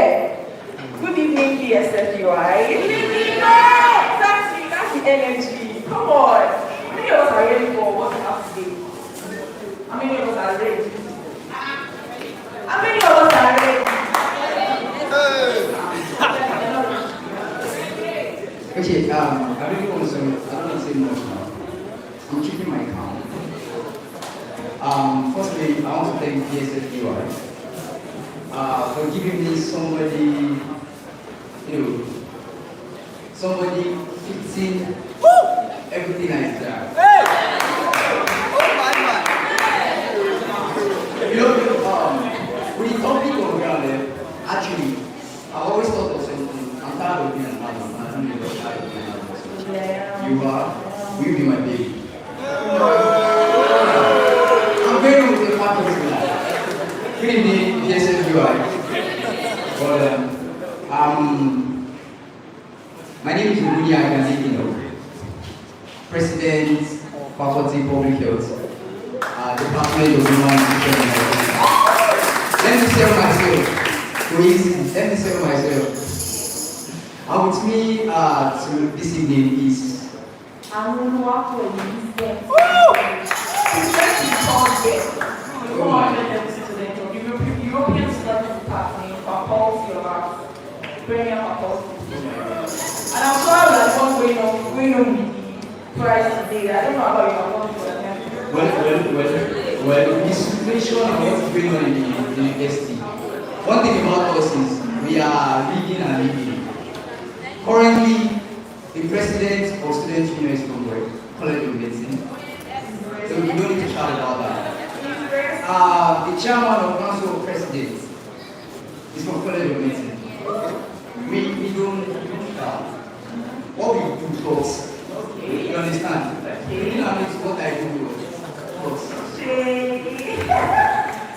Good evening, PSFUI. That's the energy. Come on. How many of us are ready for what we have today? How many of us are ready? How many of us are ready? Okay, I really want to say, I don't want to say much now. I'm keeping my count. Firstly, I want to thank PSFUI for giving me somebody, somebody fixing everything I done. With the topic of Ghana, actually, I always thought of something. I'm tired of being an adult. You are, will be my baby. I'm very with the faculty tonight. Good evening, PSFUI. But my name is Witty and Skillful, President, Faculty Public Health, Department of Human Nutrition. Let me sell myself. Please, let me sell myself. And with me to this evening is European Studies Department for Policy of Arts, Premier for Policy. And I'm sure there's one going on with the prize today. I don't know about you, I'm going to attend. Well, the situation of what's going on in the university. One thing about us is we are reading and reading. Currently, the president of Student Union is from College of Medicine. So we don't need to shout about that. The chairman of Council of Presidents is from College of Medicine. We don't shout. What we do talks. You understand? You know what I do talks.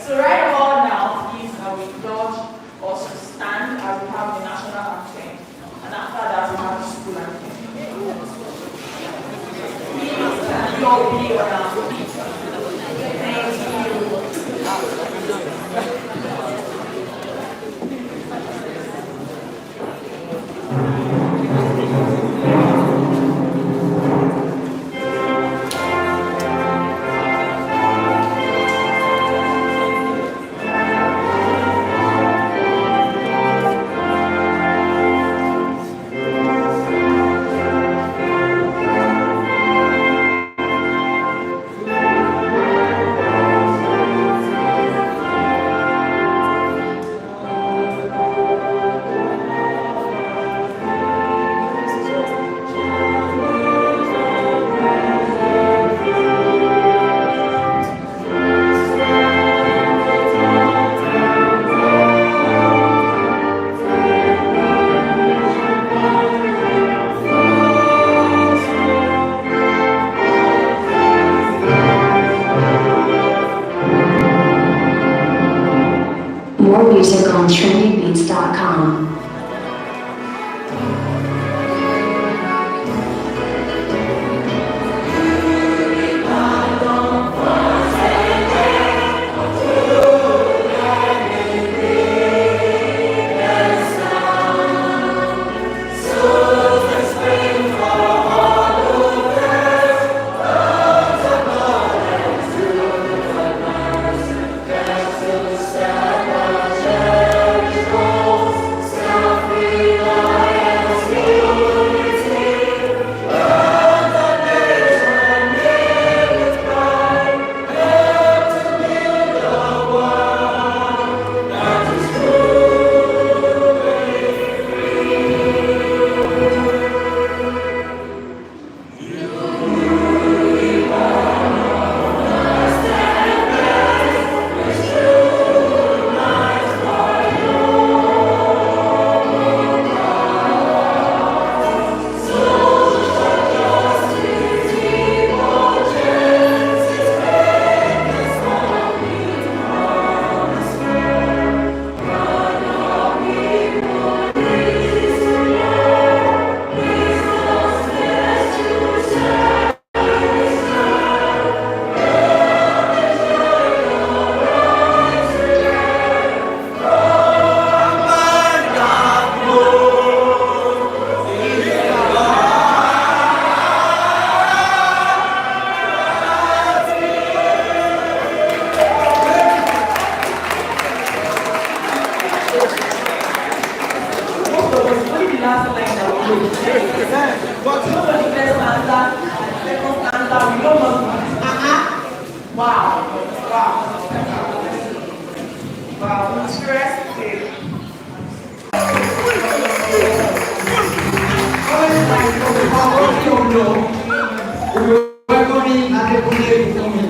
So right about now, please, I will indulge us to stand as we have the national anthem. And after that, we have the school anthem. Please, can you all be on our feet? Thank More music on trendybeats.com. Thank you. the last line that we wrote. But you know what the first stanza and the second stanza, we don't know. Wow. Interesting. Welcoming and the community for me.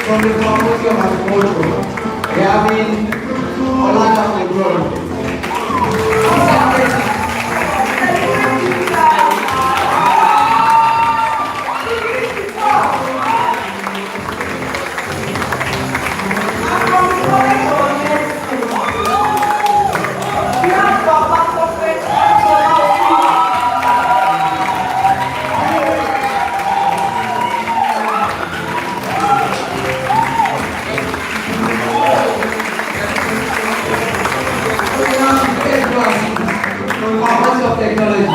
From the Faculty of Agriculture, we have been Orlando Abroad. Of technology.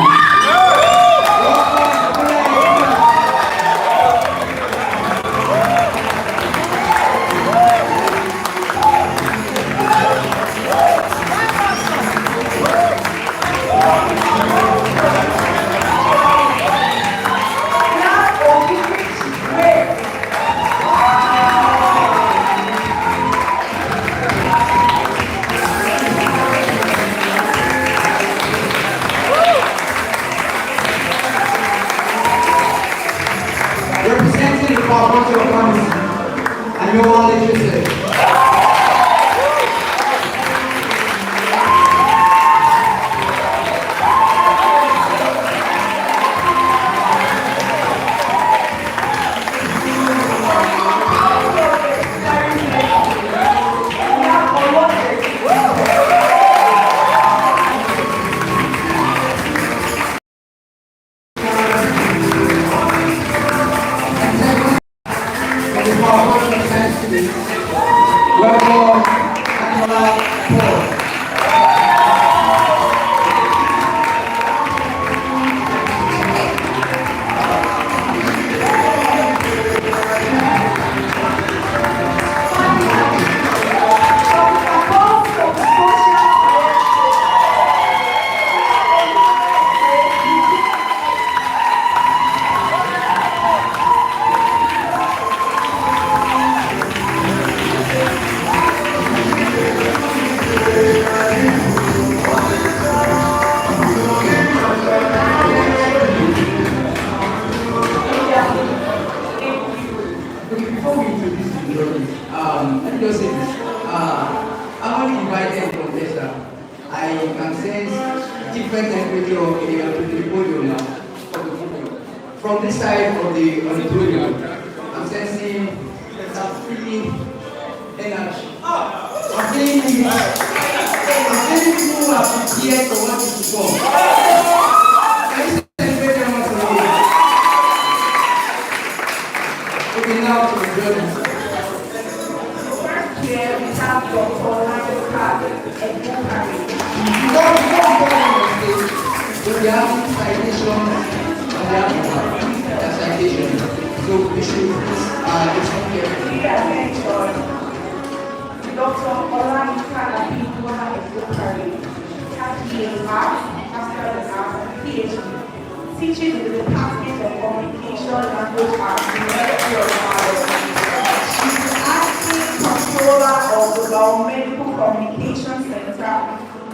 Representing the Faculty of Pharmacy and your literature. Let me just say this. I'm only invited from this. I can sense different temperature of the podium now. From this side of the auditorium, I'm sensing some feeling energy. I'm feeling people who are prepared for what is to come. Can you celebrate them once again? Okay, now to the journey. Here we have Dr. Orlando and Evoke. So we have citations and we have citations. So we should listen carefully. Pay attention. Dr. Orlando and Evoke has BA Arts, Master of Arts, and PhD. Teaches in the Department of Communication, Language Arts, University of Ibadan. She's acting controller of the Biomedical Communication Center,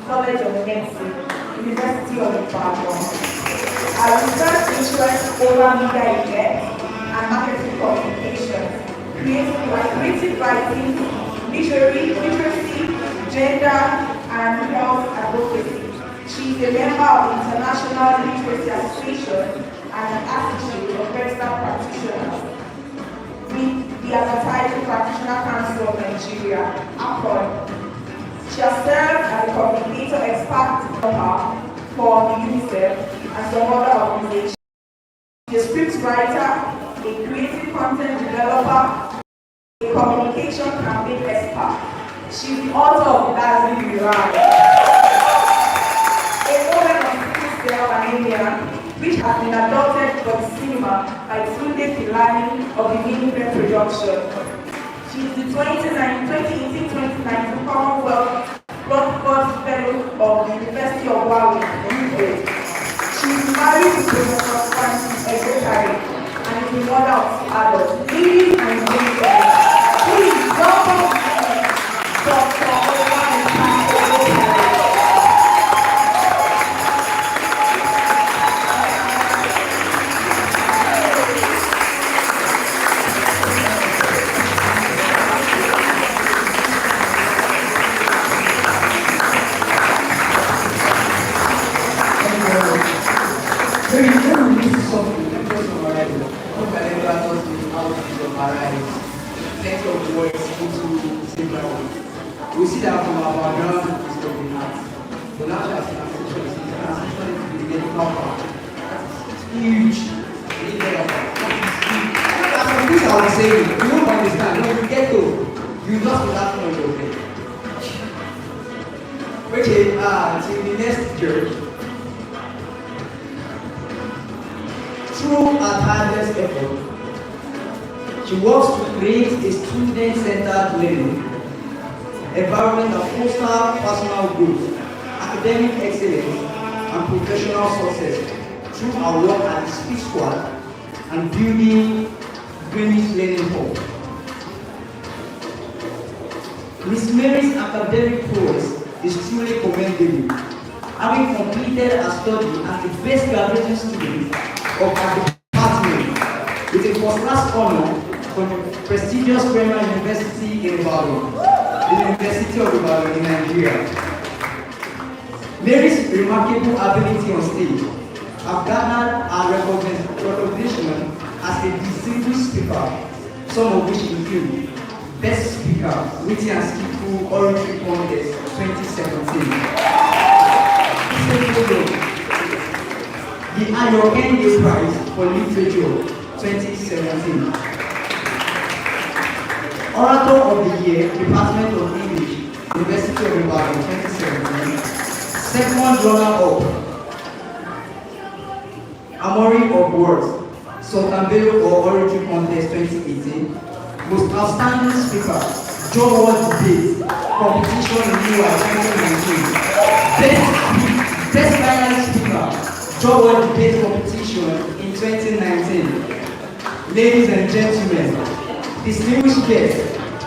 College of Medicine, University of Ibadan. Her research interests over media effects and marketing communications, creative writing, literacy, gender, and health advocacy. She is a member of the International Literacy Association and an associate of registered practitioners with the Advertising Practitioner Council of Nigeria, APRON. She has served as a communicator expert for UNICEF and some other organizations. She's a script writer, a creative content developer, a communication campaign expert. She's the author of Dazzling Mirai, a woman of sickle cell anemia, which has been adopted for the cinema by Tunde Filani of the Minifair production. She is the 2018-2019 Commonwealth Broadcast Fellow of the University of Warwick, UK. She is married to Professor Francis Evoke and is the mother of two adults, ladies and gentlemen. Please welcome Dr. We see that from our background is from the arts. The natural transition is the medical part. It's huge. There are some things I would say, you don't understand. When you get to, you just put that on your head. Okay, to the next journey. Through her tireless effort, she works to create a student-centered learning environment that fosters personal growth, academic excellence, and professional success through our work at the Speech Squad and building Greenwich Learning Hub. Miss Mary's academic prowess is truly commendable, having completed her study as the best graduating student of her department with a first-class honor from the prestigious Premier University in Ibadan, the University of Ibadan in Nigeria. Mary's remarkable ability on stage have garnered her recognition as a distinguished speaker, some of which include Best Speaker, Witty and Skillful Oratory Contest 2017. The Ayo Prize for Literature 2017. Orator of the Year, Department of English, University of Ibadan 2017. Second runner-up, Amori of Words, Sultan Bello or Oratory Contest 2018. Most Outstanding Speaker, John Ward Debate, Competition in UI 2019. Best Final Speaker, John Ward Debate Competition in 2019. Ladies and gentlemen, distinguished guests,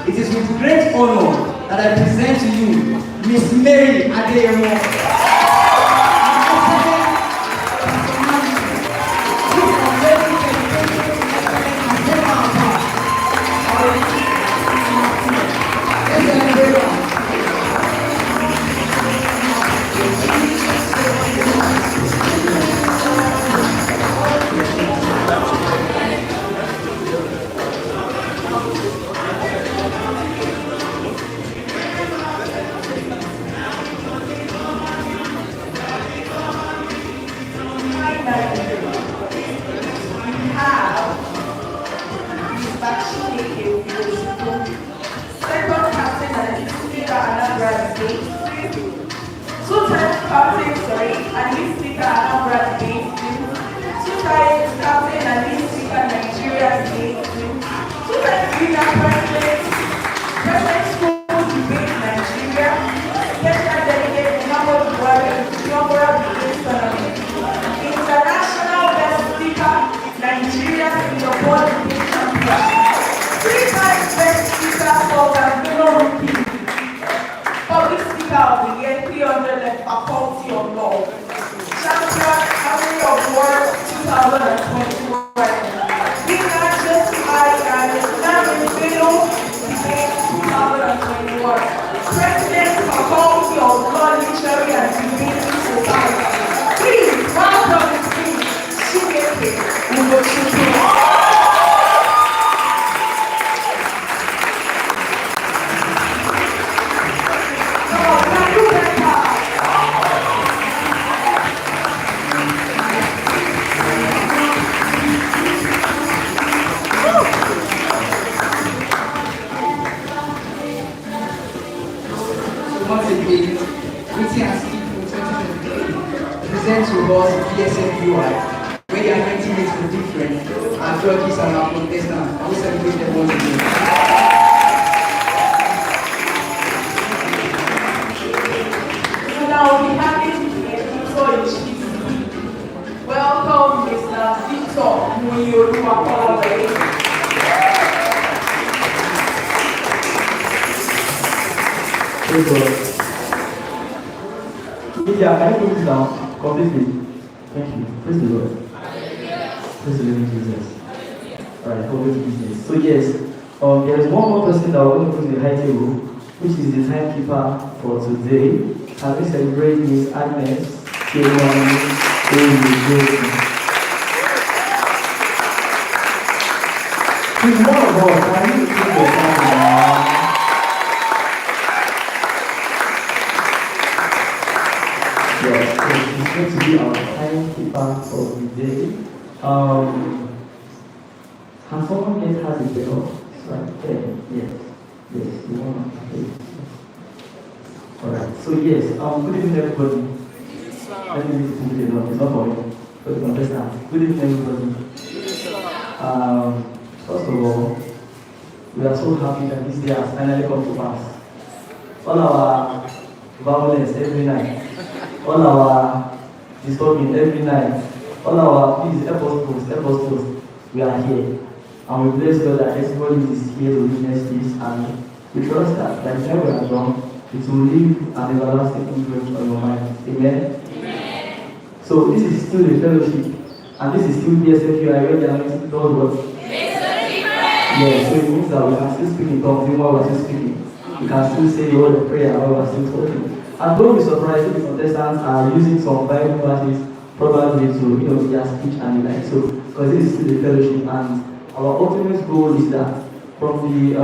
it is with great honor that I present to you Miss Mary Adeyemo. present to us DSFUI, where the anointing makes the difference, and churches and our Protestants. I will celebrate them once again. So now we have it here, so it's welcome Mr. Victor Muyoruwakolawale. Praise God. Media, can you put this down completely? Thank you. Praise the Lord. Praise the living Jesus. Alright, over to business. So yes, there is one more person that we're going to put in the high table, which is the timekeeper for today. And we celebrate Miss Agnes Kewani. She's one of us. Can you put your hand down? Yes, it's going to be our timekeeper for the day. Can someone get has a bell? Right there. Yes. Yes, you want to. Alright, so yes, good evening everybody. Let me read it to you, it's not for me, but you understand. Good evening everybody. First of all, we are so happy that this day has finally come to pass. All our violence every night, all our disturbing every night, all our please help us post, we are here. And we bless God that everybody is here to witness this, and we trust that by the time we are done, it will leave an everlasting influence on your mind. Amen? Amen. So this is still a fellowship, and this is still DSFUI where the anointing does what? Yes, so it means that we can still speak in tongues while we're still speaking. We can still say the word of prayer while we're still talking. And don't be surprised if the Protestants are using some Bible verses probably to, their speech and the like. So, because this is still a fellowship, and our ultimate goal is that from the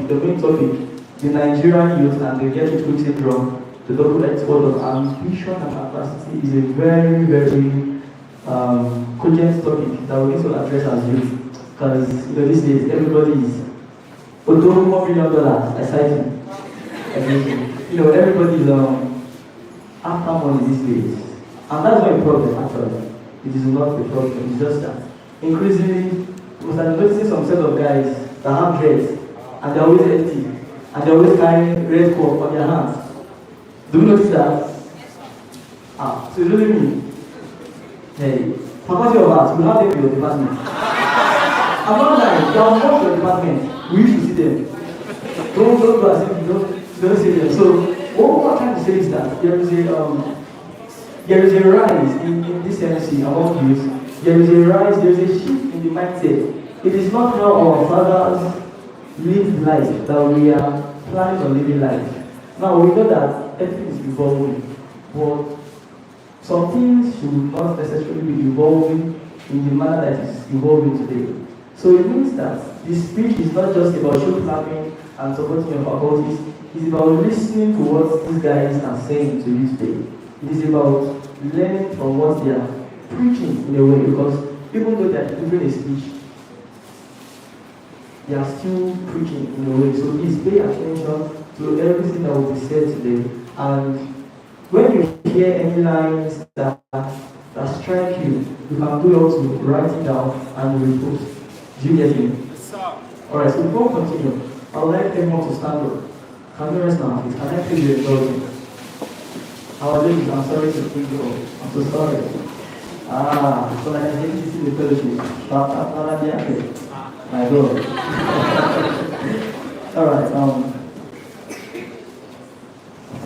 the main topic, the Nigerian youth and the get-rich syndrome, the double-edged sword of ambition and adversity is a very, very cogent topic that we need to address as youth. Because these days everybody is $1 million exciting. Everybody is after money these days. And that's not a problem actually. It is not a problem, it's just that increasingly we start noticing some set of guys that have dreads and they're always empty and they're always carrying red cup on their hands. Do you notice that? So it's really me. Hey, faculty of arts, we have them in your department. I'm not lying, they are not your department. We used to see them. Don't do as if you don't see them. So what I'm trying to say is that there is a rise in this MC among youth. There is a rise, there is a shift in the mindset. It is not how our fathers lived life that we are planning on living life. Now we know that everything is evolving, but some things should not necessarily be evolving in the manner that it is evolving today. So it means that the speech is not just about show clapping and supporting your faculties, it's about listening to what these guys are saying to you today. It is about learning from what they are preaching in a way, because even though they are delivering a speech, they are still preaching in a way. So please pay attention to everything that will be said today. And when you hear any lines that strike you, you can go out to write it down and repost. Do you get me? Yes, sir. Alright, so before we continue, I would like everyone to stand up. Can you rest now, please? Can I please be indulgent? Our ladies, I'm sorry to bring you up. I'm so sorry. So like I said, this is the fellowship. My God. Alright,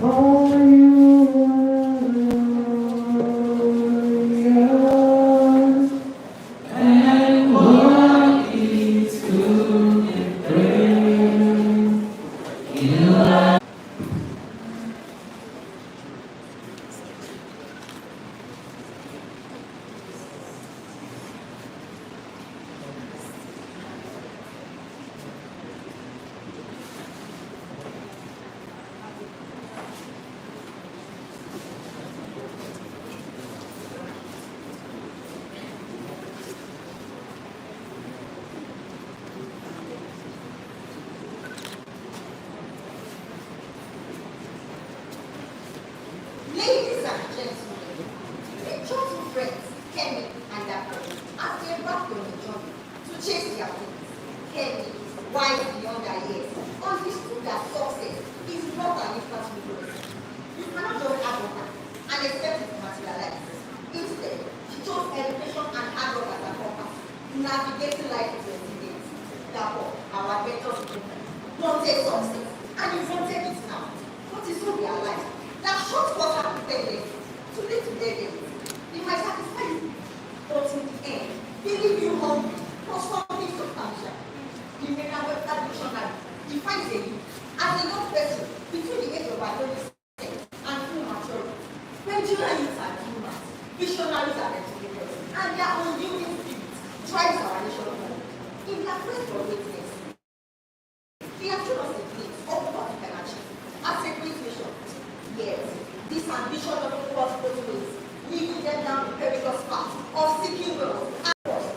for you and what is to bring you are. life. Instead, she chose education and hard work as her compass, navigating life with resilience. Therefore, our adventures wanted success, and you wanted it now. But you soon realized that shortcuts are prepared to lead to dead end. They might satisfy you, but in the end, they leave you hungry for something substantial. The Merriam-Webster dictionary defines a youth as a young person between the age of adolescence and full maturity. When children youths are humans, visionaries are educators, and their unyielding spirit drives our nation forward. In their quest for greatness, they have shown us a glimpse of what we can achieve as a great nation. Yet, this ambition of the world both ways, leading them down the perilous path of seeking wealth and trust.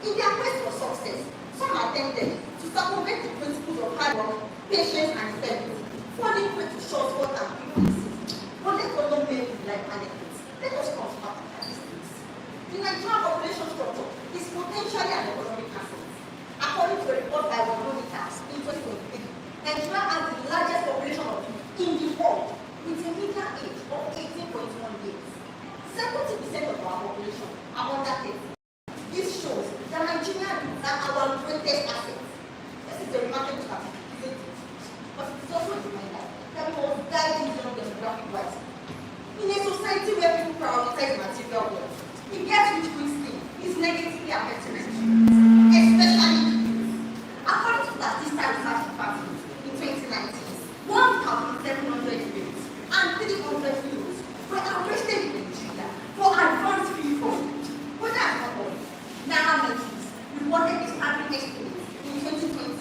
In their quest for success, some attempted to circumvent the principles of hard work, patience, and integrity, falling prey to shortcut and quick fixes. But let us not make it like anecdotes. Let us construct statistics. The Nigerian population structure is potentially an economic asset. According to a report by Evoke in 2023, Nigeria has the largest population of youth in the world, with a median age of 18.1 years. 70% of our population are under 30. This shows that Nigerian youth are our greatest asset. This is a remarkable statistic, isn't it? But it is also a reminder that we must guide these young demographic wisely. In a society where people prioritize material wealth, the get-rich-quick scheme is negatively affecting Nigerians, especially the youth. According to Statista Research Department in 2019, 1,700 youths and 300 youths were arrested in Nigeria for advanced reform. But that's not all. Nairametrics reported a staggering estimate in 2020,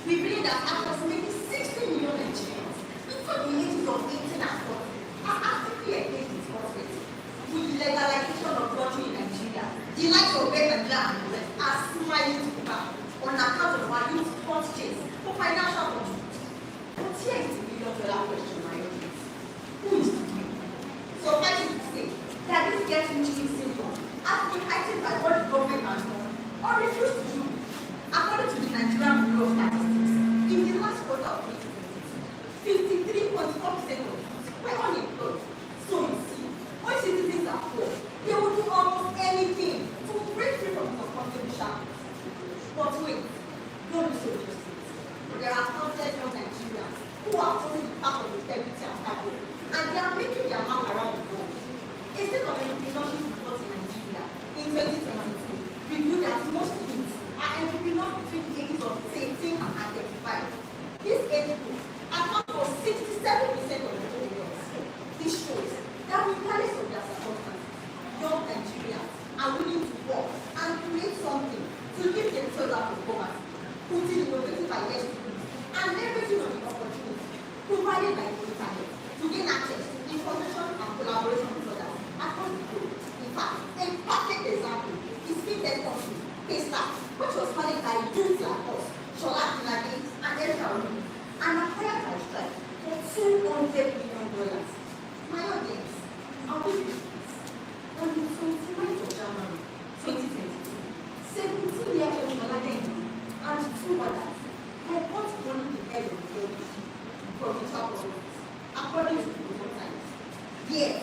revealing that approximately 60 million Nigerians between the ages of 18 and 40 are actively engaged in sports betting. With the legalization of lottery in Nigeria, the likes of beckons and Witty are smiling to back on account of our youth sports chase for financial control. But here is the million-dollar question, my audience. Who is to blame? Suffice it to say that this get-rich-quick syndrome has been heightened by what the government has done or refused to do. According to the Nigerian Bureau of Statistics, in the last quarter of 2022, 53.4% of youth were unemployed. So you see, when citizens are poor, they will do almost anything to break free from the uncomfortable shackles. But wait, don't be so just. There are countless young Nigerians who are choosing the path of integrity and hard work, and they are making their mark around the world. A state of entrepreneurship report in Nigeria in 2022 revealed that most youths are entrepreneurs between the ages of 18 and 35. This age group accounts for 67% of entrepreneurs. This shows that regardless of their circumstances, young Nigerians are willing to work and create something to lift themselves out of poverty, putting innovative ideas to use, and leveraging on the opportunity provided by the internet to gain access to information and collaboration with others across the globe. In fact, a perfect example is fintech company Paystack, which was founded by youths like us, Shola Dinage and Erica Olu, and acquired by Stripe for $200 million. My audience, I'll give you this. On the 29th of January 2022, 17-year-old Shola Dinage and two others were both running the head of the building for ritual purposes, according to the New Times. Yes,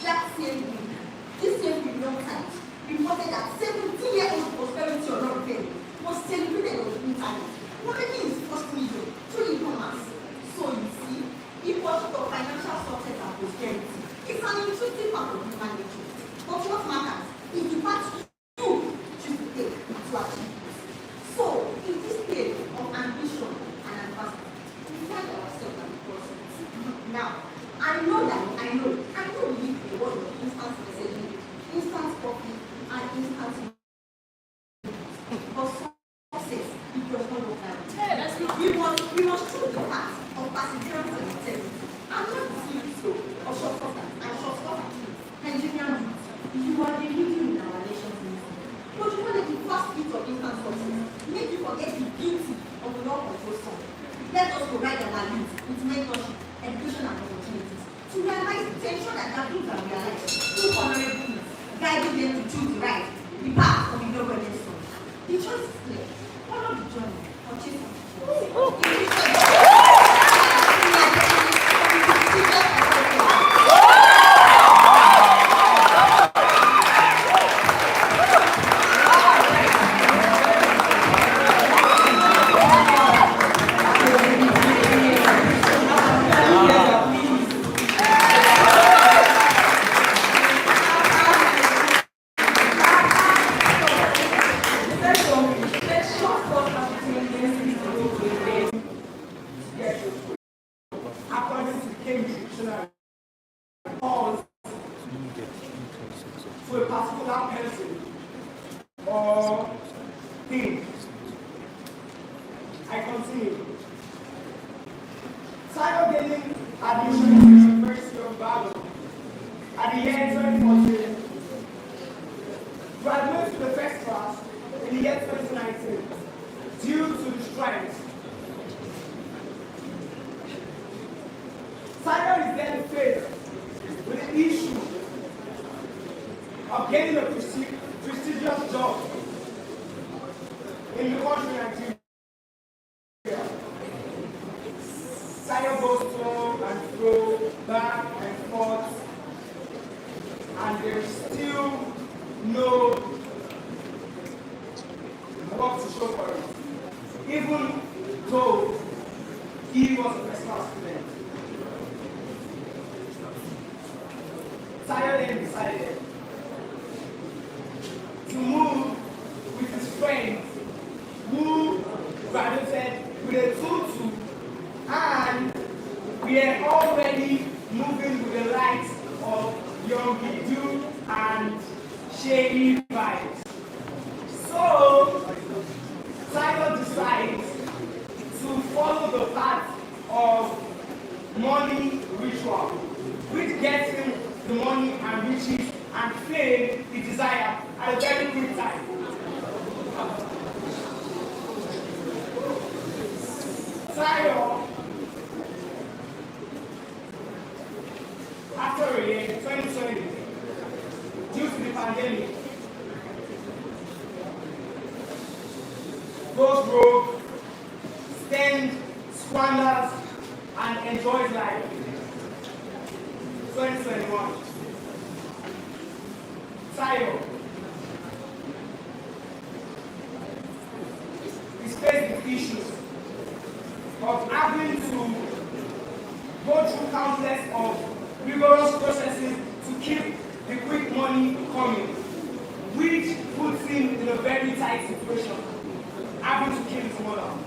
that same week, this same New Times reported that 17-year-old prosperity or not failure was celebrated on the internet, making his first million through e-commerce. So you see, the pursuit of financial success and prosperity is an intrinsic part of human nature. But what matters is the path you choose to take to achieve this. So, in this period of ambition and advancement, we find ourselves at the crossroads. Now, I know we live in a world of instant messaging, instant copy, and instant news. But success, it does not work out. We must choose the path of perseverance and integrity, and not the slippery slope of shortcut achievement. Nigerian youth, you are the leading in our nation's movement. But you want to be fast beat of instant success, make you forget the beauty of the non-control song. Let us provide our youth with mentorship, education, and opportunities to realize it, to ensure that their dreams are realized through honorable means, guiding them to choose the right, the path of the global nation. The choice is clear. Follow the journey or chase the to a particular person or thing. I continue. Simon gaining admission to the University of Ibadan at the year 2014. Graduated to the first class in the year 2019 due to the strikes. Simon is then faced with the issue of getting a prestigious job in the country Nigeria. Simon goes to and fro, back and forth, and there is still no work to show for it, even though he was a first class student. Simon then decided to move with his friends who graduated with a tutu, and we are already moving with the likes of Young Bidu and Shady vibes. So Simon decides to follow the path of money ritual, which gets him the money and riches and fame he desires at a very quick time. Simon, after a year, 2020, due to the pandemic, goes broke, spends, squanders, and enjoys life. 2021. Simon is faced with issues of having to go through countless of rigorous processes to keep the quick money coming, which puts him in a very tight situation, having to kill his mother.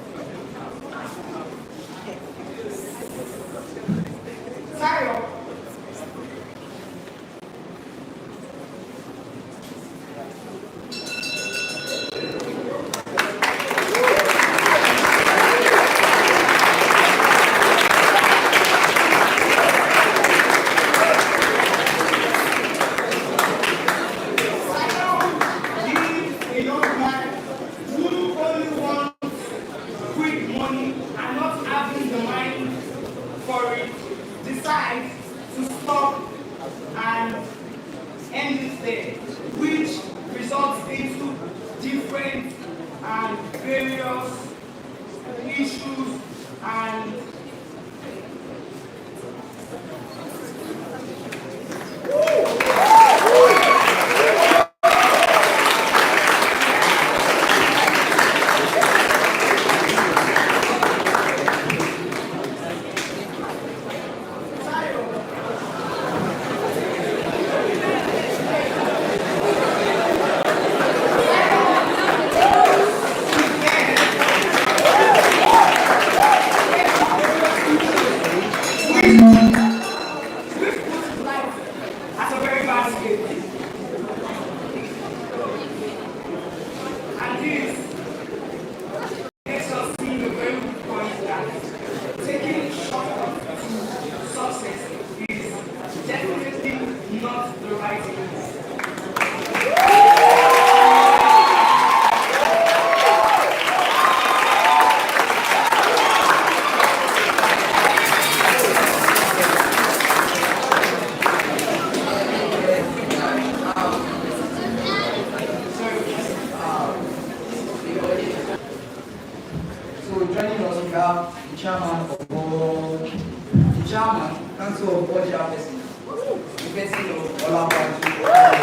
Simon Council of Board Chairperson, the person of Olapa.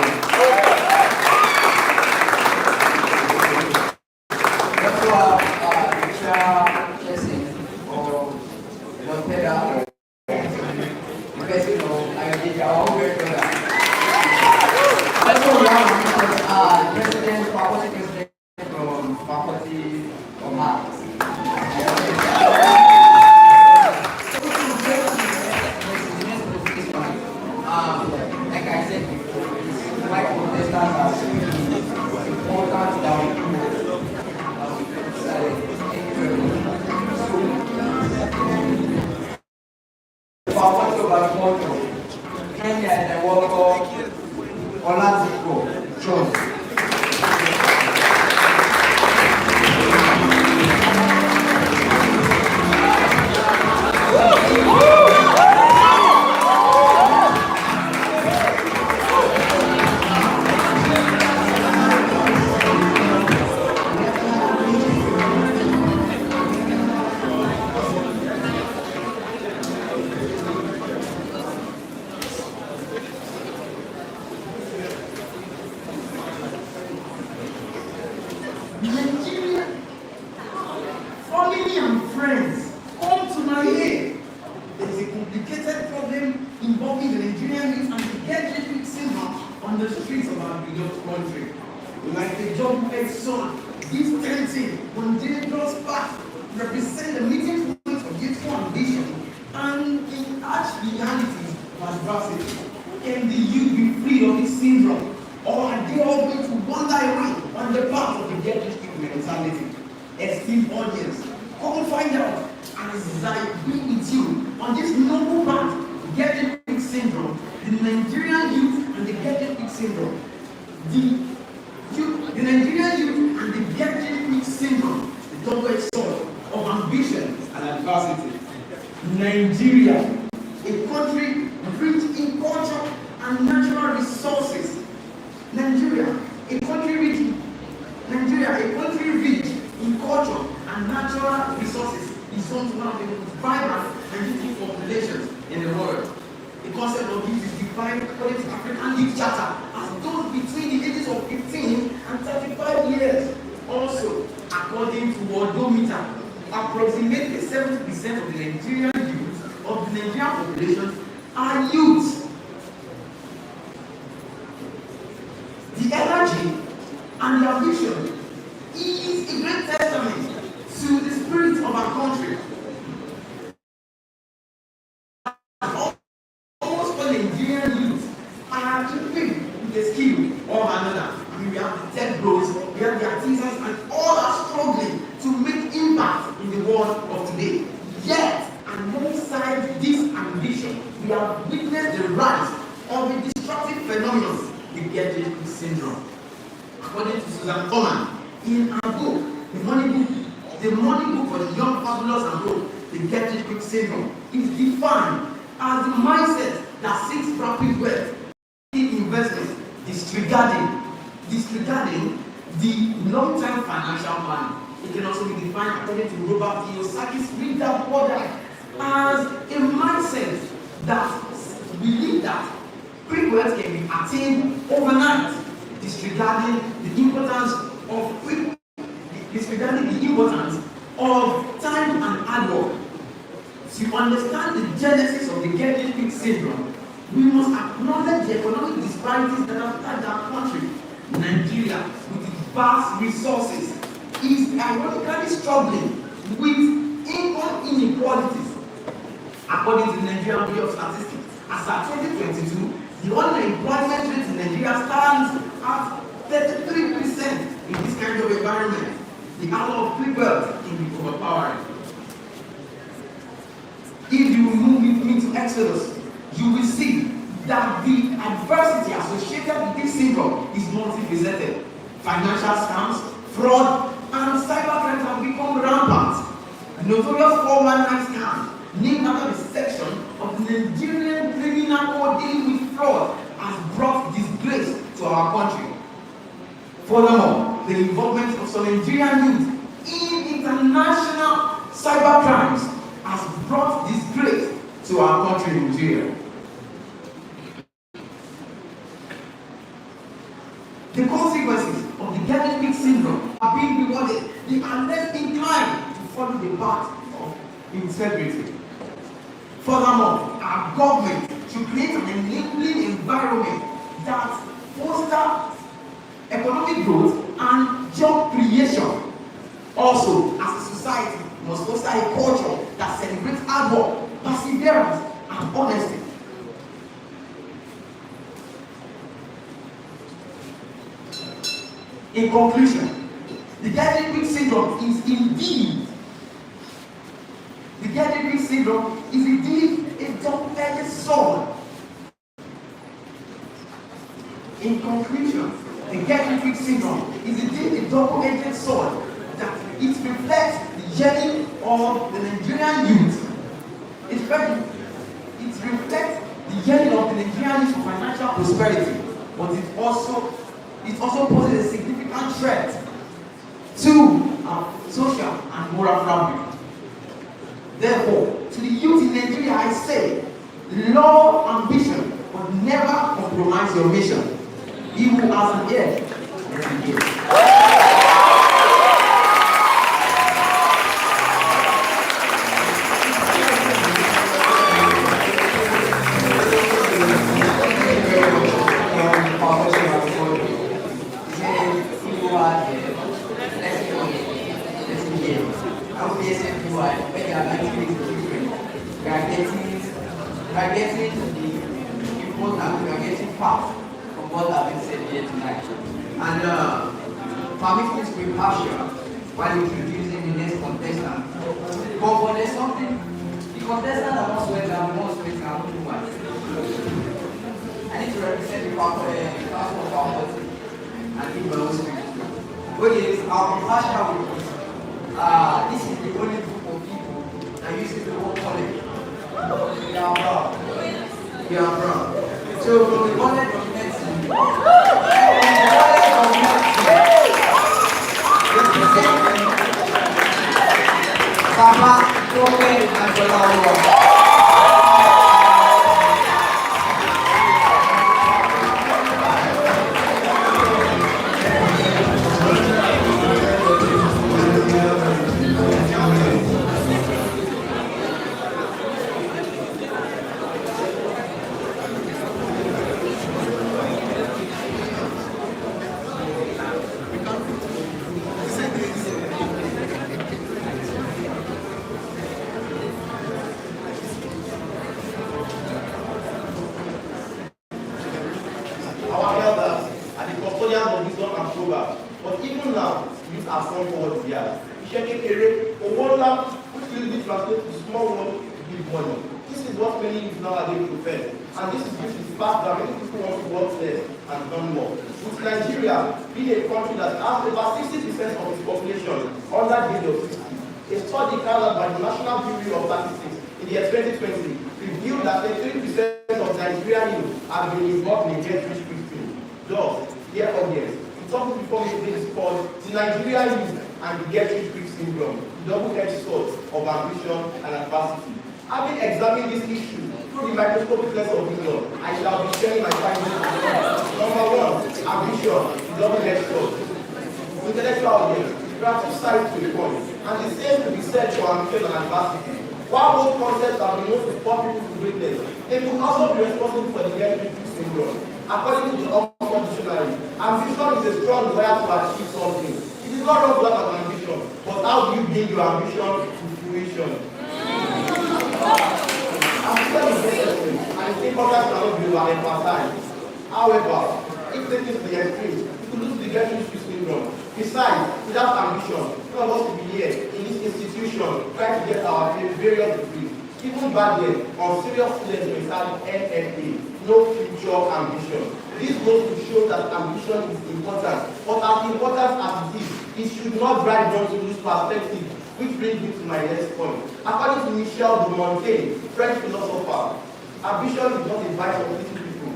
Oladipo John. Nigeria, family and friends, come to my aid. There is a complicated problem involving the Nigerian youth and the get-rich syndrome on the streets of our beloved country. Like a double-edged sword, this tempting and dangerous path represent the meeting point of youthful ambition and in harsh realities of adversity. Can the youth be free of this syndrome? Or are they all going to wander away on the path of the get-rich mentality? Esteemed audience, come find out as I be with you on this noble path, get-rich syndrome, the Nigerian youth and the get-rich syndrome. The Nigerian youth and the get-rich syndrome, the double-edged sword of ambition and adversity. Nigeria, a country rich in culture and natural resources. Nigeria, a country rich in culture and natural resources, is home to one of the most vibrant and youthful populations in the world. The concept of youth is defined according to African Youth Charter as those between the ages of 15 and 35 years. Also, according to Worldometer, approximately 70% of the Nigerian youth of the Nigerian population are youths. The energy and the ambition is a great testament to the spirit of our country. Almost all Nigerian youth are equipped with a skill or another. I mean, we have the tech bros, we have the artisans, and all are struggling to make impact in the world of today. Yet, alongside this ambition, we have witnessed the rise of a destructive phenomenon, the get-rich syndrome. According to Susan Coleman, in her book, the money book for the young, fabulous, and broke, the get-rich syndrome is defined as the mindset that seeks rapid wealth in investments, disregarding the long-term financial planning. It can also be defined according to Robert Kiyosaki's Read That Order as a mindset that believes that quick wealth can be attained overnight, disregarding the importance of time and hard work. To understand the genesis of the get-rich syndrome, we must acknowledge the economic disparities that have touched our country. Nigeria, with its vast resources, is ironically struggling with income inequalities. According to the Nigerian Bureau of Statistics, as of 2022, the unemployment rate in Nigeria stands at 33% in this kind of environment. The hour of quick wealth can be overpowering. If you move with me to Exodus, you will see that the adversity associated with this syndrome is multifaceted. Financial scams, fraud, and cyber crimes have become rampant. Notorious 419 scams, named after the section of the Nigerian criminal code dealing with fraud, has brought disgrace to our country. Furthermore, the involvement of some Nigerian youth in international cyber crimes has brought disgrace to our country, Nigeria. The consequences of the get-rich syndrome are being rewarded. They are less inclined to follow the path of integrity. Furthermore, our government should create an enabling environment that fosters economic growth and job creation. Also, as a society, we must foster a culture that celebrates hard work, perseverance, and honesty. In conclusion, the get-rich syndrome is indeed a double-edged sword. In conclusion, the get-rich-quick syndrome is indeed a double-edged sword that it reflects the journey of the Nigerian youth. It reflects the journey of the Nigerian youth for financial prosperity, but it also poses a significant threat to our social and moral fabric. Therefore, to the youth in Nigeria, I say, love ambition, but never compromise your mission. He who has an ear, let him hear. Permit me to be partial while introducing the next contestant. But there's something, the contestant that wants to wait, I want to wait, I don't know why. I need to represent the council of our party and give my own speech. Okay, I'll be partial with this. This is the only group of people that uses the word college. We are proud. We are proud. So from the college of medicine, Sama, Kobe, and Jolawa. But even now, youth have come forward here. Shaking a rate for 1 lakh, which will be translated to small one, big money. This is what many youth nowadays prefer. And this is due to the fact that many people want to work less and earn more. With Nigeria being a country that has about 60% of its population under the age of 60, a study carried out by the National Bureau of Statistics in the year 2020 revealed that 33% of Nigerian youth have been involved in a get-rich-quick scheme. Thus, dear audience, something before we this is called the Nigerian youth and the get-rich-quick syndrome, the double-edged sword of ambition and adversity. Having examined this issue through the microscopic lens of wisdom, I shall be sharing my findings with you. Number one, ambition, the double-edged sword. Intellectual audience, there are two sides to the coin, and the same will be said for ambition and adversity. While both concepts have been known to support people to greatness, they could also be responsible for the get-rich-quick syndrome. According to the Oxford Dictionary, ambition is a strong desire to achieve something. It is not wrong to have an ambition, but how do you bring your ambition to fruition? Ambition is necessary, and its importance cannot be overemphasized. However, if taken to the extreme, you could lose the get-rich-quick syndrome. Besides, without ambition, none of us will be here in this institution trying to get our various degrees. Even back then, on serious students may start NFA, no future ambition. This goes to show that ambition is important, but as important as it is, it should not drive one to lose perspective, which brings me to my next point. According to Michel de Montaigne, French philosopher, ambition is not a vice of little people.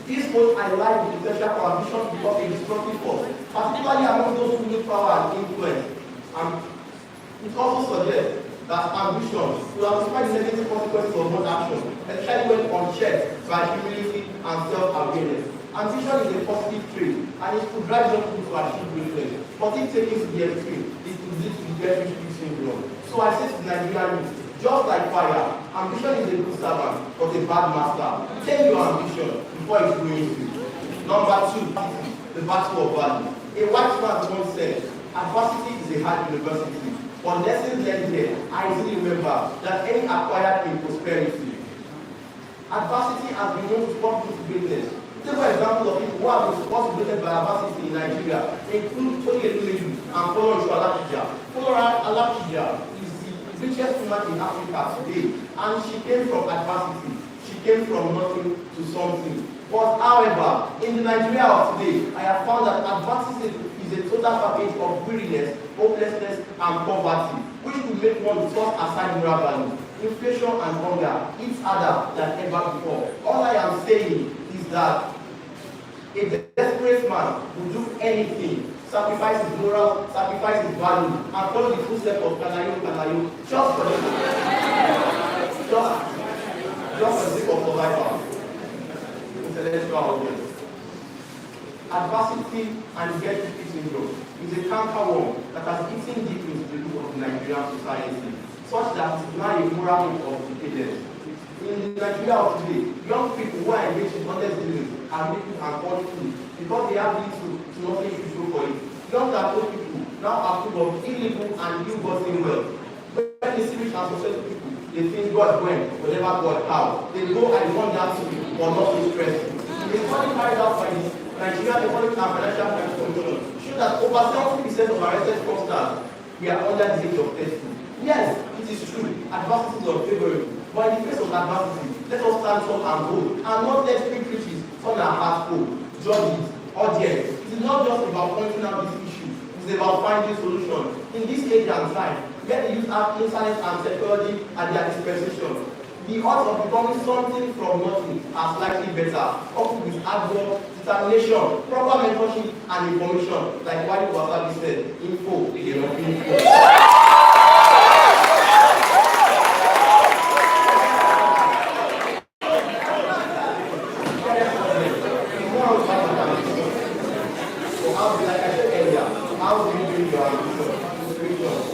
This quote highlights the potential for ambition to become a destructive force, particularly among those who need power and influence. And it also suggests that ambition will amplify the negative consequences of one action, especially when unchecked by humility and self-awareness. Ambition is a positive trait, and it could drive young people to achieve greatness. But if taken to the extreme, it could lead to the get-rich-quick syndrome. So I say to Nigerian youth, just like fire, ambition is a good servant, but a bad master. Change your ambition before it ruins you. Number two, the battle of value. A white man once said, adversity is a hard university. But lessons learned here, I easily remember that any acquired in prosperity. Adversity has been known to come to greatness. Take for example of people who have been supported by adversity in Nigeria, including Cordially and Flora Alakija is the richest woman in Africa today, and she came from adversity. She came from nothing to something. But however, in the Nigeria of today, I have found that adversity is a total package of weariness, hopelessness, and poverty, which will make one toss aside moral value. Inflation and hunger hits harder than ever before. All I am saying is that a desperate man will do anything, sacrifice his moral, sacrifice his value, and follow the footsteps of Kanayo, just for the sake of survival. Intellectual audience. Adversity and get-rich syndrome is a cankerworm that has eaten deep into the root of the Nigerian society, such that it is now a moral hope of decadence. In the Nigeria of today, young people who are engaged in honest dealings are making and called food because they have little to nothing to show for it. Young and old people now approve of illegal and ill-gotten wealth. When they see rich and successful people, they think God when, whatever God how. They go and want that to be, but not so stressful. The study carried out by the Nigerian Economic and Financial Crimes Commission show that over 70% of arrested fraudsters were under the age of 30. Yes, it is true, adversity is unfavorable, but in the face of adversity, let us stand up and go, and not let quick riches turn our hearts cold. Judges, audience, it is not just about pointing out this issue, it is about finding solutions. In this age and time, where the youth have internet and technology at their disposition, the odds of becoming something from nothing are slightly better, coupled with hard work, determination, proper mentorship, and information, like what Wasabi said, info is enough info.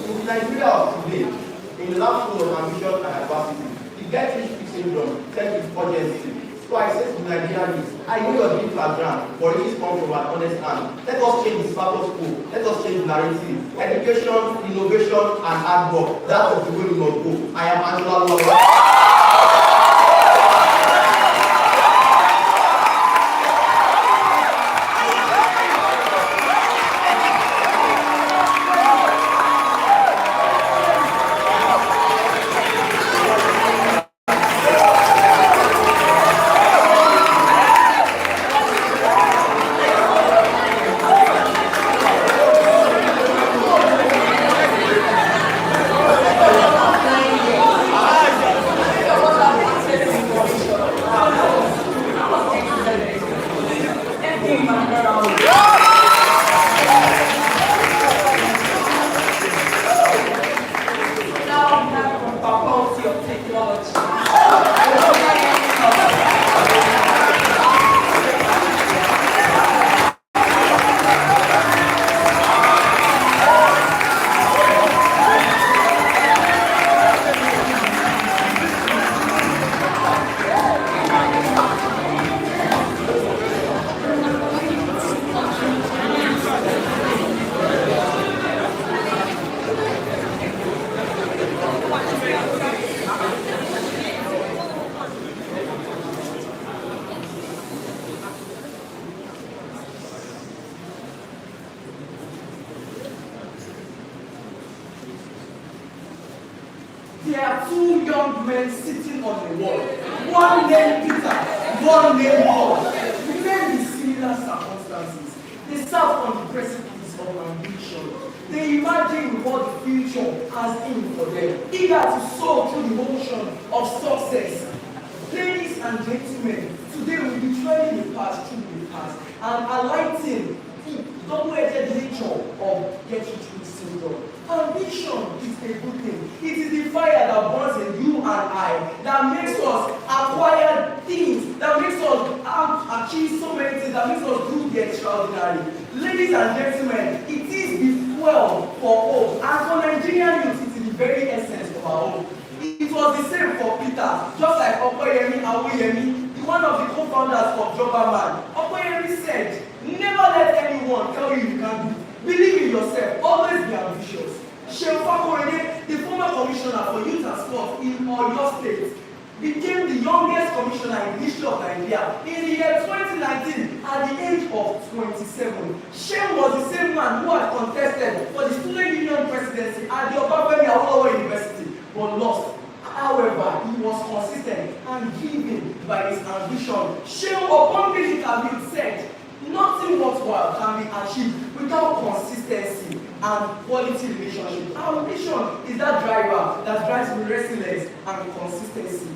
In Nigeria of today, in the last full of ambition and adversity, the get-rich-quick syndrome tends with urgency. So I say to the Nigerian youth, I know your dreams are grand, but it is come from an honest hand. Let us change the status quo. Let us change the narrative. Education, innovation, and hard work. That is the way we must go. I am Angela Laura. There are two young men sitting on the wall. One named Peter, one named Paul. Men in similar circumstances. They sat on the precipice of ambition. They imagine what the future has in for them, eager to soar through the ocean of success. Ladies and gentlemen, today we'll be trying the past through the past and highlighting the double-edged nature of get-rich-quick syndrome. Ambition is a good thing. It is the fire that burns in you and I that makes us acquire things, that makes us achieve so many things, that makes us do the extraordinary. Ladies and gentlemen, it is the fuel for hope. And for Nigerian youth, it is the very essence of our hope. It was the same for Peter, just like Okoyemi Awoyemi, one of the co-founders of Jobaman. Okoyemi said, never let anyone tell you you can't do it. Believe in yourself, always be ambitious. Shefa Korede, the former commissioner for youth and sport in Oyo State, became the youngest commissioner in the history of Nigeria in the year 2019 at the age of 27. Shem was the same man who had contested for the student union presidency at the Obafemi Awolowo University, but lost. However, he was consistent and giving. by his ambition. Shame upon which it can be said, nothing worthwhile can be achieved without consistency and quality relationship. Ambition is that driver that drives resilience and consistency.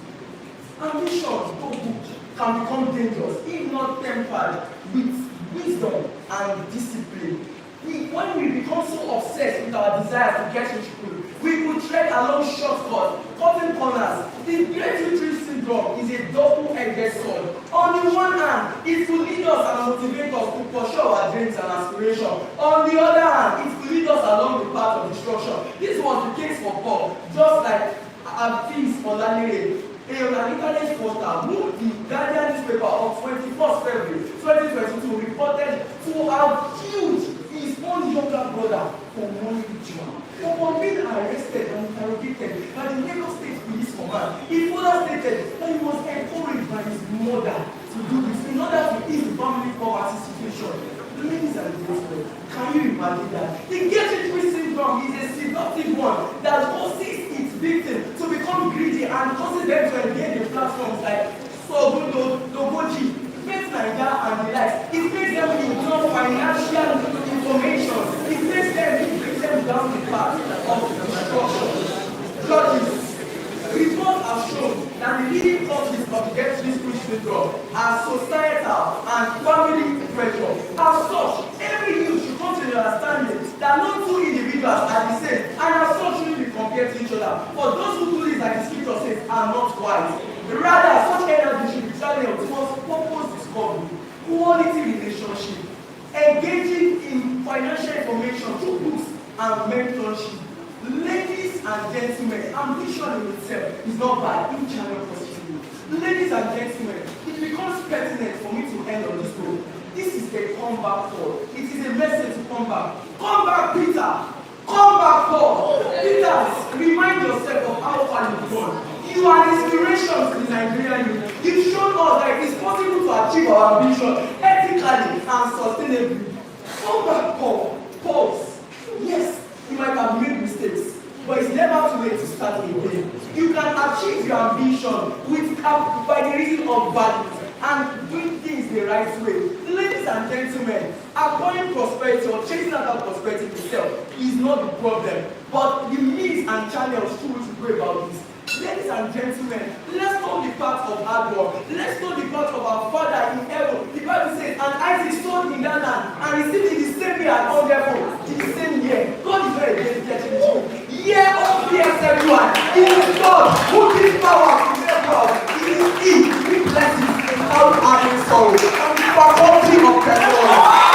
Ambition, though good, can become dangerous if not tempered with wisdom and discipline. When we become so obsessed with our desire to get rich quick, we could tread along shortcuts, cutting corners. The great victory syndrome is a double-edged sword. On the one hand, it will lead us and motivate us to pursue our dreams and aspirations. On the other hand, it will lead us along the path of destruction. This was the case for Paul, just like Abis Olanire, an internet portal who the Guardian newspaper of 21st February 2022 reported to have killed his own younger brother for money ritual. Upon being arrested and interrogated by the Lagos State Police Command, he further stated that he was encouraged by his mother to do this in order to ease the family poverty situation. Ladies and gentlemen, can you imagine that? The get-rich syndrome is a seductive one that causes its victim to become greedy and causes them to engage in platforms like Sogundo, Dogoji, Faith Niger, and the likes. It makes them ignore financial information. It makes them bring them down the path of destruction. Judges, reports have shown that the leading causes of the get-rich syndrome are societal and family pressure. As such, every youth should come to the understanding that no two individuals are the same, and as such shouldn't be compared to each other. For those who do this, like the scripture says, are not wise. Rather, such energy should be channeled towards purpose discovery, quality relationship, engaging in financial information through books and mentorship. Ladies and gentlemen, ambition in itself is not bad in channel positively. Ladies and gentlemen, it becomes pertinent for me to end on this note. This is a comeback call. It is a message to come back. Come back, Peter. Come back, Paul. Peter, remind yourself of how far you've gone. You are an inspiration to the Nigerian youth. You've shown us that it is possible to achieve our ambition ethically and sustainably. Come back, Paul. Pause. Yes, you might have made mistakes, but it's never too late to start again. You can achieve your ambition with by the reason of values and doing things the right way. Ladies and gentlemen, acquiring prosperity or chasing after prosperity itself is not the problem, but the means and channels through which we go about this. Ladies and gentlemen, let's not be part of hard work. Let's not be part of our Father in heaven. The Bible says, and Isaac sowed in that land and received in the same year and wonderful in the same year. God is very dedicated to you. Year of years, everyone. It is God who gives power to make God. It is He who blesses without having sorrow. And the faculty of performance.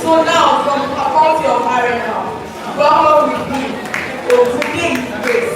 So now, from the faculty of America, God will be obedient grace.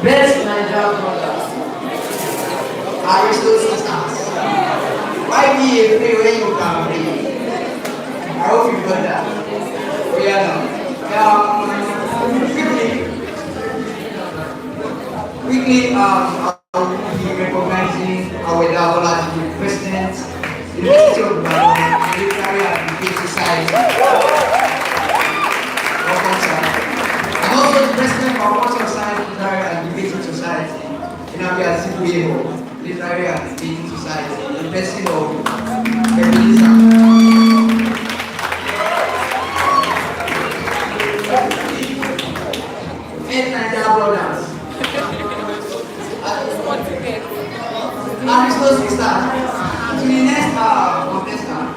Best Nigerian brothers. Aristotle sisters. Why be afraid when you can breathe? I hope you got that. Oh yeah, quickly, I will be recognizing our Davolati President, University of Ibadan, Military and British Society. Welcome, sir. And also the President of our Society, Literary and Debating Society, Evoke, Literary and Debating Society, the President of Feminism. Eight Nigerian brothers. Aristotle sisters. To the next contestant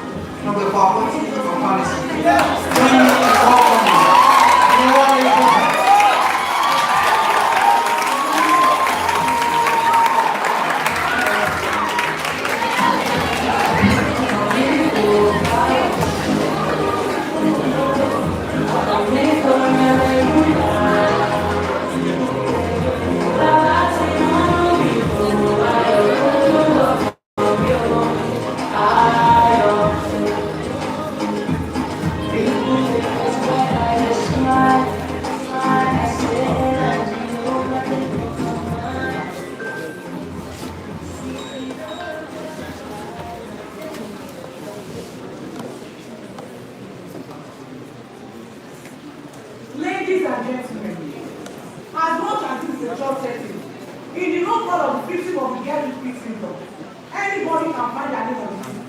from the faculty of pharmacy. Join me in welcoming. Ladies and gentlemen, as much as this is a job setting, in the roll call of the victim of the girl with syndrome, anybody can find their name on the list.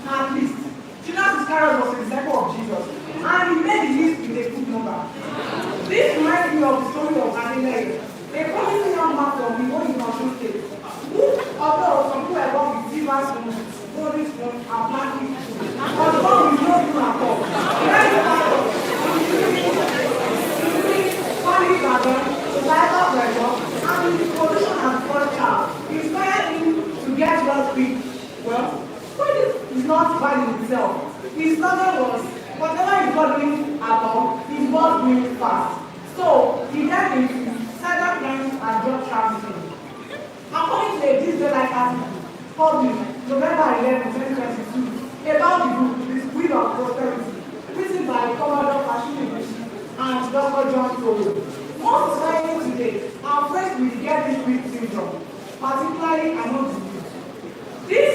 At least, Judas Iscariot was a disciple of Jesus, and he made the list with a good number. This reminds me of the story of Galileo, a promising young man from the old Ibadan state, who, although some people were born with silver spoons, golden spoons, and plastic spoons, was born with no spoon at all. Ibadan, societal pressure, and his position as first child inspired him to get well quick. Well, when this is not bad in itself, his slogan was, whatever is bothering about, is worth doing fast. So, he then into cyber crimes and drug trafficking. According to a Disney-like article published November 11, 2022, about the book, The Squid of Prosperity, written by Commodore Ashimi and Dr. John Toro. Most societies today are faced with get-rich-quick syndrome, particularly among the youth. This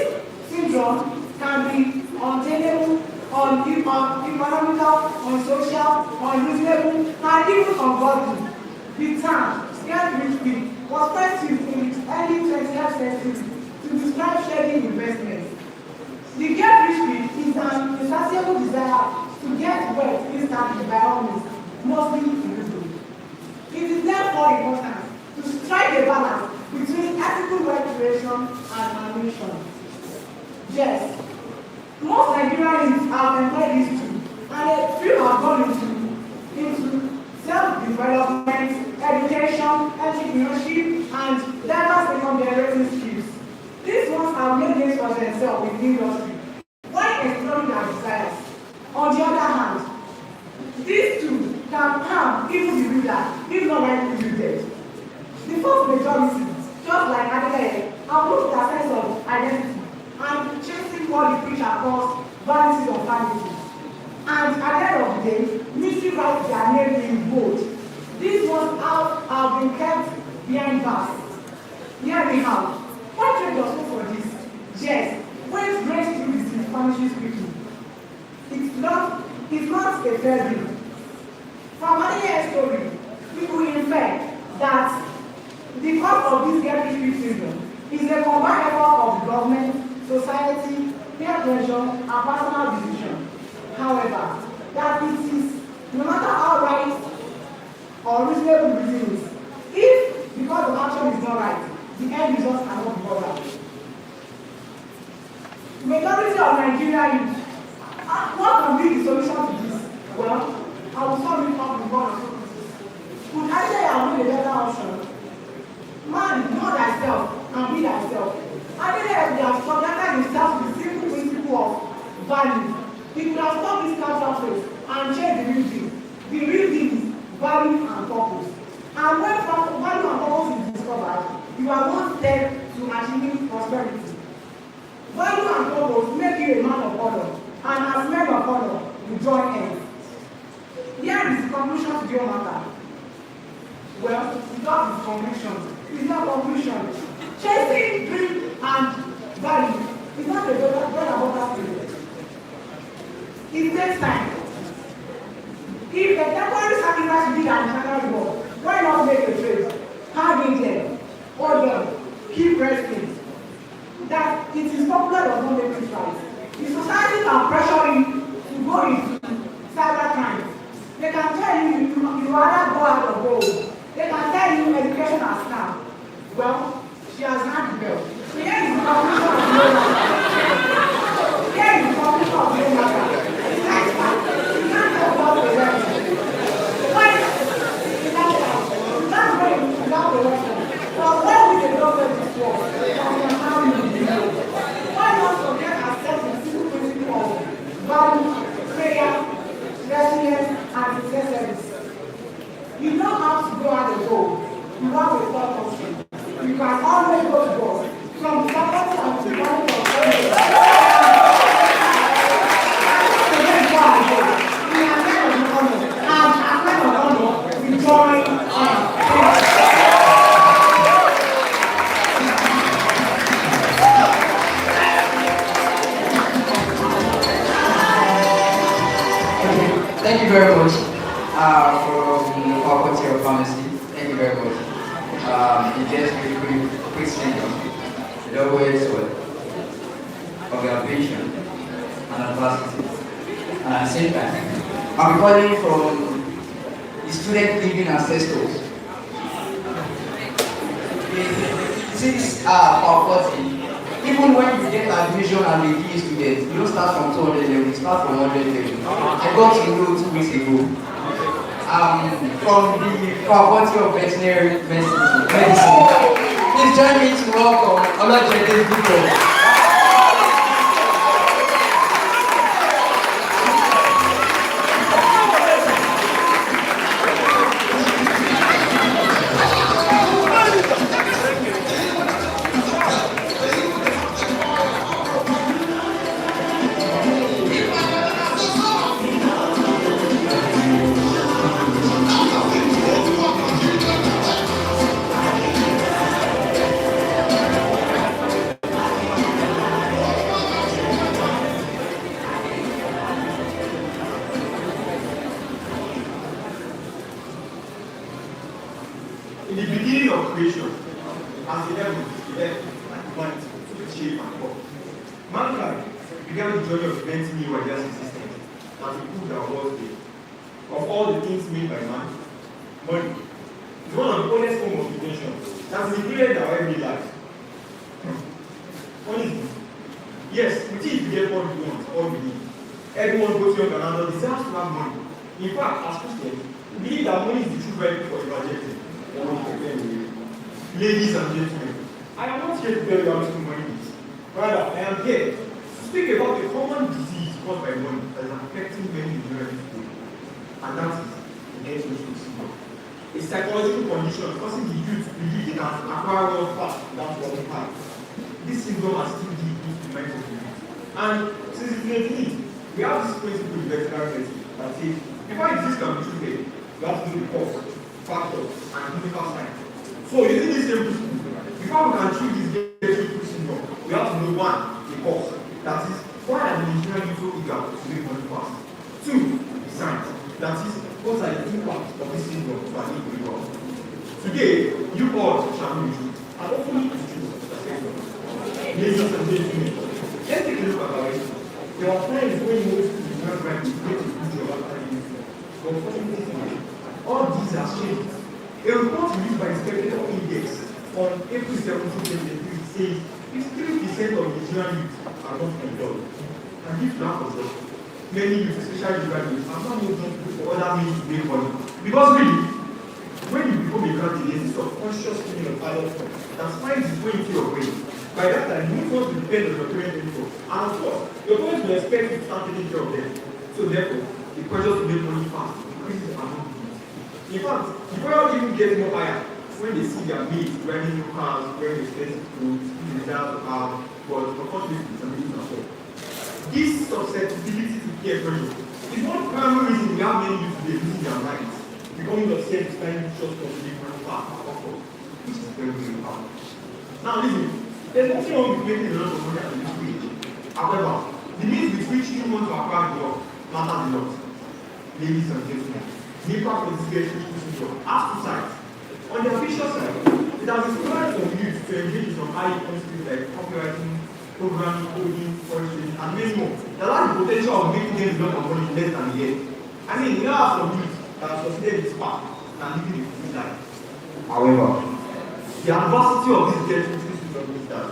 syndrome can be untenable, economical, unsocial, unreasonable, and even ungodly. The term get-rich-quick was first used in the early 20th century to drive shedding investments. The get rich quick is an insatiable desire to get wealth instantly by all means, mostly illegally. It is therefore important to strike a balance between ethical wealth creation and ambition. Yes, most Nigerians have employed these two, and a few have gone into self-development, education, entrepreneurship, and diverse income-generating skills. These ones have made names for themselves in the industry, while exploring their desires. On the other hand, these two can harm even the reader, if not rightly rooted. The first majority, just like Adeleye, have lost their sense of identity and chasing what they preach across vanities of vanity. And at the end of the day, mystery writes their name in bold. These ones have been kept behind bars. Here we have. What trade was for this? Yes, when grace through this vanishes quickly. It's not a fair deal. From Adelye's story, we will infer that the cause of this get-rich-quick syndrome is a combined effort of the government, society, peer pressure, and personal decision. However, that it is, no matter how right or reasonable reason is, if because the action is not right, the end results cannot be bothered. Majority of Nigerian youth, what can be the solution to this? Well, I will sum it up in one or two pieces. Could Adeleye have been a better option? Man, know thyself and be thyself. Adeleye would have subjected himself to the simple principle of value. He could have stopped this counterfeit and changed the real thing. The real thing is value and purpose. And when value and purpose is discovered, you are one step to achieving prosperity. Value and purpose make you a man of honor, and as men of honor, you join hands. Here is the conclusion to your matter. Well, without this conclusion, it's not conclusion. Chasing dream and value is not a bread and butter thing. It takes time. If the temporary sacrifice you did an eternal reward, why not make a trade? Hang in there, hold on, keep resting. That it is popular does not make it right. The society can pressure you to go into cyber crimes. They can tell you rather go out of gold. They can tell you education has scam. Well, she has had the bell. So here is the conclusion of the matter. Here is the conclusion of the matter. You can't talk about the election. Why? You can't wait without the election. But when we develop this war, we can have you. Why not forget accept the simple principle of value, prayer, resilience, and success service? You don't have to go out and go. You have a thought option. You can always go to God. From the purpose and to the value of God. So that's why I go. We are men of honor. And as men of honor, we join on. Thank you very much for the faculty of pharmacy. Thank you very much. It just really quick syndrome. It always of your vision and adversity. And at the same time, I'm calling from the student living ancestors. Since faculty, even when you get admission as a PhD student, you don't start from 200 level, you start from 100 level. I got to know 2 weeks ago. From the Faculty of Veterinary Medicine. Please join me to welcome Olajide Victor. In the beginning of creation, as the heavens, the earth, and the planets, shape and form. Mankind began the journey of inventing new ideas and systems that will prove our world day. Of all the things made by man, money is one of the oldest forms of invention that has included our everyday life. Money. Yes, we think we get what we want, all we need. Everyone goes young and adult deserves to have money. In fact, as Christians, we believe that money is the true vehicle for evangelism. Ladies and gentlemen, I am not here to tell you how much money is. Rather, I am here to speak about a common disease caused by money that is affecting many Nigerians today. And that is the ethnic syndrome. A psychological condition causing the youth to believe they can acquire wealth fast without working hard. This syndrome has still deep into the minds of the youth. And since it's 19, we have this principle in veterinary medicine that says before disease can be treated, you have to do the cause, factors, and clinical science. So using this same principle, before we can treat this ethnic syndrome, we have to know one, the cause. That is, why are the Nigerian youth so eager to make money fast? Two, the science. That is, what are the impacts of this syndrome to an individual? Today, you all shall know the truth, and hopefully it's true. Ladies and gentlemen, let's take a look at our history. There are times when you want to learn right to create a good job after you. But unfortunately, all these are changed. A report released by the Spectator Index on April 17, 2023 says 53% of Nigerian youth are not employed. And if that was all, many youth, especially graduates, are not moved on to for other means to make money. Because really, when you become a graduate, there's this subconscious feeling of adulthood that finds its way into your brain. By that time, you don't want to depend on your parents anymore. And of course, your parents will expect you to start taking care of them. So therefore, the pressure to make money fast increases among youth. In fact, the pressure even gets more higher when they see their mates driving new cars, wearing expensive clothes, they desire to have, but unfortunately, it's a means as well. This susceptibility to peer pressure is one primary reason we have many youth today losing their minds, becoming upset to spending short of different fast, which is very, very hard. Now listen, there's nothing wrong with making a lot of money at this stage. However, the means with which you want to acquire the wealth matters a lot. Ladies and gentlemen, the impact of this very syndrome has two sides. On the official side, it has inspired some youth to engage in some high-income skills like copywriting, programming, coding, forestry, and many more. That has the potential of making them a lot of money in less than a year. I mean, we now have some youth that have succeeded this path and living a full life. However, the adversity of this ethnic syndrome is that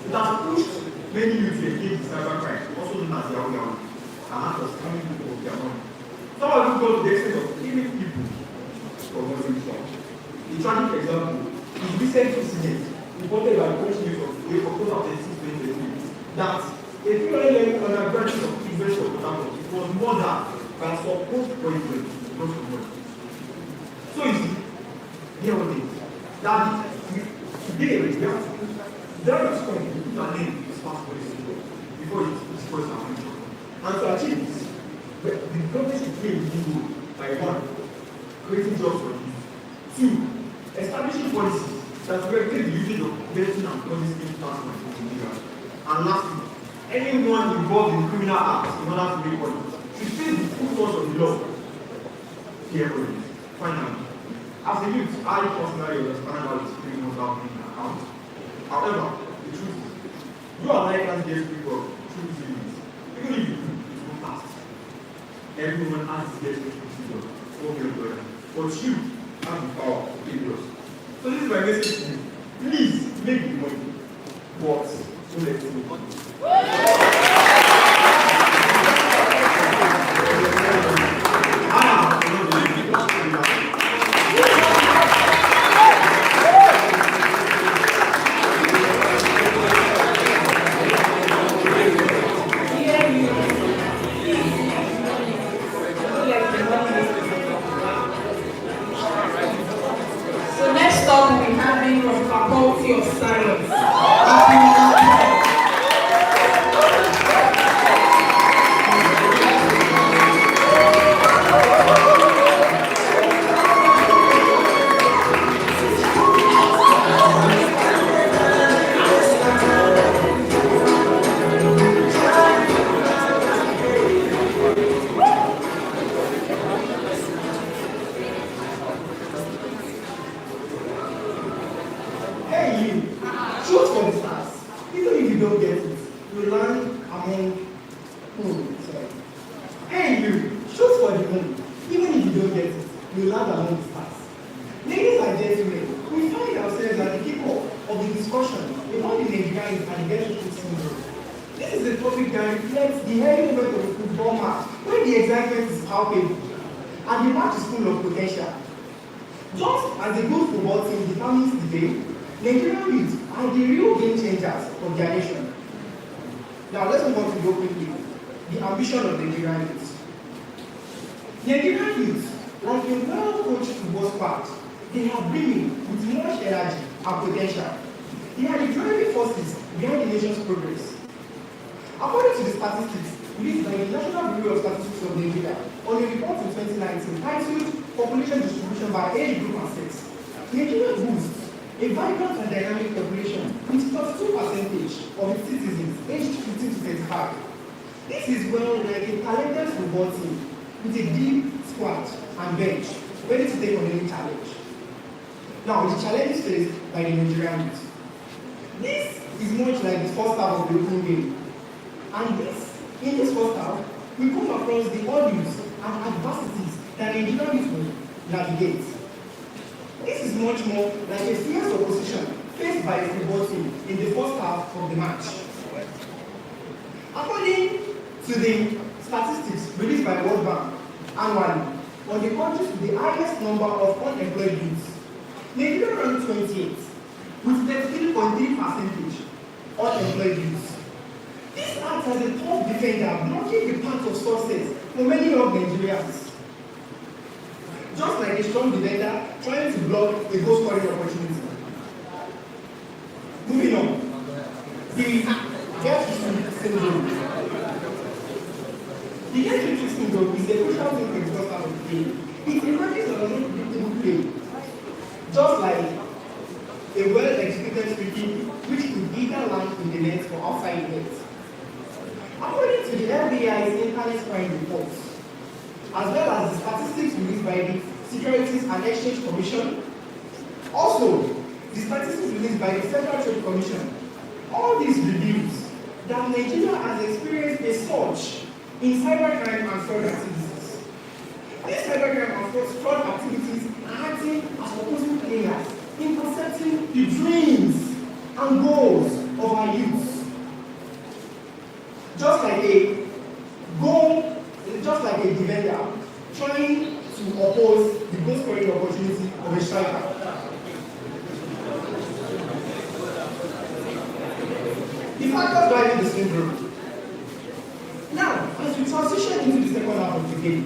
it has pushed many youth to engage in cybercrime, also known as Yahoo, and act as scamming people of their money. Some of them go to the extent of killing people for no reason. The tragic example is recent incident reported by the Polish News of October 26, 2023 that a 311 undergraduate of University of Ibadan was murdered by a supposed boyfriend because of money. So you see, here what it is. That today we have to there is something to put an end to this fast policy before it destroys our future. And to achieve this, the government should play a leading role by one, creating jobs for youth. Two, establishing policies that regulate the usage of betting and clandestine platforms in Nigeria. And lastly, anyone involved in criminal acts in order to make money should face the full force of the law. Carefully. Finally, as a youth, I personally understand how this criminal is being account. However, the truth is, you and I can't get rid of true feelings. Even if you do, it won't last. Everyone has to get rid of procedure, but you have the power to take yours. So this is my message to you. Please make the money, but don't let it go. So next up we have from Faculty of Science. you don't get it, you learn among Hey you, shoot for the moon. Even if you don't get it, you learn among the stars. Ladies and gentlemen, we find ourselves at the kickoff of the discussion about the Nigerians and the Get syndrome. This is a topic that reflects the heavy moment of a football match when the excitement is palpable and the match is full of potential. Just as a good football team determines the game, Nigerian youth are the real game changers of their nation. Now let's move on to go quickly. The ambition of Nigerian youth. Nigerian youth, like a well-coached football squad, they are brimming with much energy and potential. They are the driving forces behind the nation's progress. According to the statistics released by the National Bureau of Statistics of Nigeria on a report in 2019 titled Population Distribution by Age Group and Sex, Nigeria boasts a vibrant and dynamic population with 32% of its citizens aged 15 to 35. This is well like a talented football team with a deep squad and bench ready to take on any challenge. Now, the challenges faced by the Nigerian youth. This is much like the first half of the opening game. And in this first half, we come across the ordeals and adversities that the Nigerian youth will navigate. This is much more like a fierce opposition faced by a football team in the first half of the match. According to the statistics released by World Bank annually on the countries with the highest number of unemployed youths, Nigeria ranked 28 with 33.3% unemployed youths. This acts as a top defender blocking the path of success for many young Nigerians. Just like a strong defender trying to block a goal scoring opportunity. Moving on. The get-rich syndrome. The get-rich syndrome is a crucial thing in the first half of the game. It emerges on an unpredictable play. Just like a well-executed free kick which could either land in the net or outside the net. According to the FBI's internet crime reports, as well as the statistics released by the Securities and Exchange Commission, also the statistics released by the Federal Trade Commission, all these reveals that Nigeria has experienced a surge in cybercrime and fraud activities. These cybercrime and fraud activities are acting as opposing players, intercepting the dreams and goals of our youth. Just like a defender trying to oppose the goal scoring opportunity of a striker. The factors driving the syndrome. Now, as we transition into the second half of the game,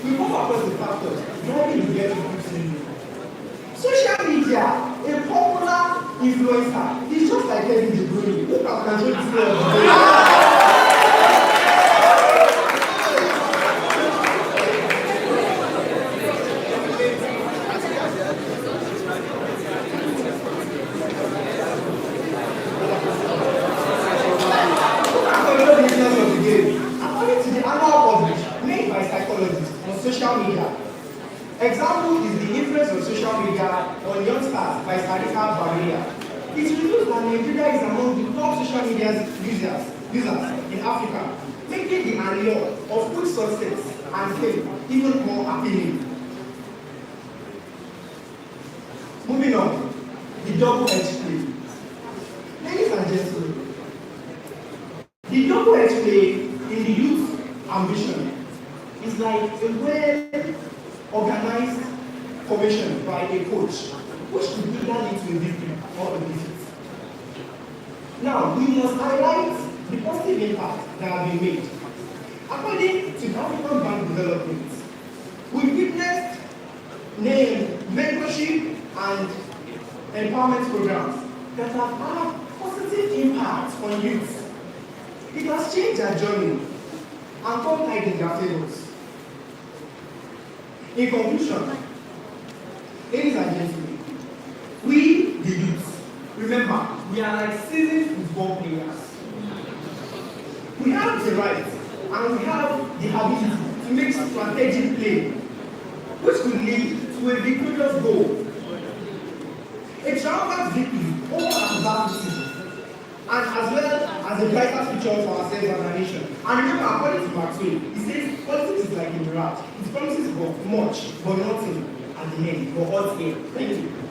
we come across the factors driving the get-rich syndrome. Social media, a popular influencer, is just like Kevin De Bruyne, who can control the flow of the game. According to the annual publish made by psychologists on social media, example is the influence of social media on youngsters by Sarika Barrier. It reveals that Nigeria is among the top social media users in Africa, making the allure of quick success and fame even more appealing. Moving on, the double-edged play. Ladies and gentlemen, the double-edged play in the youth ambition is like a well-organized formation by a coach, which could either lead to a victory or a defeat. Now, we must highlight the positive impact that has been made. According to the African Bank Development, we witnessed mentorship and empowerment programs that have had positive impact on youth. It has changed their journey and come tied in their favors. In conclusion, ladies and gentlemen, we, the youth, remember, we are like seasoned football players. We have the right and we have the ability to make strategic play, which could lead to a victorious goal. A triumphant victory over adversity and as well as a brighter future for ourselves and our nation. And remember, according to Mark Twain, he says politics is like a mirage. It promises much, but nothing at the end. But all here. Thank you.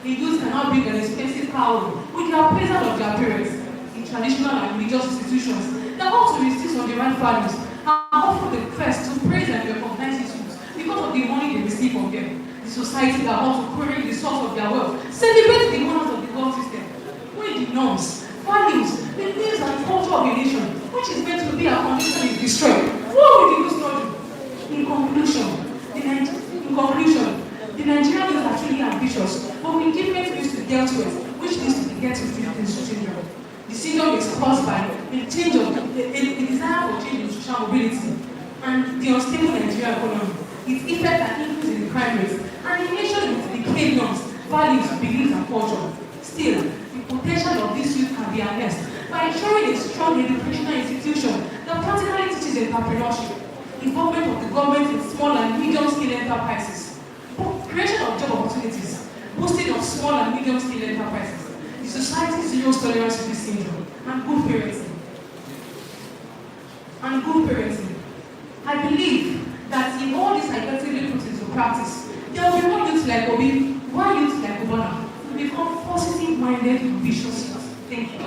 The youth cannot bring an expensive car with the appraisal of their parents in traditional traditional and religious institutions that ought to insist on the right values and offer the first to praise and recognize these youths because of the money they receive from them. The society that ought to query the source of their wealth celebrates the wonders of the God system, when the norms, values, beliefs, and culture of a nation, which is meant to be our condition, is destroyed. What will the youth not do? In conclusion, the Nigerian youth are truly ambitious, but with different views to dealt with, which needs to be dealt with in this syndrome. The syndrome is caused by a change of a desire for change in social mobility and the unstable Nigerian economy, its effect and increase in the crime rate, and the nation with decayed norms, values, beliefs, and culture. Still, the potential of this youth can be harnessed by ensuring a strong educational institution that practically teaches entrepreneurship, involvement of the government in small and medium-scale enterprises, creation of job opportunities, boosting of small and medium-scale enterprises, the society's zero tolerance to this syndrome, and good parenting. I believe that if all this are effectively put into practice, there will be more youths like Obi, more youths like Obana, who become positive-minded, ambitious youths. Thank you.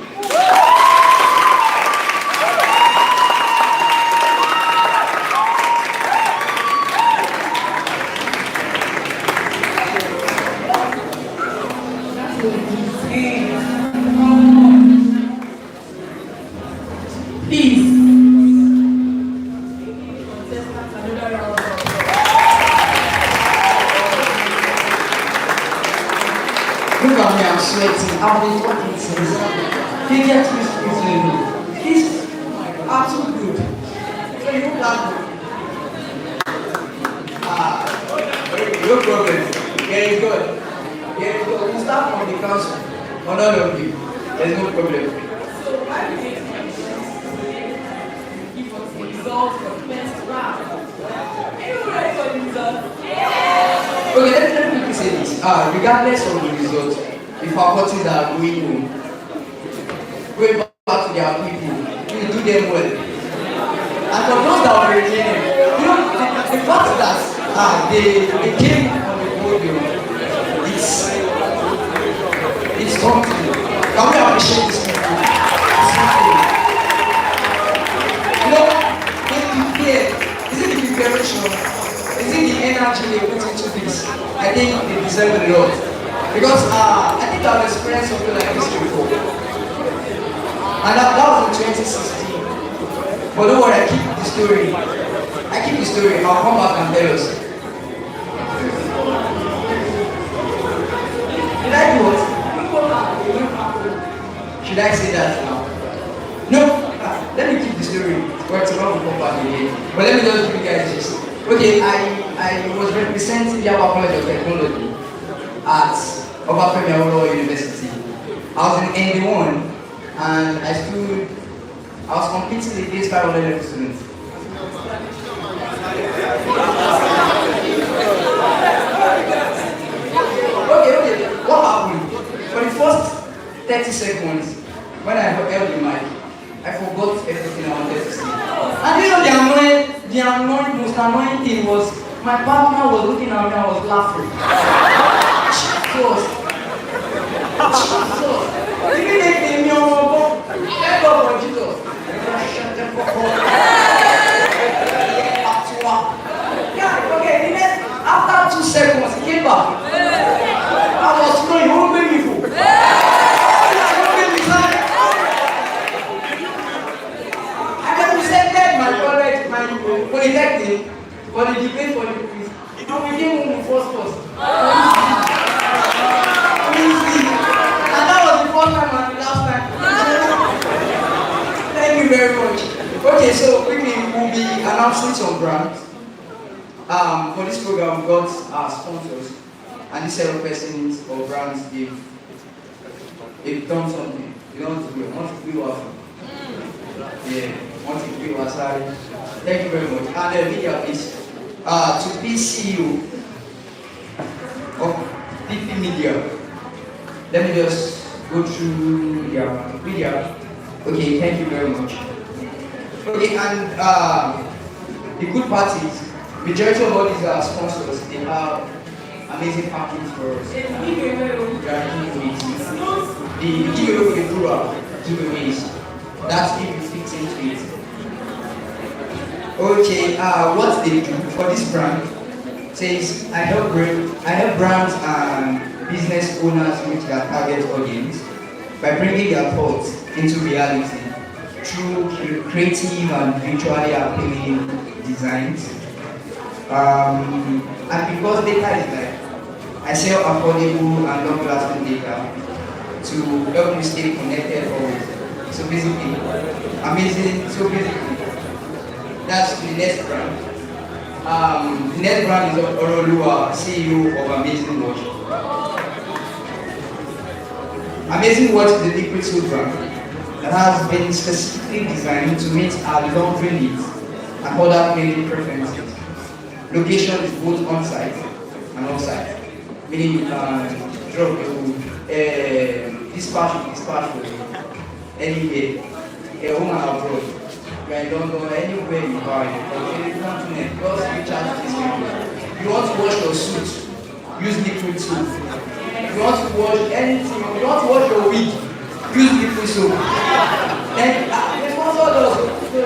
Please. Look at me, I'm sweating. I've been talking since. He gets me sweating. He's absolutely good. So you look that good. No problem. Very good. Very good. We'll start from the council. On all of you. There's no problem. So why do you give us the results for the first round? Anyone ready for the results? Okay, let me quickly say this. Regardless of the results, the faculties are going home, going back to their people, we do them well. And for those that are remaining, you know, the fact that they came on the podium, it's something. Can we appreciate this people? It's something. You know, they prepare. Is it the preparation? Is it the energy they put into this? I think they deserve a lot. Because I think I've experienced something like this before. And that was in 2016. But don't worry, I keep the story. I'll come back and tell us. Did I do what? Should I say that now? No. Let me keep the story. Or it's about to come back again. But let me just give you guys this. Okay, I was representing the Ibadan College of Technology at Obafemi Awolowo University. I was in ND1 and I was competing against 500 level students. Okay, what happened? For the first 30 seconds, when I held the mic, I forgot everything I wanted to say. And you know most annoying thing was my partner was looking at me and I was laughing. Jesus. Didn't make me know thank God for Jesus. Yeah, okay, after 2 seconds, he came back. I was going, who made me fool? Polytechnic for the debate for the quiz. And we came home with first class. And that was the first time and the last time. Thank you very much. Okay, so quickly we'll be announcing some brands. For this program we got our sponsors and this set of persons or brands they've done something. You don't want to do what? Yeah, want to do what? Thank you very much. And the video is to be CEO of DP Media. Let me just go through their video. Okay, thank you very much. Okay, and the good part is, majority of all these sponsors, they have amazing packages for us. The giveaway with the plural giveaways. That's if you fit into it. Okay, what they do for this brand says I help brands and business owners reach their target audience by bringing their thoughts into reality through creative and visually appealing designs. And because data is life, I sell affordable and long-lasting data to help you stay connected always. So basically, that's the next brand. The next brand is Orolua, CEO of Amazing Watch. Amazing Watch is a liquid soap brand that has been specifically designed to meet our laundry needs and other cleaning preferences. Location is both on-site and off-site, meaning you can drop your dispatch anywhere, home and abroad. You are in London, anywhere you are, you continent, just recharge this way. You want to wash your suit, use liquid soap. If you want to wash anything, if you want to wash your wig, use liquid soap. Then the sponsor does. You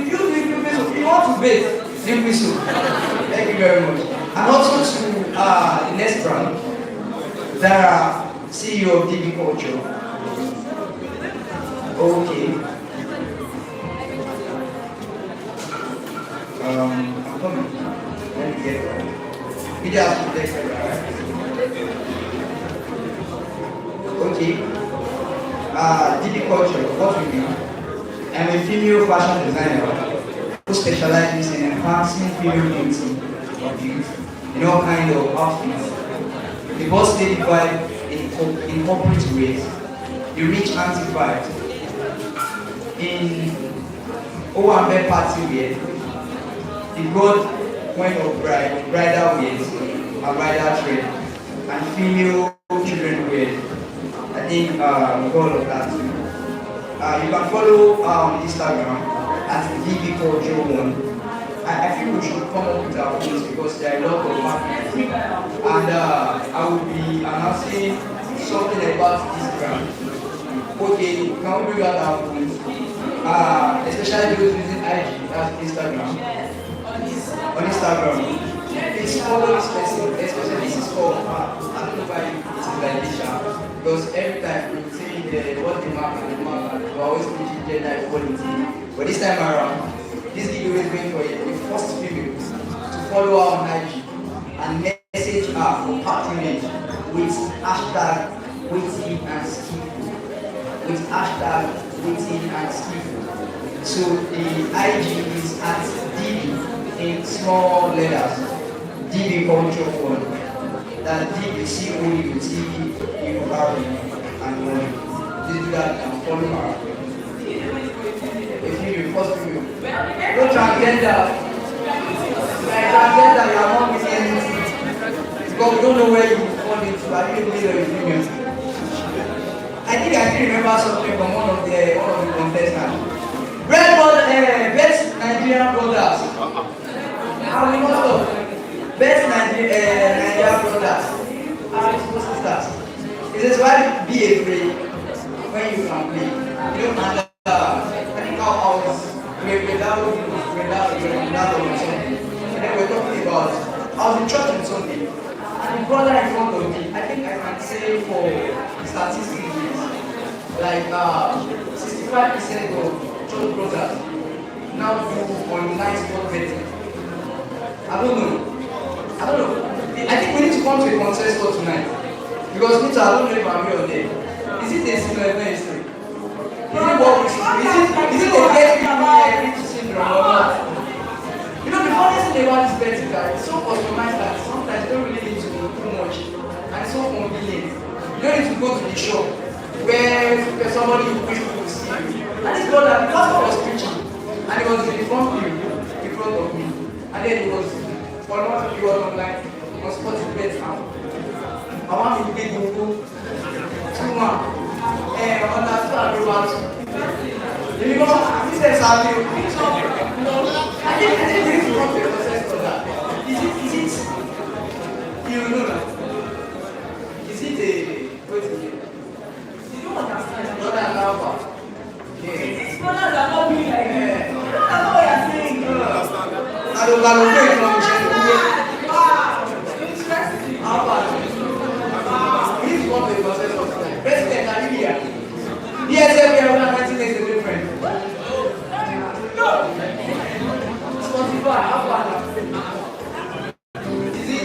use liquid soap. If you want to bathe, liquid soap. Thank you very much. And also to the next brand, Zara, CEO of DB Culture. Okay. I'm coming. Let me get right. Media has to take right? Okay. DB Culture, what we do? I'm a female fashion designer who specializes in enhancing female beauty of youth in all kinds of outfits. The boss lady vibe in corporate ways, the rich auntie vibe in Owambe party wear, the broad point of bridal wears and bridal trend, and female children wear. I think we got all of that too. You can follow Instagram at DBCulture1. I feel we should come up with our phones because there are a lot of marketing. And I will be announcing something about this brand. Okay, can we bring out our phones? Especially those using IG, that's Instagram. On Instagram. Please follow this person, especially this is for I don't know why it is like this, because every time we say what the market, we're always preaching gender equality. But this time around, this video is going for the first female to follow her on IG and message her for patronage with hashtag Witty and Skillful. With hashtag Witty and Skillful. So the IG is at DB in small letters. DB Culture 1. That DB COUTE and 1. Please do that and follow her. If you first video. No transgender. Like transgender, you are not missing anything. Because we don't know where you fall into. Are you a male or a female? I think I can remember something from one of the contestants. Best Nigerian brothers. How we know? Best Nigerian brothers. How are you supposed to start? It says, why be afraid when you can play? You don't matter. I think I was without on Sunday. And then we're talking about, I was in church on Sunday. And the brother in front of me, I think I can say for statistics, like 65% of church brothers now do online sport betting. I don't know. I think we need to come to a consensus tonight. Because Peter, I don't know if I'm here or there. Is it a similar event? Is it a get syndrome or not? You know, the funniest thing about this betting guy, it's so customized that sometimes you don't really need to do too much. And it's so convenient. You don't need to go to the shop where somebody who wish to see you. And this brother, the pastor was preaching, and he was in the front view, in front of me. And then he was online, he was sporting bets now. I want to be big Google. 2-1. Understand about you know, this is how you I think we need to come to a process for that. Is it you know that? Is it a wait a minute? You don't understand brother and alpha. Yeah. President, are you here? Yes, we are 190 days a difference. No! Spotify, how far now? Is it?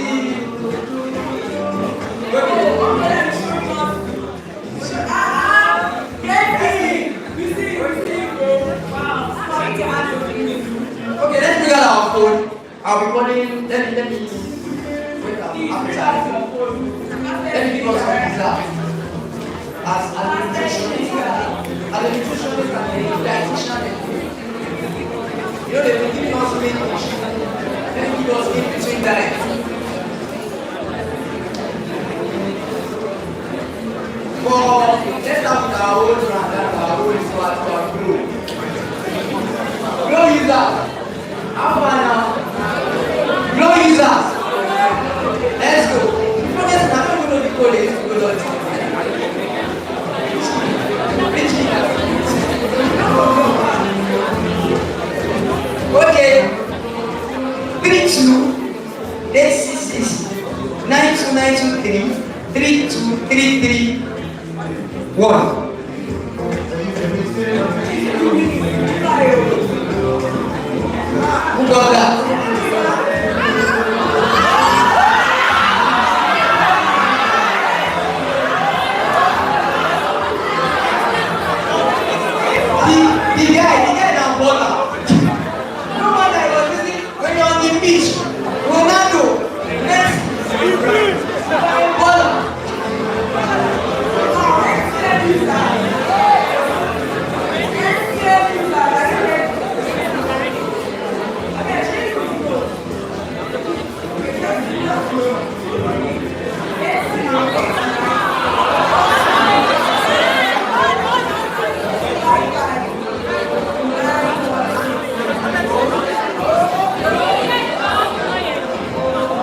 Okay, let's bring out our phone. I'll be calling. Let me wait outside. Let me give us some pizza. As an nutritionist and a dietitian, you know they've been giving us many issues. Let me give us in between diet. Let's start with our own brand and our own smart grow. Grow users. How far now? Grow users. Let's go. Before this, I don't even know the code is to go to. Okay. 32869293323331. Who got that? The guy now baller. No wonder I was busy when you're on the beach. Ronaldo, Messi, baller.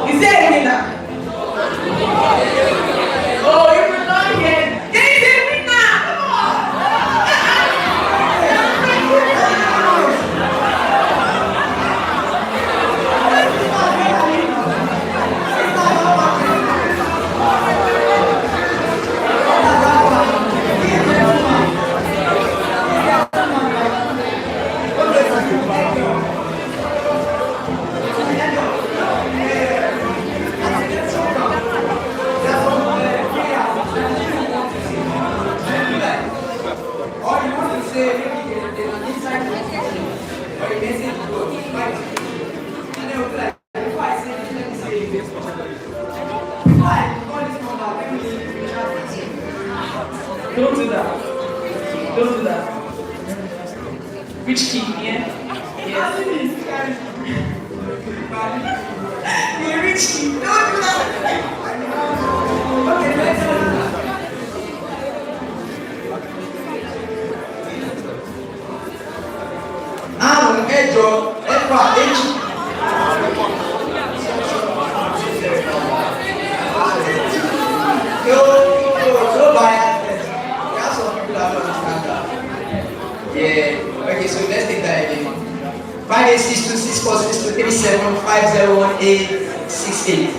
Is there a winner? Oh, if you're not here, there is a winner! Come on! Or you want to say maybe there's an inside or a message to invite you. And then we'll be like, before I say this, let me say this. Before I call this number, let me reach out to you. Don't do that. Don't do that. Which key? Yeah? Yes. The rich key. Don't do that. Okay, let's do that. Àrùn ẹ̀jọ ẹ̀fà èjì. Yóò buy that. There are some people that don't understand that. Yeah. Okay, so let's take that again. 58626462375018868.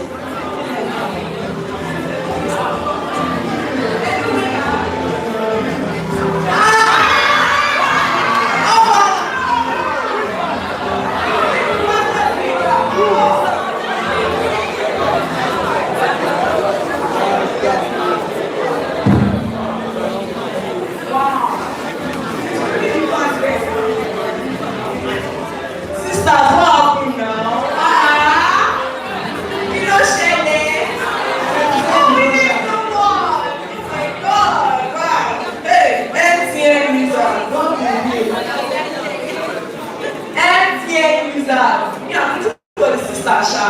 Sisters, what happened now? You know, Shelley. Oh, we need no more. Oh my God. Wow. Hey, MTN user. Don't be weird. MTN user. Yeah, I'm looking for the sister, Sha.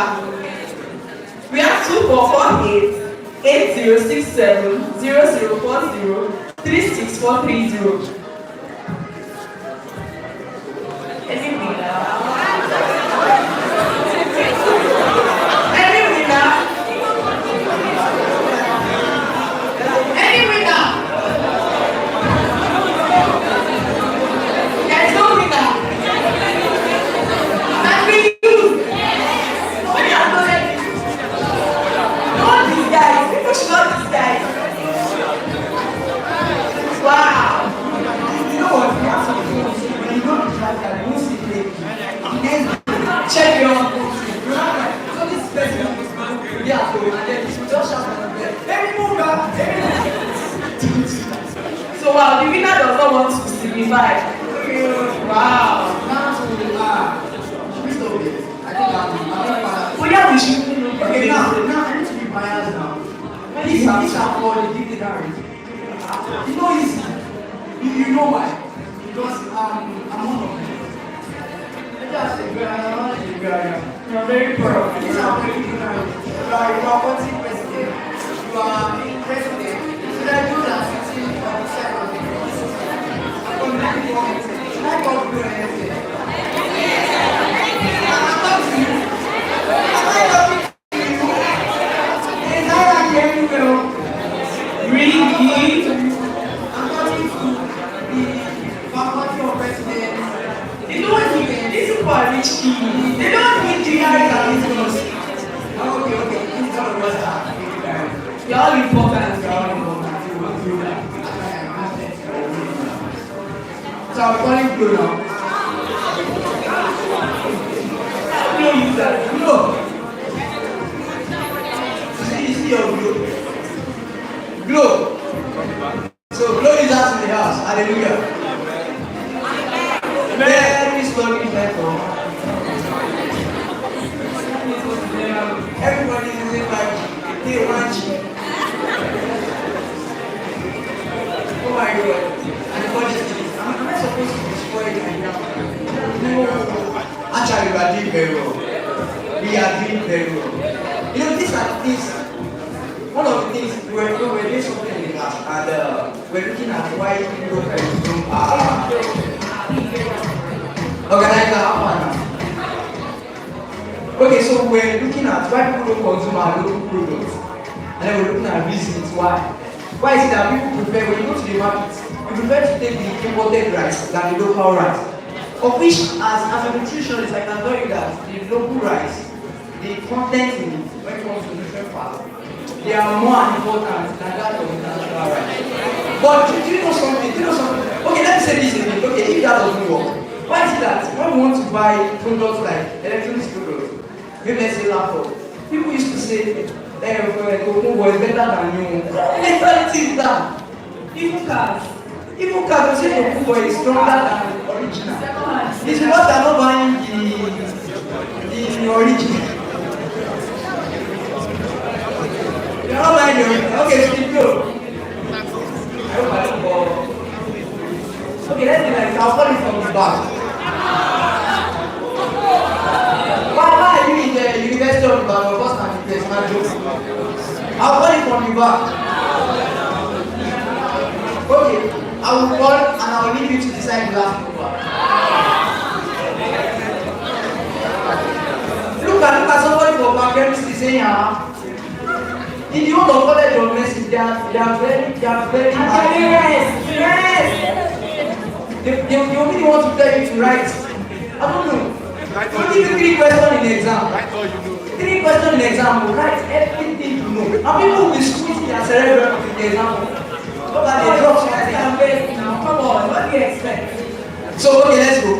We have 2448 8067 0040 36430. Any winner? Any winner? Any winner? There's no winner. That we use. all want to signify? Wow. Now to should we stop this? I think I'm Oh yeah, we should. okay, now I need to be biased now. These are for the dignitaries. You know easy. You know why? Because I'm one of them. You're very proud. These are very dignitaries. You are wanting president. You are president. Should I do that? Sitting on the side of the should I go do anything? I'm talking to you. Am I talking to you? Is that like everywhere? Really? I'm talking to the faculty of presidents. They don't need these people are rich people. They don't need the guys and these girls. Okay. It's not a what's that. You're all important. So I'm calling Blue now. No user. No. You see your Blue. Glow. So Glow is out in the house. Hallelujah. Very slowly therefore. Everybody is in like they want you. Oh my God. And the body is am I supposed to destroy it right now? No. Actually, we are doing very well. We are doing very well. You know, these are things. One of the things we're doing something in the class, and we're looking at why people from organize our partner. Okay, so we're looking at why people don't consume our local products, and then we're looking at reasons why. Why is it that people prefer, when you go to the market, you prefer to take the imported rice than the local rice? Of which, as a nutritionist, I can tell you that the local rice, the content in it, when it comes to nutrient part, they are more important than that of the natural rice. But do you know something? Okay, let me say this again. Okay, if that doesn't work, why is it that when we want to buy products like electronics products, maybe let's say laptop, people used to say, Cocoa was better than you. Mentality is that. Even cars will say Cocoa is stronger than original. It's because they're not buying the original. You're not buying the original. Okay, so keep going. I hope I don't go. Okay, let's be like, I'll call it from the back. Why are you in the University of Ibadan? What's my place? My joke. I'll call it from the back. Okay, I will call and I will leave you to decide the last number. Look at somebody for biochemistry saying, in the whole of college of medicine, they are very Yes. They only want to tell you to write. I don't know. So give you 3 questions in the exam. 3 questions in the exam will write everything you know. And people will squeeze their cerebral in the exam. Look at the drop something. Come on, what do you expect? So okay, let's go.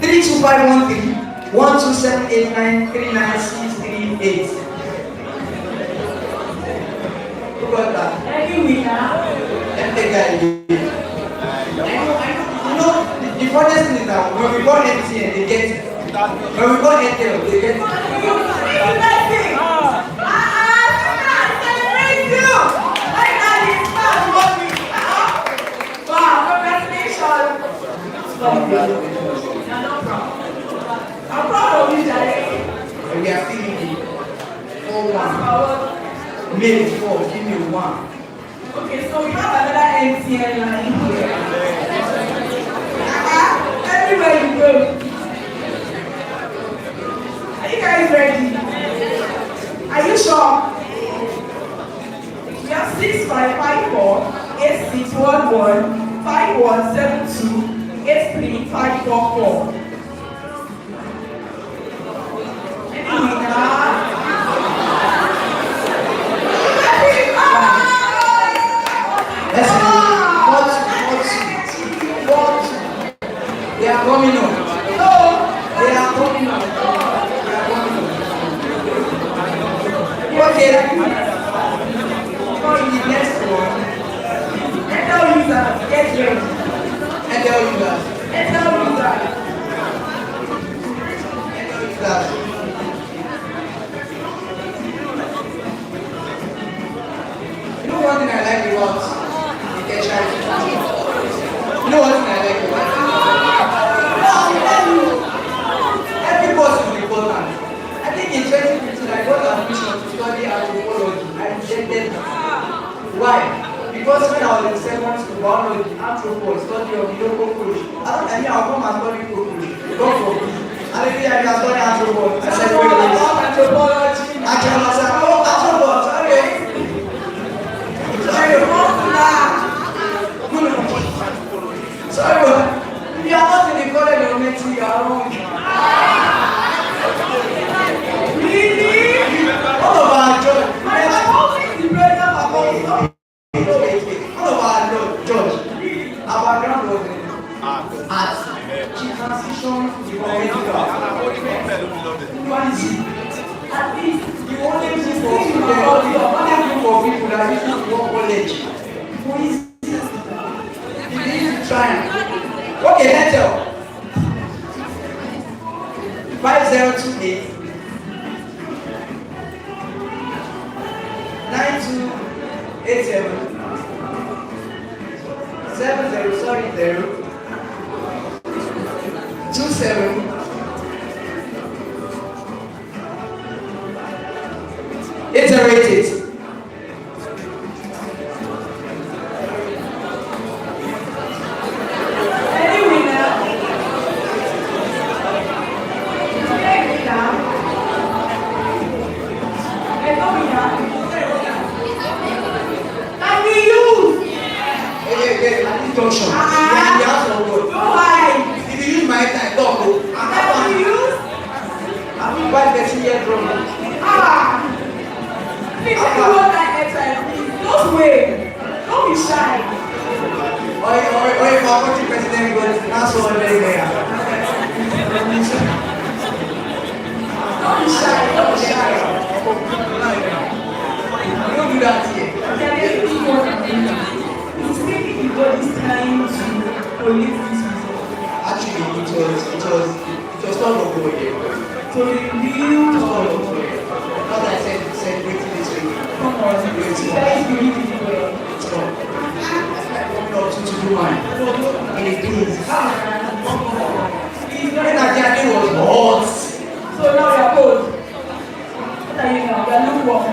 32513 12789 39638. Who got that? Any winner? Let me guy. You know, the funniest thing is that when we got MTN, they get it. When we got Intel, they get it. I'm proud of you, Daddy. And we are still in 4-1. Maybe 4, give me 1. Okay, so we have another MTN line here. Everywhere you go. Are you guys ready? Are you sure? We have 6554 8611 5172 83544. They are coming up. No, they are coming up. Okay. For the next one, let us use that. Get ready. And tell you that. And tell me that. That. You know one thing I like about the tertiary education? You know one thing I like about it? Every person is important. I think in 2015 I got admission to study anthropology. I rejected it. Why? Because when I was in secondary school, biology, anthropology, study of the cockroach. I thought I I'll come and study cockroach. God forbid. And then I can study anthropology. I said, wait, anthropology. Actually, I said, oh, anthropology, okay. Sorry, sorry, but if you are not in the college of medicine, you are wrong. Really? What about George? I'm always the president of all. What about George? Our background was in art. She transitioned to the medical. At least the only group of people that used to work college. Who is the basic trying? Okay, let's go. 5028 9287 70 sorry 0 27 808. Any winner? Any winner? There's no winner. Can we use? Okay, at this junction. Yeah, the house of God. No lie. If you use my time, talk. Can we use? I'm 5 years from now. Please, if you want that airtime, please, don't wait. Don't be shy. Or if our country president goes, that's all very there. Don't be shy. Don't be shy. We don't do that here. It's taking the body's time to collect this result. Actually, it was not of God here. To review Not that I said celebrating this week. come on, you guys believe in it well. It's not. Not to do mine. And it is. When that journey was hot. So now you're cold. What are you now? You're lukewarm.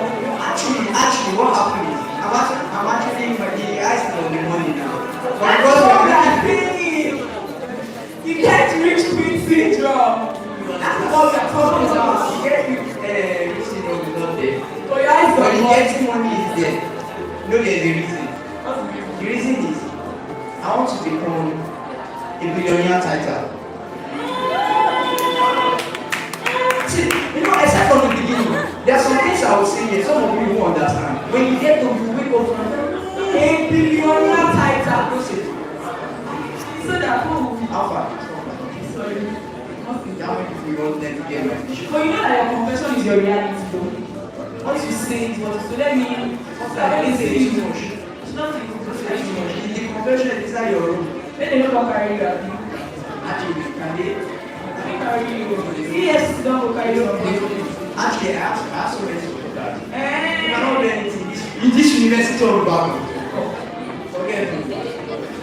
Actually, what happened is, I'm actually the ice on the money now. But That's because what we're I'm saying. You can't reach queen syndrome. That's what we're talking about. you get this syndrome is not there. So your eyes But are the on. getting money is there. No, there's a reason. The reason is, I want to become a billionaire title. See, except from the beginning, there are some things I will say here, some of you won't understand. When you get to, you wake up from A billionaire title. process. So that who? Alpha. Sorry. How many people you want them to get my vision? But you know that your confession is your reality, though. What you say is what. So let me. Let me say too much. It's not the Say too much. In the confession inside your room. Let them not carry you, Abi. Actually, can they? Let me carry you. Yes, don't go carry you. Actually, I have so many people that. You Eh. cannot do anything in this university of Ibadan. Forget it.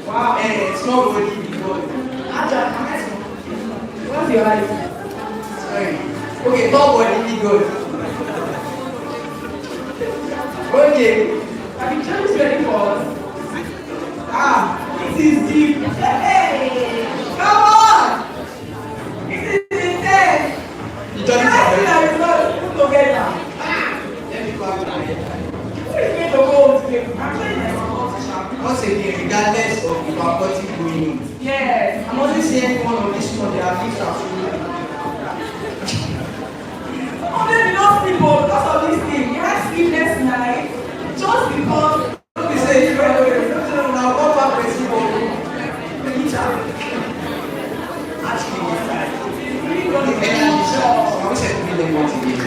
Wow. It's not going to be good. Actually, I'm not. What's your eyes? Sorry. Okay, top body be good. Okay. Have you just ready for us? This is deep. Hey! Come on! This is intense! You don't need Guys, to that is not put together. Let me back my head. Who is going to go today? I'm trying to competition. Once again, regardless of the faculty going on, Yes. I'm only saying one of these people, they are things are full. Oh, maybe not people because of this thing. You had sleepless night just because. Don't be saying, now come back principal. Actually, Really don't the need energy, to I wish I could be the one today.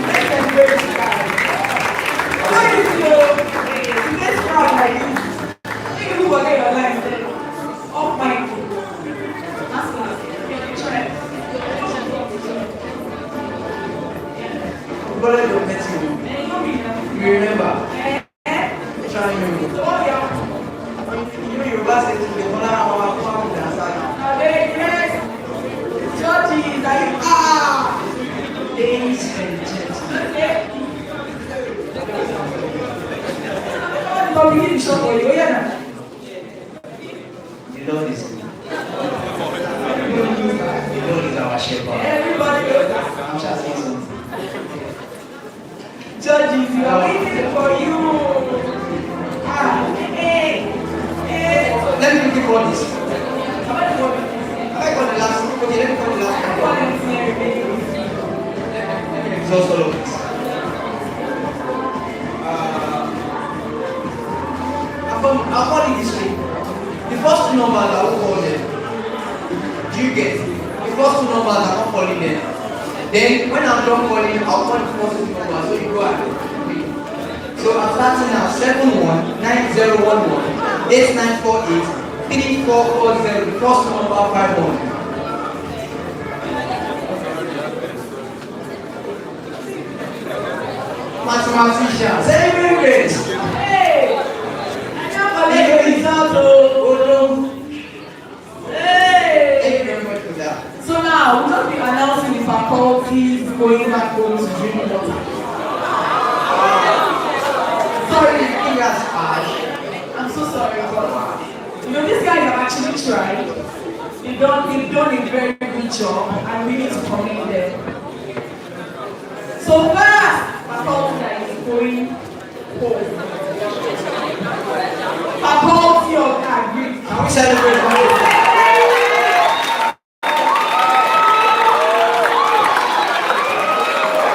let's celebrate this guy. Why is it today's crowd like this? Think you forget your life. the college of medicine. You remember? Trying you. You know, your last day to the one hour family dance. Judges, Ladies and gentlemen. The Lord is good. The Lord is our shepherd. everybody knows that. I'm just saying something. Judges, we are waiting for you. Let me quickly call this. I got the last. Okay, let me call the last one. It's also Lopez. I'll call it this way. The first two numbers I will call them. Do you get? The first two numbers I'm not calling them. Then when I'm done calling, I'll call the first two numbers. So you go ahead. So I'm starting now. 719011 8948 3440. The first number 51. Mathematicians, celebrate! Hey! I can't believe the result, oh. Hey! Thank you very much for that. So now, we'll just be announcing the faculties going back home to drink water. Sorry, I think that's harsh. I'm so sorry, but you know, these guys have actually tried. They've done a very good job, and we need to commend them. So fast, faculty that is going home. Faculty of Agri. Can we celebrate one?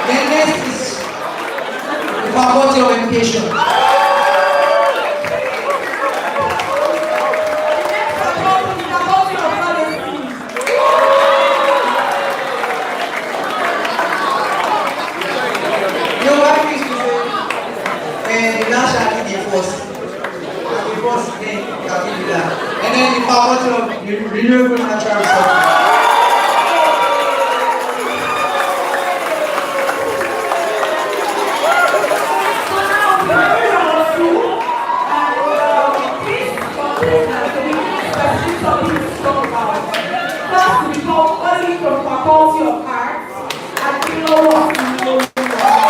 Then next is the faculty of education. And then the faculty of renewable natural resources. Faculty of Arts at Evoke.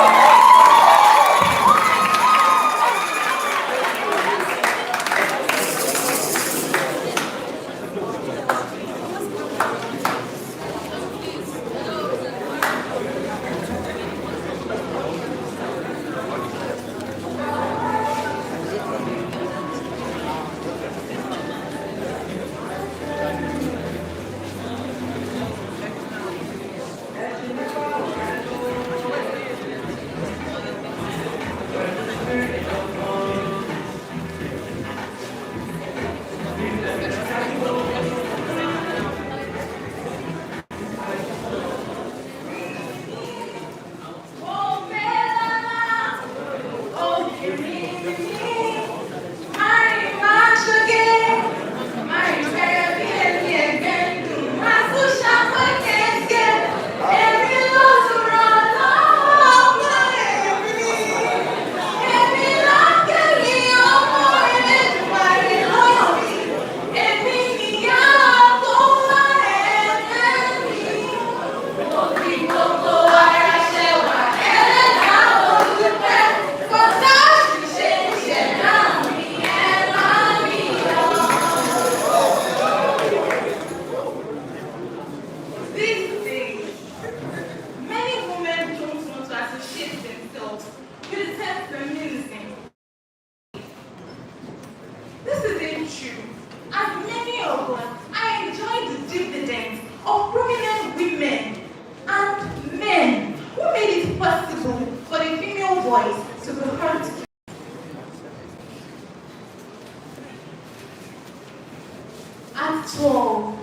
At all.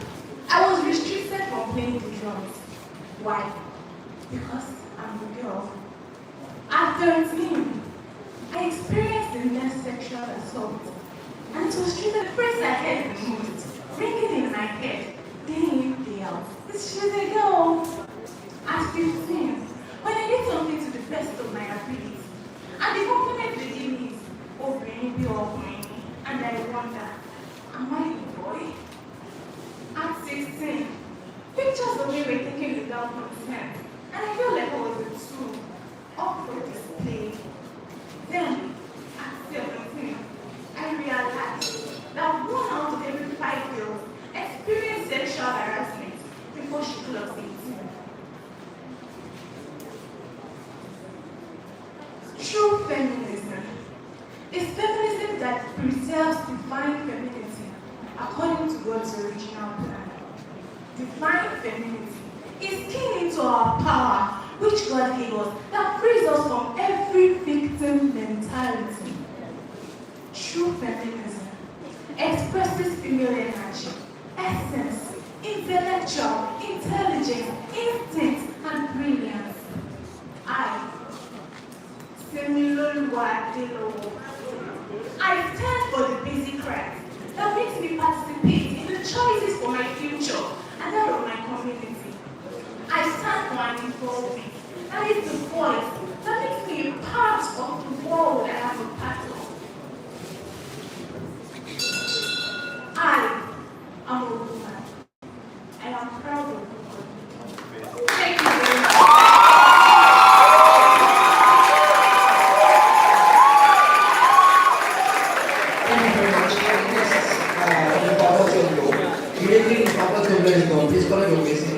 I was restricted from playing the drums. Why? Because I'm a girl. At 13, I experienced the next sexual assault. And it was treated the first I heard the most, ringing in my head, day in, day out. She's a girl. At 15, when I did something to the best of my ability. And the compliment they give me is, oh, baby, oh, baby. And I wonder, am I a boy? At 16, pictures of me were taken without consent, and I feel like I was a tool, up for display. Then, at 17, I realized that 1 out of every 5 girls experience sexual harassment before she clocks 18. True feminism is feminism that preserves divine femininity according to God's original plan. Divine femininity is key into our power, which God gave us, that frees us from every victim mentality. True feminism expresses female energy, essence, intellectual, intelligence, instinct, and brilliance. I stand for the basic rights that makes me participate in the choices for my future and that of my community. I stand for an involvement that is the voice that makes me a part of the world I am a part of. I am a woman. I am proud of it. Thank you very much. Please call your message.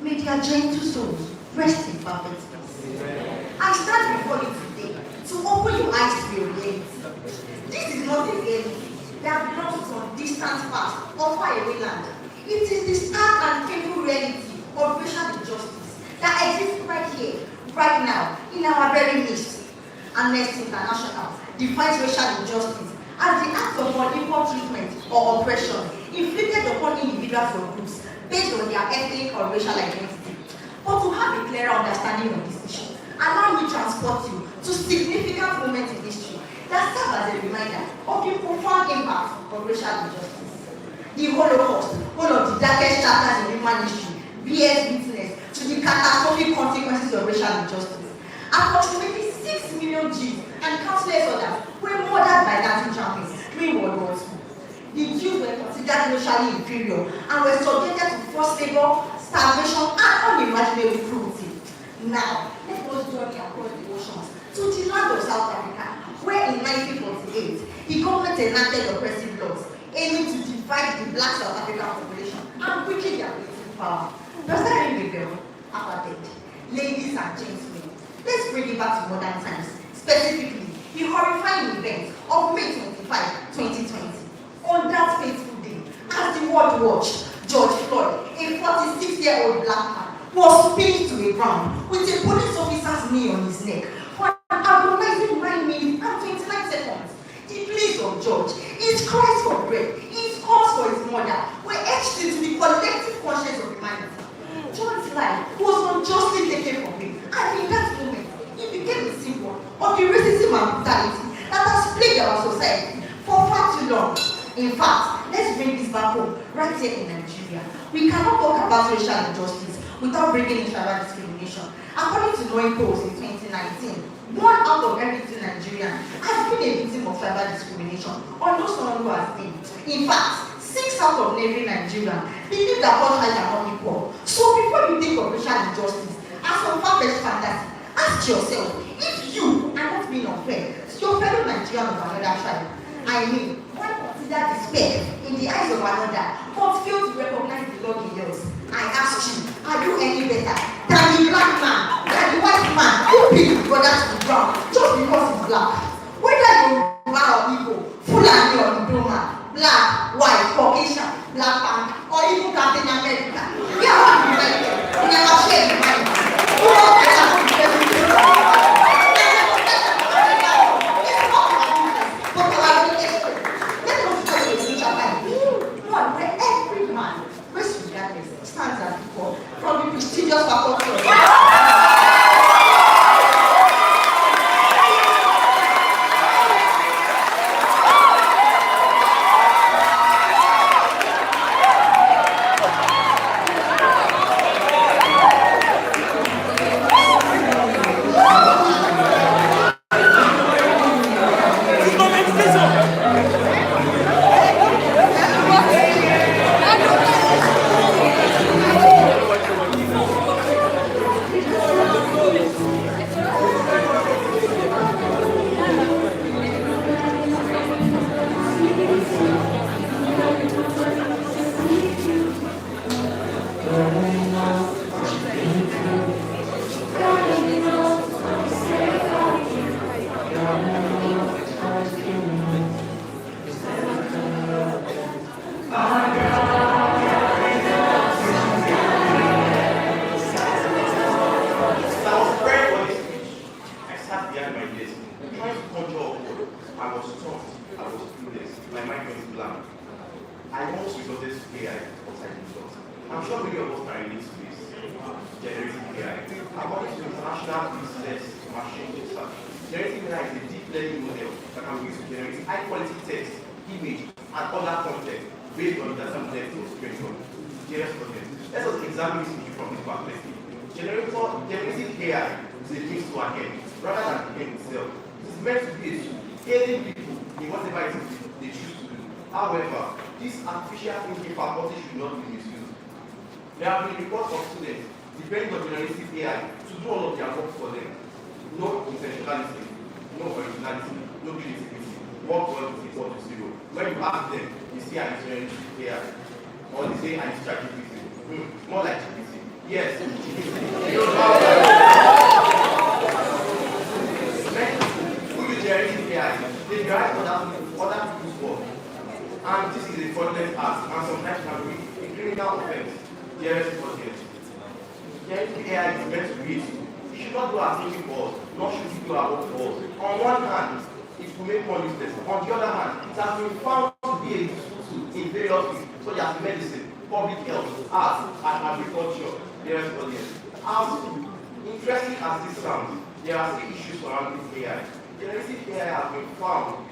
May their gentle souls rest in perfect peace. I stand before you today to open your eyes to your reality. This is not a reality that belongs to some distant past or faraway land. It is the stark and painful reality of racial injustice that exists right here, right now, in our very midst. Amnesty International defines racial injustice as the act of unequal treatment or oppression inflicted upon individuals or groups based on their ethnic or racial identity. But to have a clearer understanding of this issue, allow me to transport you to significant moments in history that serve as a reminder of the profound impact of racial injustice. The Holocaust, one of the darkest chapters in human history, bears witness to the catastrophic consequences of racial injustice. Approximately 6 million Jews and countless others were murdered by Nazi Germany during World War II. The Jews were considered racially inferior and were subjected to forced labor, starvation, and unimaginable cruelty. Now, let us journey across the oceans to the land of South Africa, where in 1948, the government enacted oppressive laws aiming to divide the black South African population and weaken their political power. Does that ring a bell? Apartheid. Ladies and gentlemen, let's bring it back to modern times, specifically the horrifying event of May 25, 2020. On that fateful day, as the world watched, George Floyd, a 46-year-old black man, was pinned to the ground with a police officer's knee on his neck for an agonizing 9 minutes and 29 seconds. The pleas of George, his cries for bread, his calls for his mother were etched into the collective conscience of humanity. George's life was unjustly taken from him, and in that moment, he became a symbol of the racism and brutality that has plagued our society for far too long. In fact, let's bring this back home, right here in Nigeria. We cannot talk about racial injustice without bringing in tribal discrimination. According to Knowing polls in 2019, 1 out of every 2 Nigerians has been a victim of tribal discrimination, or know someone who has been. In fact, 6 out of every Nigerian believe that all rights are not equal. So before you think of racial injustice as some far-fetched fantasy, ask yourself if you are not being unfair to your fellow Nigerian of another tribe. I mean, why consider despair in the eyes of another, but fail to recognize the Lord in yours? I ask you, are you any better than the black man, than the white man who beat his brother to the ground just because he's black? Whether you're or Igbo, Fulani or Idoma, black, white, Caucasian, Black Panther, or even Captain America, we are all united. We never share the mind. We all get out of the one where every man, race regardless, stands as equal from the prestigious faculty of There have been reports of students depending on generative AI to do all of their work for them. No intentionality, no originality, no creativity. Work well is equal to zero. When you ask them, you see I use generative AI. Or they say I use ChatGPT. More like GPT. Yes, GPT. Who use generative AI? They derive other people's work. And this is a fraudulent act, and sometimes can be a criminal offense. Dearest audience, generative AI is meant to be useful. You should not do our thinking for us, nor should you do our work for us. On one hand, it will make one useless. On the other hand, it has been found to be a useful tool in various fields, such as medicine, public health, arts, and agriculture. Dearest audience, as interesting as this sounds, there are still issues surrounding AI. Generative AI has been found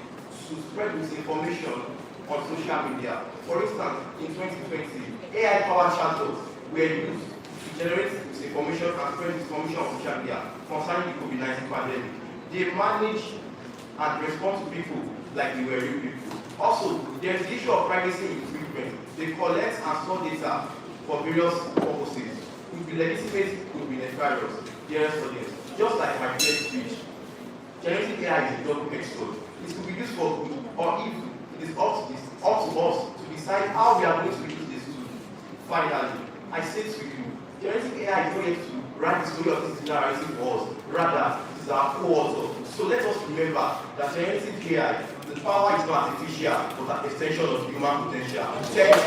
to spread misinformation on social media. For instance, in 2020, AI-powered chatbots were used to generate misinformation and spread misinformation on social media concerning the COVID-19 pandemic. They manage and respond to people like they were real people. Also, there is the issue of privacy infringement. They collect and store data for various purposes. Could be legitimate, could be nefarious. Dearest audience, just like my first speech, generative AI is a double-edged sword. It could be used for good or evil. It is up to us to decide how we are going to use this tool. Finally, I say to you, generative AI is not yet to write the story of this narrative for us. Rather, it is our co-author. So let us remember that generative AI, the power is not artificial, but an extension of human potential. Thank you.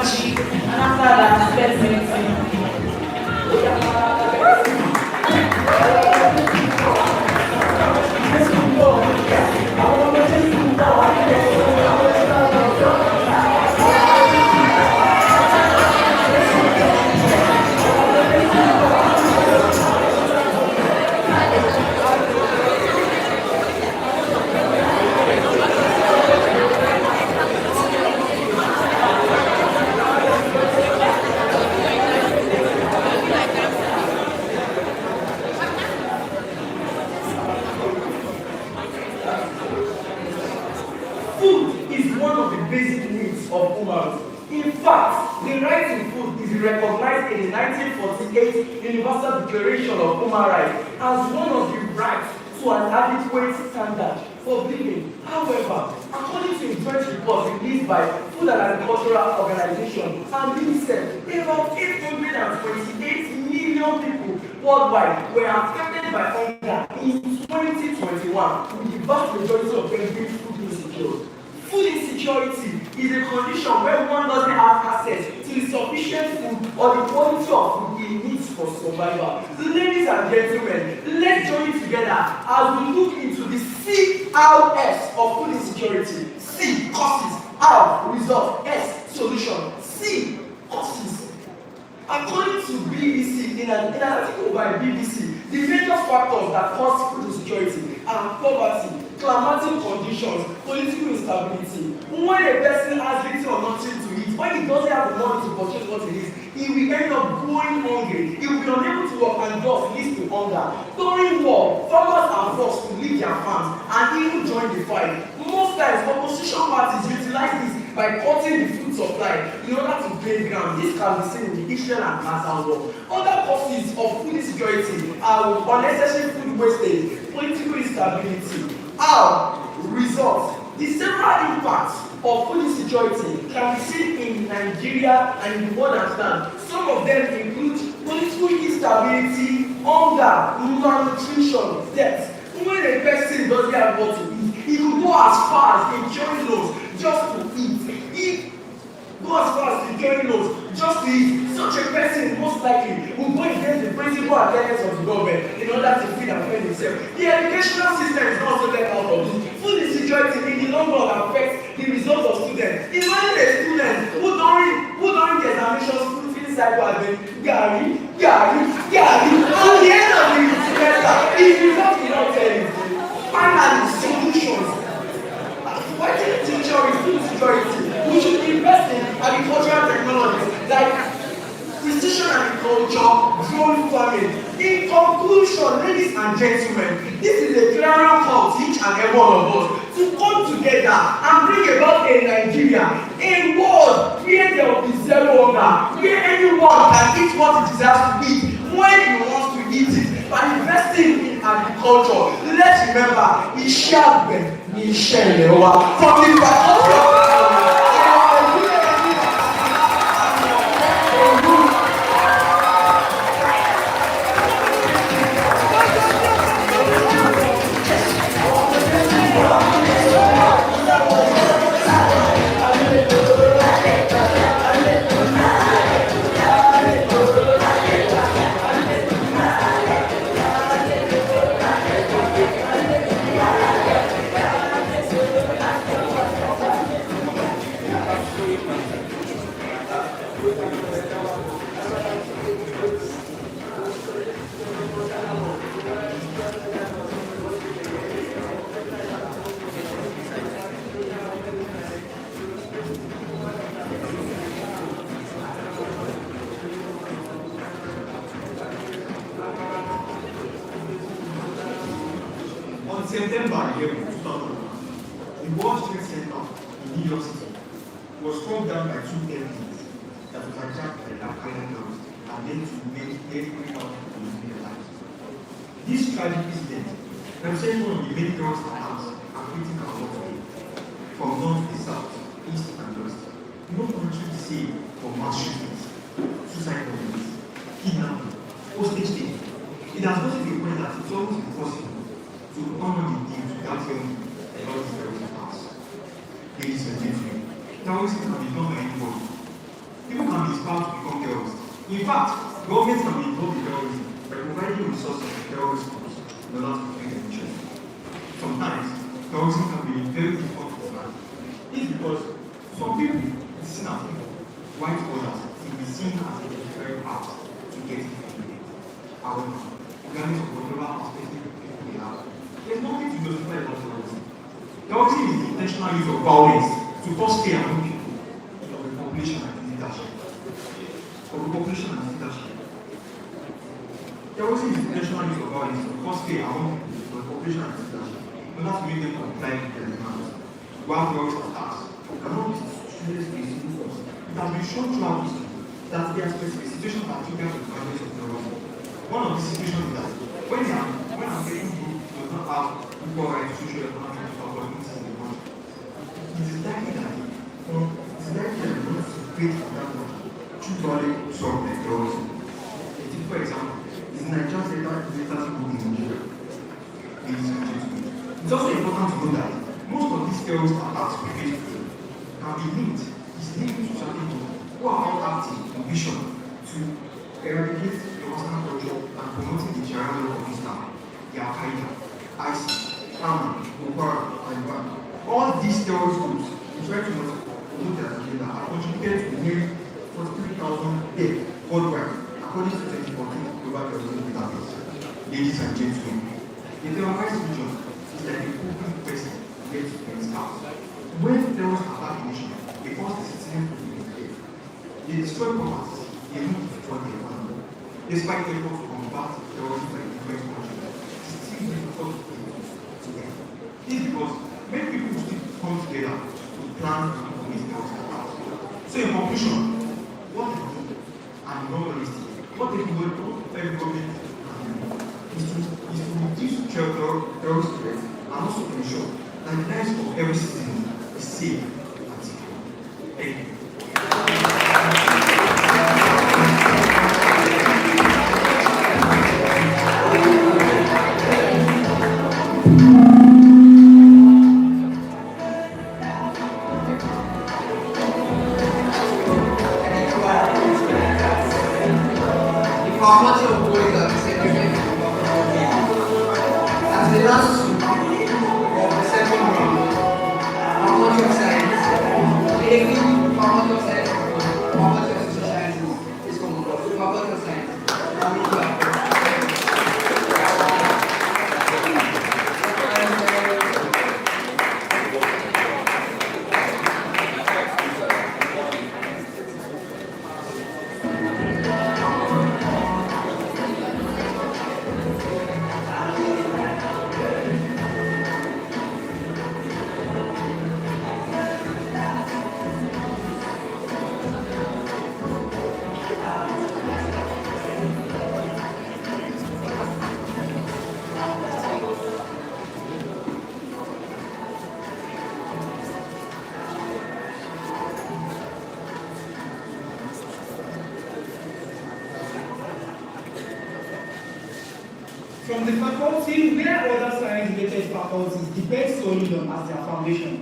And after that, let's one of the basic needs of humans. In fact, the right to food is recognized in the 1948 Universal Declaration of Human Rights as one of the rights to an adequate standard for living. However, according to a joint report released by Food and Agricultural Organization and UNICEF, about 828 million people worldwide were affected by hunger in 2021, with the vast majority of them being food insecure. Food insecurity is a condition where one doesn't have access to the sufficient food or the quality of food he needs for survival. Ladies and gentlemen, let's join together as we look into the CRS of food insecurity. C, causes. R, result. S, solution. C, causes. According to BBC, in an article by BBC, the major factors that cause food insecurity are poverty, climatic conditions, political instability. When a person has little or nothing to eat, when he doesn't have the money to purchase what he needs, he will end up going hungry. He will be unable to work and thus leads to hunger. During war, farmers are forced to leave their farms and even join the fight. Most times, opposition parties utilize this by cutting the food supply in order to gain ground. This can be seen in the Israel and Gaza war. Other causes of food insecurity are unnecessary food wastage, political instability. How? Results. The several impacts of food insecurity can be seen in Nigeria and in the world at large. Some of them include political instability, hunger, malnutrition, death. When a person doesn't have what to eat, he could go as far as enjoying loans just to eat. Just to eat. Such a person most likely will go against the principle and tenets of the government in order to feed and feed himself. The educational system is not also left out of this. Food insecurity in the long run affects the results of students. Imagine a student who during the examinations feeling cycle has been Gary. At the end of the semester, his results will not tell him. Finally, solutions. Why take teacher with food security? We should invest in agricultural technologies like precision agriculture, drone farming. In conclusion, ladies and gentlemen, this is a clarion call to each and every one of us to come together and bring about a Nigeria, a world where there will be zero hunger, where anyone can eat what he desires to eat when he wants to eat it. By investing in agriculture, let's remember, Ishiagbe ni Ishelewa from the faculty of September 11, 2001, the World Trade Center in New York City was struck down by two airplanes that was attacked by Al-Qaeda terrorists and then to make 83,000 people lose their lives. This tragic incident represents one of the many terrorist attacks affecting our world today, from north to south, east and west. We don't want to say for mass shootings, suicide bombings, kidnapping, hostage taking. It has got to the point that it's almost impossible to honor the deed without telling all these terrorist attacks. Ladies and gentlemen, terrorism can be done by anybody. People can be inspired to become terrorists. In fact, governments can be involved in terrorism by providing resources to terrorist groups in order to prevent their mission. Sometimes, terrorism can be very difficult to plan. This is because some people are seen as evil, while others will be seen as a very path to get it. However, regardless of whatever perspective we have, there's nothing to justify about terrorism. Terrorism is the intentional use of violence to cause fear among people of the population and its leadership. Terrorism is the intentional use of violence to cause fear among people of the population and its leadership in order to make them comply with their demands. While terrorist attacks cannot be students because it has been shown throughout history that there are specific situations that trigger the violence of terrorism. One of the situations is that when I'm getting group does not have equal rights to social economic opportunities in the country, it is likely that they want to create for that country truly solve the terrorism. For example, is Nigeria's data group in Nigeria. It's also important to know that most of these terrorist attacks we face today can be linked to certain people who are all acting in vision to eradicate the Western culture and promoting the Sharia law of Islam, the Al-Qaeda, ISIS, Hamas, Boko Haram, and Ibadan. All these terrorist groups try to promote their agenda and contributed to nearly 43,000 dead worldwide, according to 2014 Global Terrorism Database. Ladies and gentlemen, the terrorized region is like a open person yet to its house. When terrorists attack a nation, they force the citizens to be dead. They destroy properties, they move to destroy the economy. Despite the efforts to combat terrorism by different countries, it is still difficult to put together. This is because many people still come together to plan and commit terrorist attacks. So in conclusion, what is good and non-holistic? What if every government is to reduce terrorist threats and also to ensure that the lives of every citizen is safe and secure. Thank you. From the faculty where other science-related faculties depend solely on as their foundation.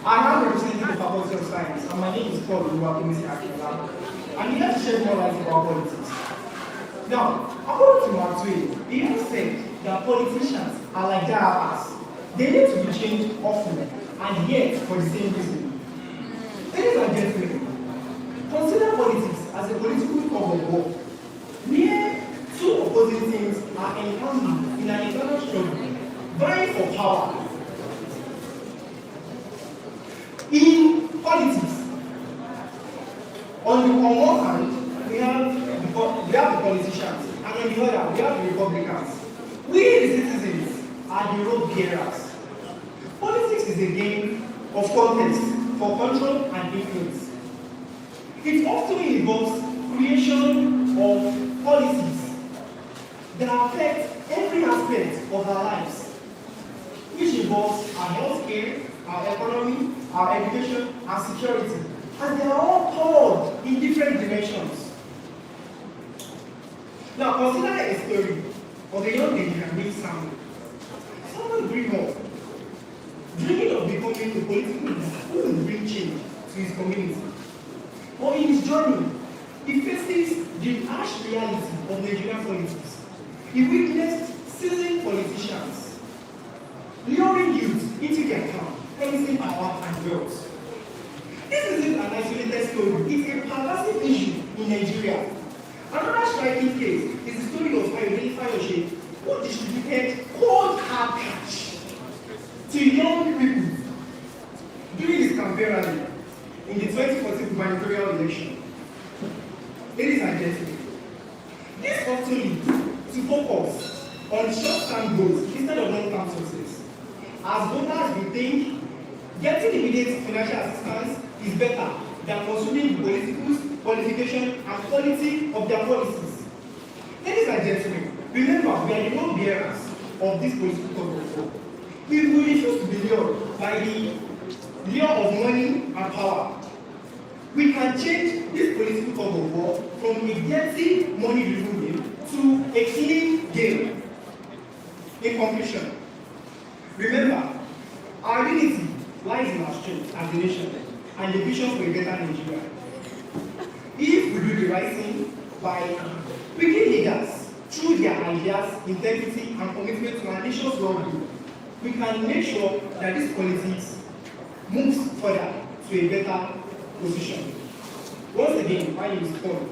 I am representing the Faculty of Science, and my name is cordially, and I'm here to shed more light about politics. Now, according to Mark Twain, he has said that politicians are like diapers. They need to be changed often, and yet for the same reason. Ladies and gentlemen, consider politics as a political tug of war, where two opposing teams are encountered in an internal struggle, vying for power. In politics, on one hand, we have the politicians, and on the other, we have the Republicans. We, the citizens, are the road bearers. Politics is a game of contest for control and influence. It often involves creation of policies that affect every aspect of our lives, which involves our healthcare, our economy, our education, and security, and they are all called in different dimensions. Now, consider a story of a young lady named Samuel. Samuel grew up dreaming of becoming a political leader who will bring change to his community. But in his journey, he faces the harsh reality of Nigerian politics. He witnessed seasoned politicians luring youth into their camp, promising power and wealth. This isn't an isolated story, it's a pervasive issue in Nigeria. Another striking case is the story of Ayodele Fayose, who distributed cold hard cash to young people during his campaign rally in the 2014 gubernatorial election. Ladies and gentlemen, this often leads to focus on short-term goals instead of long-term success, as voters will think Getting immediate financial assistance is better than consuming the politicals, qualification, and quality of their policies. Ladies and gentlemen, remember, we are the non-bearers of this political tug of war. We will refuse to be lured by the lure of money and power. We can change this political tug of war from a dirty, money-driven game to a clean game. In conclusion, remember, our unity lies in our strength as a nation and the vision for a better Nigeria. If we do the right thing by picking leaders through their ideas, integrity, and commitment to our nation's well-being, we can make sure that this politics moves further to a better position. Once again, my name is Paul.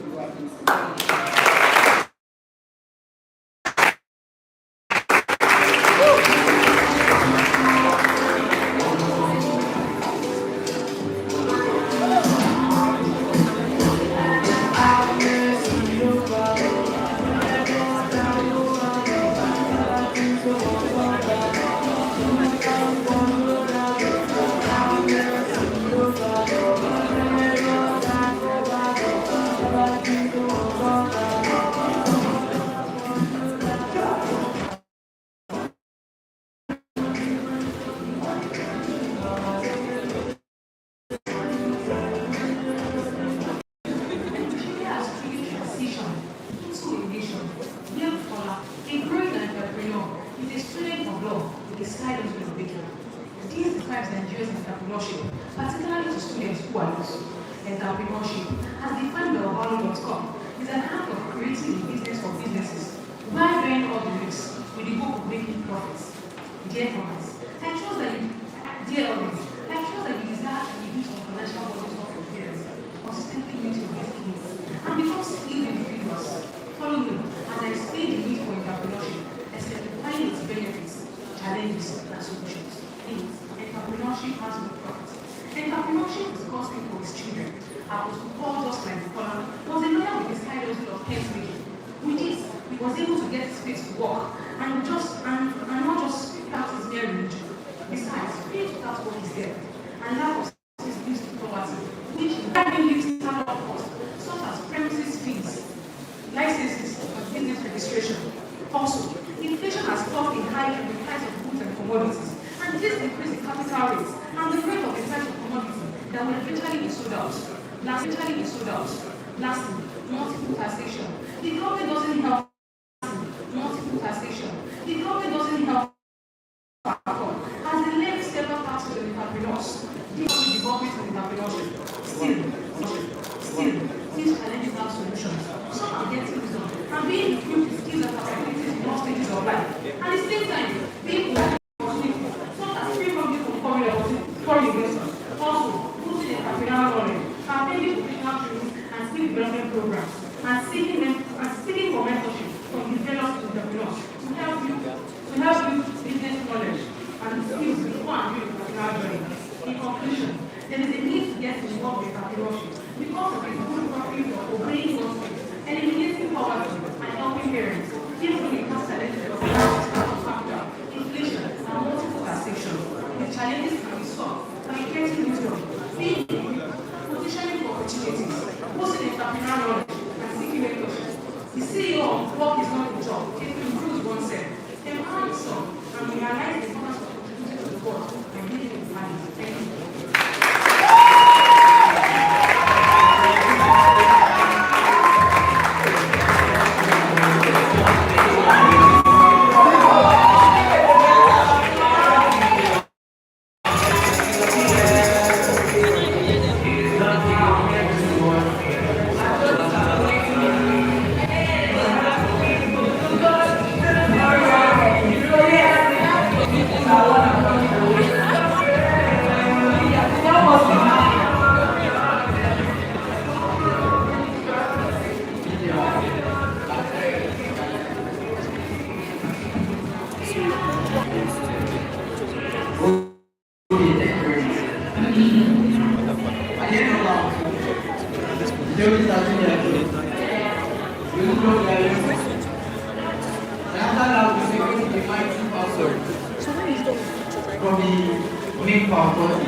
From the make our body.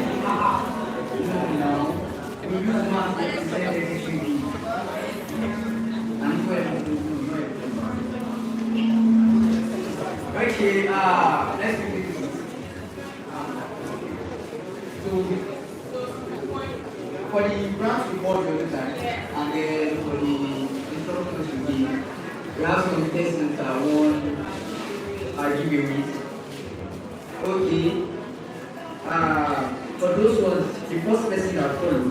No. We use math to represent everything. And okay, let's do this. So, for the branch report all the time, and then for the instructions to give, we have some tests that one giveaway. Okay. For those ones, the first person that follow,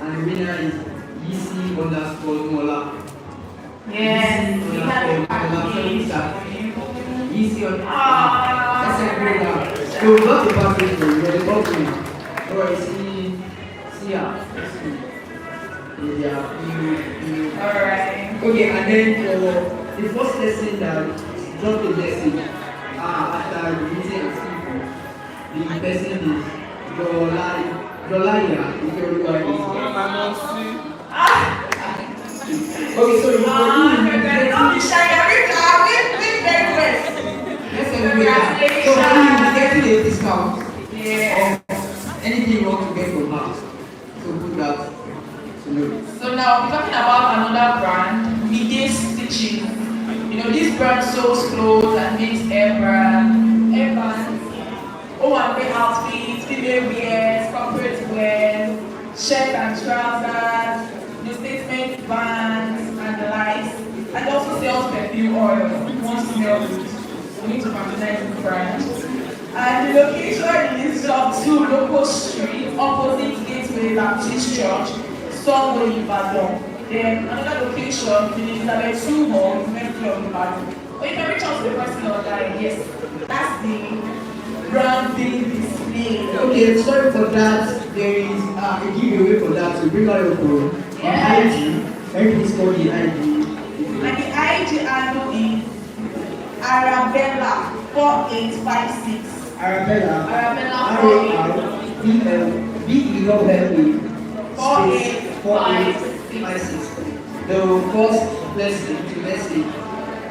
and the winner is EC_Mola. Yes, we have Easy on that's a great now. So we got the package for you, the company. Oh, see ya. Yeah, alright. okay, and then for the first lesson that dropped the message after the Witty and Skillful, the person is Dolaya, if you remember. Okay, so don't be shy, we very well. Let's celebrate. So are you getting a discount? Yeah. Anything you want to get from us? So put that to know. So now we're talking about another brand, Midday Stitching. You know, this brand sells clothes and makes Evan, O&B outfits, female wears, corporate wears, shirt and trousers, the statement bands and the likes. And also sells perfume oil. If you want to smell good, we need to patronize the brand. And the location is on 2 Local Street, opposite Gateway Baptist Church, somewhere in Ibadan. Then another location in Elizabeth 2 Hall, Metro of Ibadan. Or you can reach out to the person on that. Yes, that's the brand being displayed. Okay, sorry for that. There is a giveaway for that. So bring out your phone. Yes. IG. Everything's called the IG. And the IG handle is Arabella 4856. Arabella. Arabella 4856. The first person to message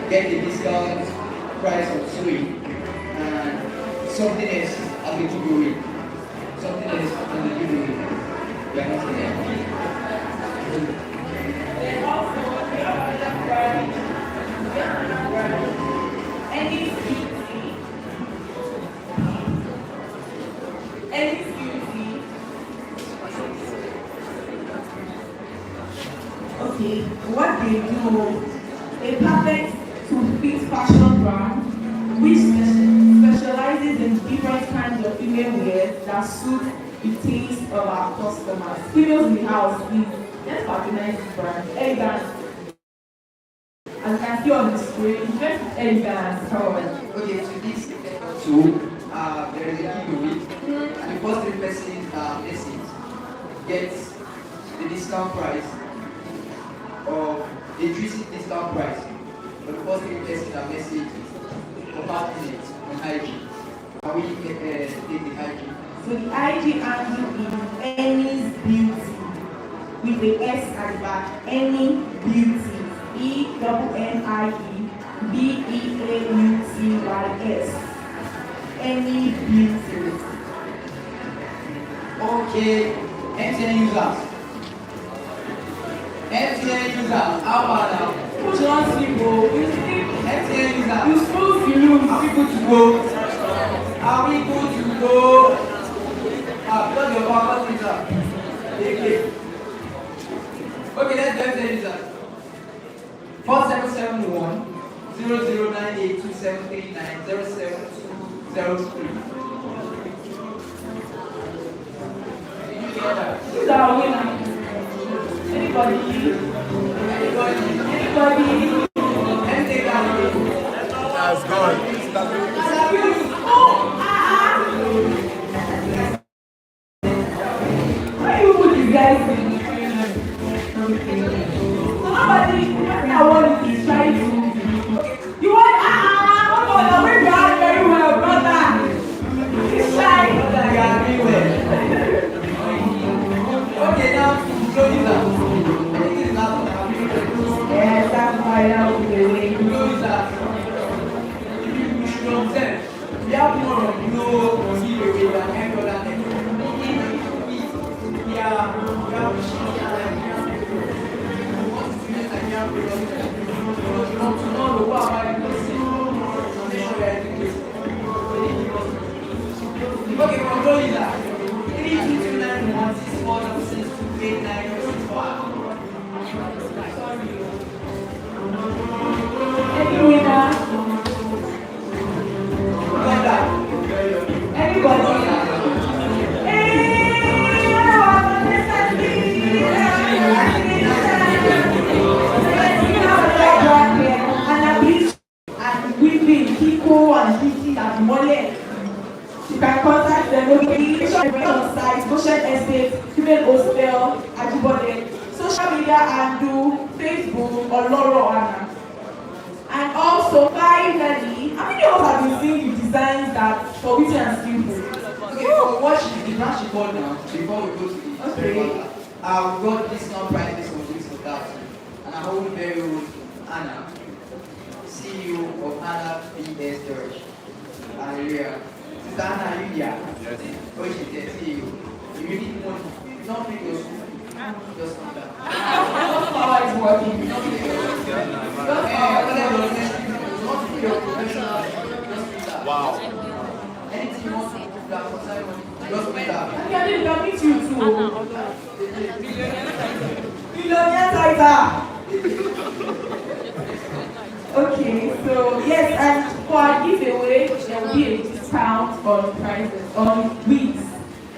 get the discount price of 3 and something else as a giveaway. Something else as a giveaway. You are not there. Then also we have another brand. Any beauty. Okay, what they do, a perfect to fit fashion brand which specializes in different kinds of female wear that suit the taste of our customers. Females in the house, let's patronize this brand. Elegant. As you can see on the screen, it's just elegant. Okay, so this two, there is a giveaway. And the first 3 persons message gets the discount price of the intrinsic discount price. But the first 3 persons are message for partnering on IG. Can we take the IG? So the IG handle is Any's Beauty with the S at the back. Any Beauty. ENNIEBEAUTYS. Any Beauty. Okay, MTN users. How about now? Which one's people? You think MTN users. you supposed to lose? Are we good to go? Are we good to go? Because your purpose is up. Okay, let's do MTN users. 4771 0098 2739 0703. Who's our winner? Anybody? Anything That's good. Why you put these guys in? Somebody, I want to try to. You want come on, we got very well, brother. It's shy. Okay, now, show you that. I think it's not. Yes, that's why You can contact them. Location on site, Goshen Estate, Female Hostel, Ajibode, social media handle, Facebook, or Loro Anna. And also, finally, how many of us have been seeing the designs that for Witty and Skillful? Okay, for what the branch report now, before we go to the Okay. I've got this non-price list of this for that. And I hold very old Anna, CEO of Anna BS Church. Hallelujah. Sister Anna, are you here? Yes. Oh, she's there, CEO. You really want to not pick your school. Just come down. What power is working? Not pick your school. Not pick your professional. Just pick that. Wow. Anything you want to do that for time, just pick that. I can meet you too. Millionaire tiger. Okay, so yes, and for our giveaway, there will be a discount on prices, on weeks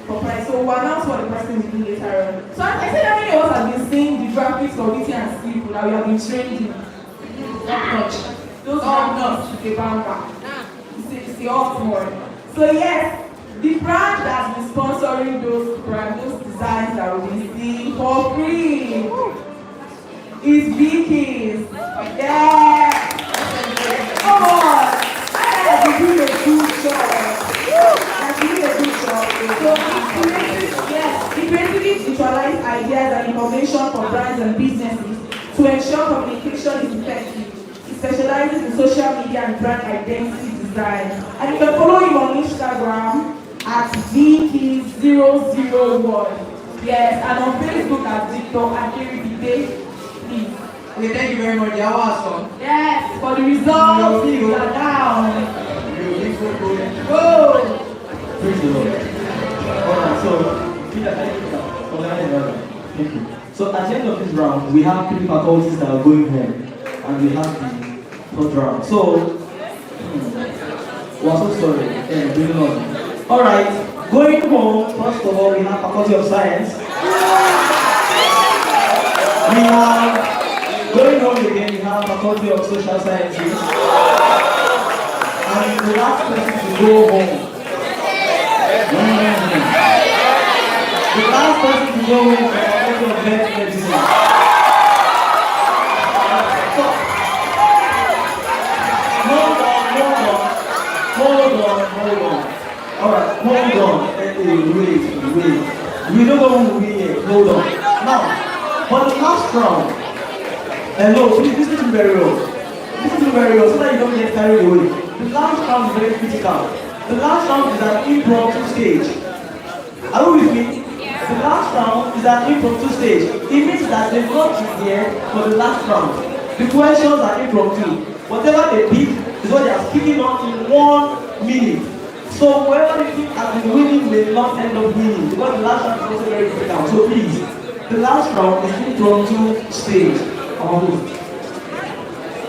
for price. So we'll announce what the person will do later on. So I said how many of us have been seeing the graphics for Witty and Skillful that we have been trained in? Not much. Those graphics is a banger. It's the ultimate. So yes, the brand that's been sponsoring those designs that we'll be seeing for free is beckons. Yeah. Come on. You're doing a good job. You're doing a good job. So it creatively visualize ideas and information for brands and businesses to ensure communication is effective. It specializes in social media and brand identity design. And you can follow him on Instagram at beckons001. Yes, and on Facebook at Victor Akiribide. Please. Okay, thank you very much. The hour song. Yes, for the results, we are down. Go! Praise the Lord. Alright, so Peter, can you thank you. So at the end of this round, we have 3 faculties that are going home, and we have the third round. So, we're so sorry. Yeah, moving on. Alright, going home, first of all, we have Faculty of Science. We have, going home again, we have Faculty of Social Sciences. And the last person to go home. The last person to go home is Faculty of Medicine. Hold on. Alright, hold on. Wait. We don't know who will be here. Hold on. Now, for the last round, hello, please listen to me very well. So that you don't get carried away. The last round is very critical. The last round is an impromptu stage. Are you with me? The last round is an impromptu stage. It means that they've not been here for the last round. The questions are impromptu. Whatever they pick is what they are speaking on in 1 minute. So whoever they think has been winning may not end up winning because the last round is also very critical. So please, the last round is impromptu stage.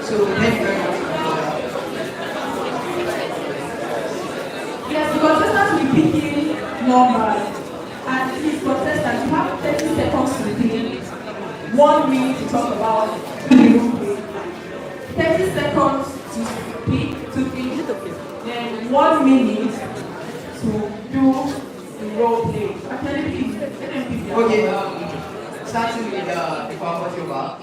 So thank you very much. Yes, the contestants will be picking numbers. And please, contestants, you have 30 seconds to begin. 1 minute to talk about you. 30 seconds to speak, to think. Then 1 minute to do the role play. Actually, please, let them pick their Okay, starting with the faculty of art.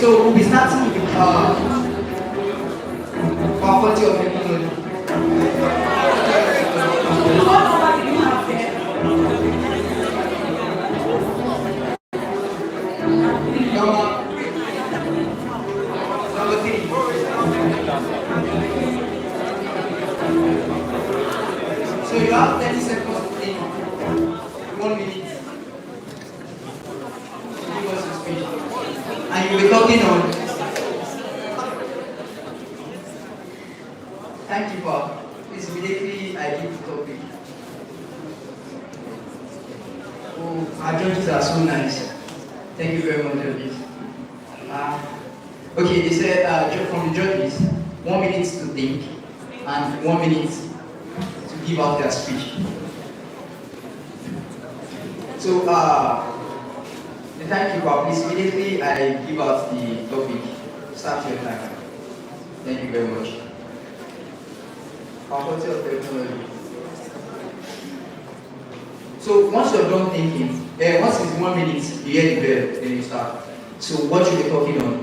So we'll be starting with faculty of technology. What number do you have there? Number 3. So you have 30 seconds to think. 1 minute. Give us a speech. And you'll be talking on. Thank you, Bob. Please immediately I give the topic. Oh, our judges are so nice. Thank you very much, judges. Okay, they said from the judges, 1 minute to think and 1 minute to give out their speech. So, thank you, Bob. Please immediately I give out the topic. Start your time. Thank you very much. Faculty of Technology. So once you're done thinking, once it's 1 minute, you hear the bell, then you start. So what should be talking on?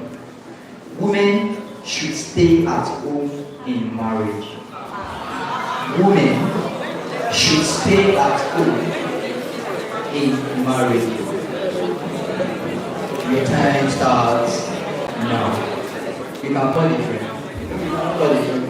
Women should stay at home in marriage. Women should stay at home in marriage. Your time starts now. You can call it friend. Call it friend.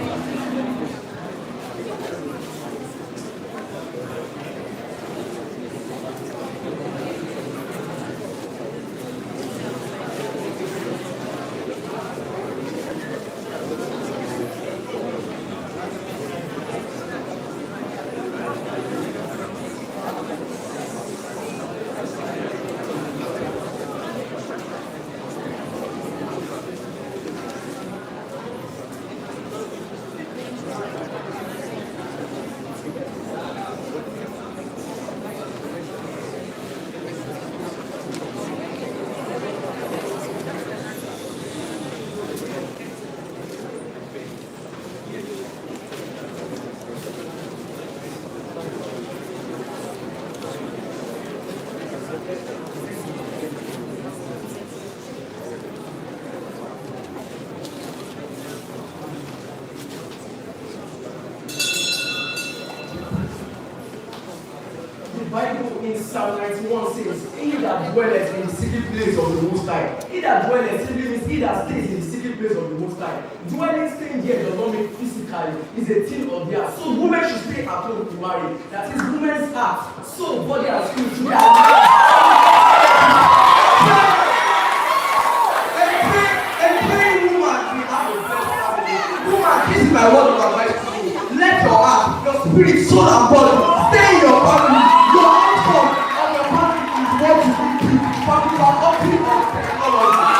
Bible in Psalm 91 says, he that dwelleth in the secret place of the Most High. He that dwelleth simply means he that stays in the secret place of the Most High. Dwelling, staying here does not make physically, it's a thing of the heart. So women should stay at home to marry. That is women's heart, soul, body, and spirit should be at home. And praying woman, we have a blessed family. Woman, this is my word of advice to you. Let your heart, your spirit, soul, and body stay in your family. Your outcome of your family is what you will do. Family are opting on technology.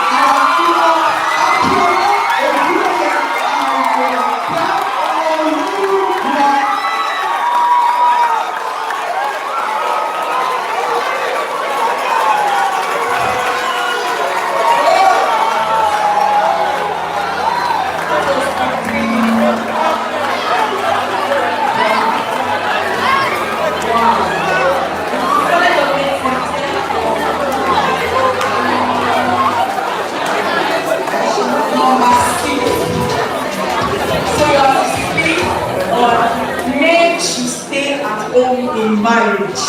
In marriage.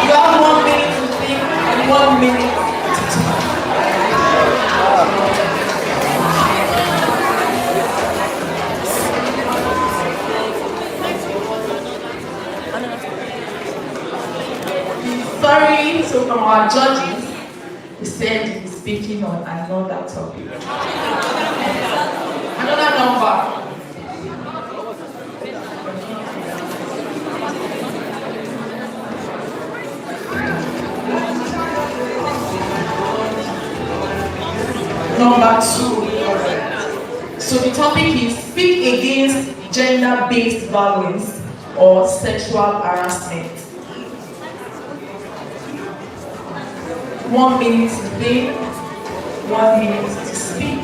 You have 1 minute to think and 1 minute to talk. Sorry, so from our judges, we said we're speaking on another topic. Another number. Number 2. So the topic is speak against gender-based violence or sexual harassment. 1 minute to think, 1 minute to speak.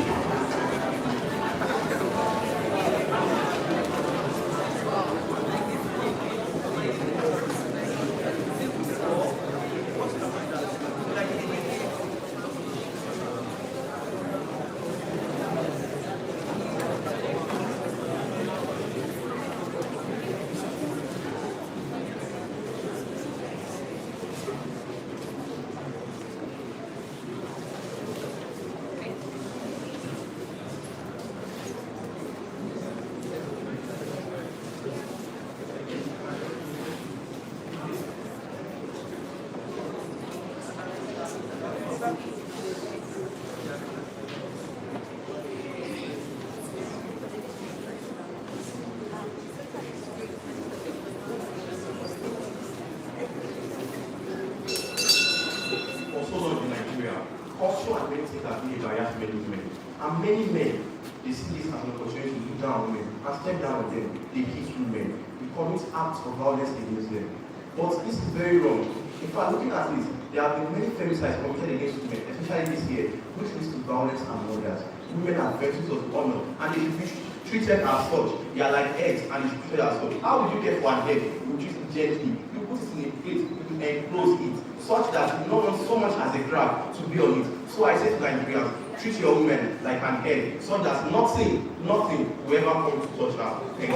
culture and many things have been a barrier to many women. And many men, they see this as an opportunity to look down on women and step down on them. They hit women. They commit acts of violence against them. But this is very wrong. In fact, looking at this, there have been many femicides committed against women, especially this year, which leads to violence and murders. Women are virtues of honor, and they should be treated as such. They are like eggs, and they should be treated as such. How would you get for an egg? You treat it gently. You put it in a plate, you enclose it, such that you don't want so much as a crab to be on it. So I say to Nigerians, treat your women like an egg, so that nothing will ever come to touch her. Thank you.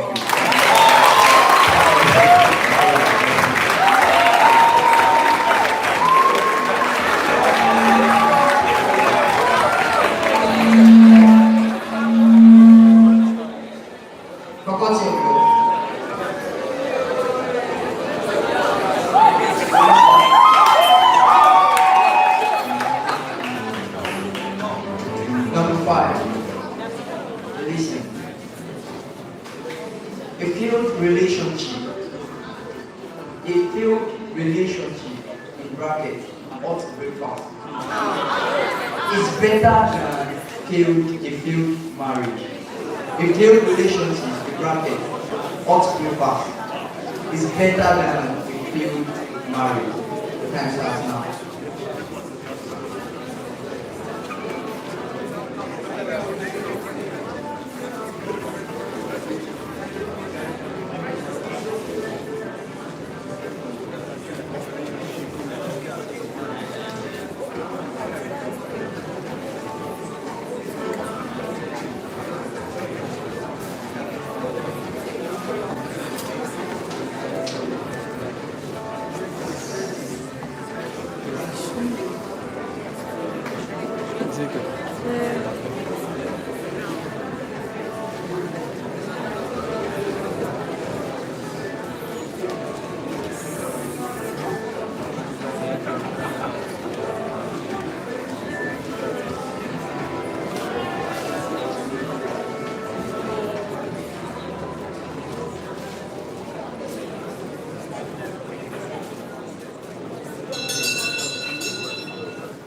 Number 5, listen. A failed relationship, in brackets, hot breakfast, is better than a failed marriage. A failed relationship, in brackets, hot breakfast, is better than a failed marriage. The time starts now.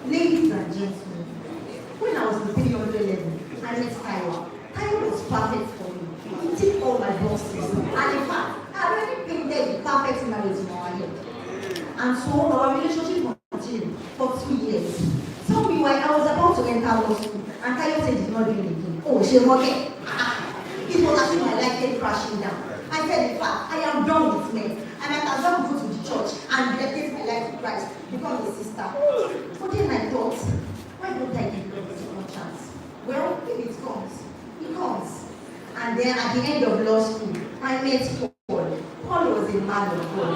Ladies and gentlemen, when I was in the 300 level, I met Tayo. Tayo was perfect for me. He ticked all my boxes. And in fact, I already painted the perfect marriage in our head. And so our relationship continued for 2 years. Tell me why I was about to enter law school, and Tayo said he's not doing anything. Oh, she's okay. It was as if my life came crashing down. I said, in fact, I am done with men, and I can just go to the church and dedicate my life to Christ, become a sister. But then I thought, why don't I give God a second chance? Well, if it comes, it comes. And then at the end of law school, I met Paul. Paul was a man of God.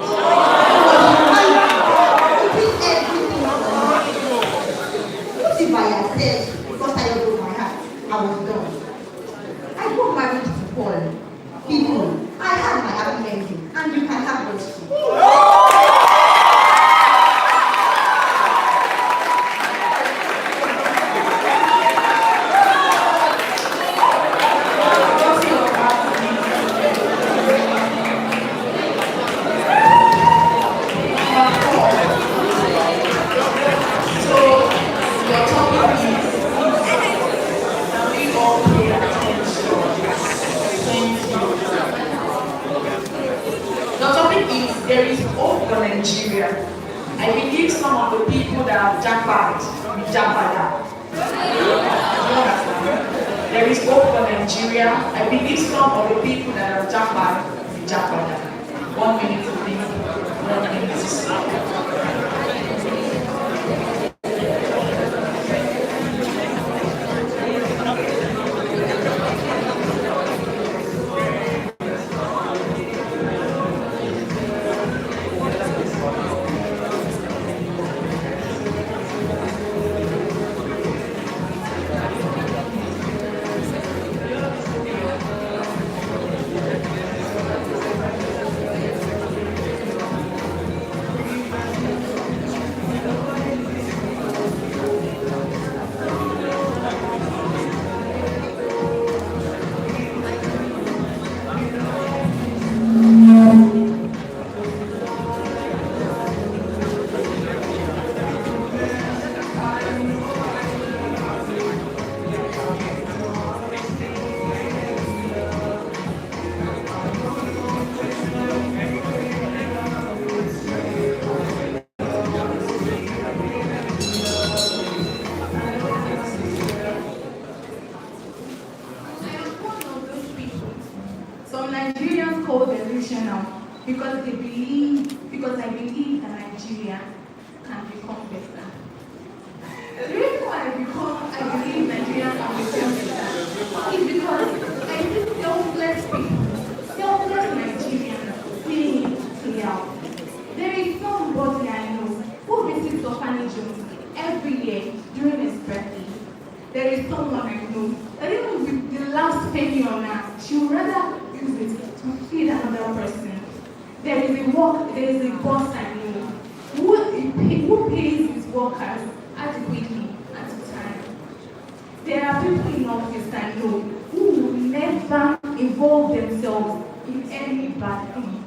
He did everything for me. What if I had said, because I broke my heart, I was done? I got married to Paul. People, I had my happy ending, and you can have yours too. There is hope for Nigeria. I believe some of the people that have jackpot with jackpot. There is hope for Nigeria. I believe some of the people that have jackpot with jackpot. 1 minute to think, 1 minute to speak. Nigeria can become better. The reason why I believe Nigeria can become better is because I see selfless people, selfless Nigerians seeing it clear. There is somebody I know who visits orphanage homes every year during his birthday. There is someone I know that even with the last penny on her, she would rather use it to feed another person. There is a boss I know who pays his workers adequately at a time. There are people in office I know who will never involve themselves in any bad thing.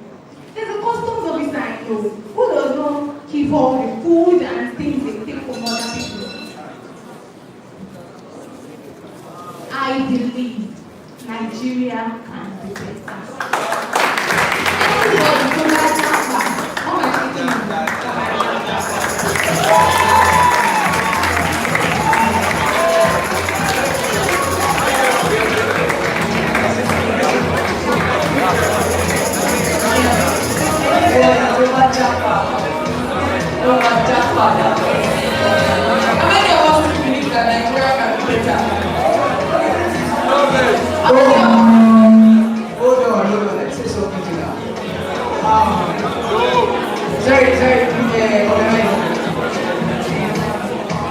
There's a customs officer I know who does not keep all the food and things they take from other people. I believe Nigeria can be better. Everybody go back to that. How much do you Hold on, let's say something to that.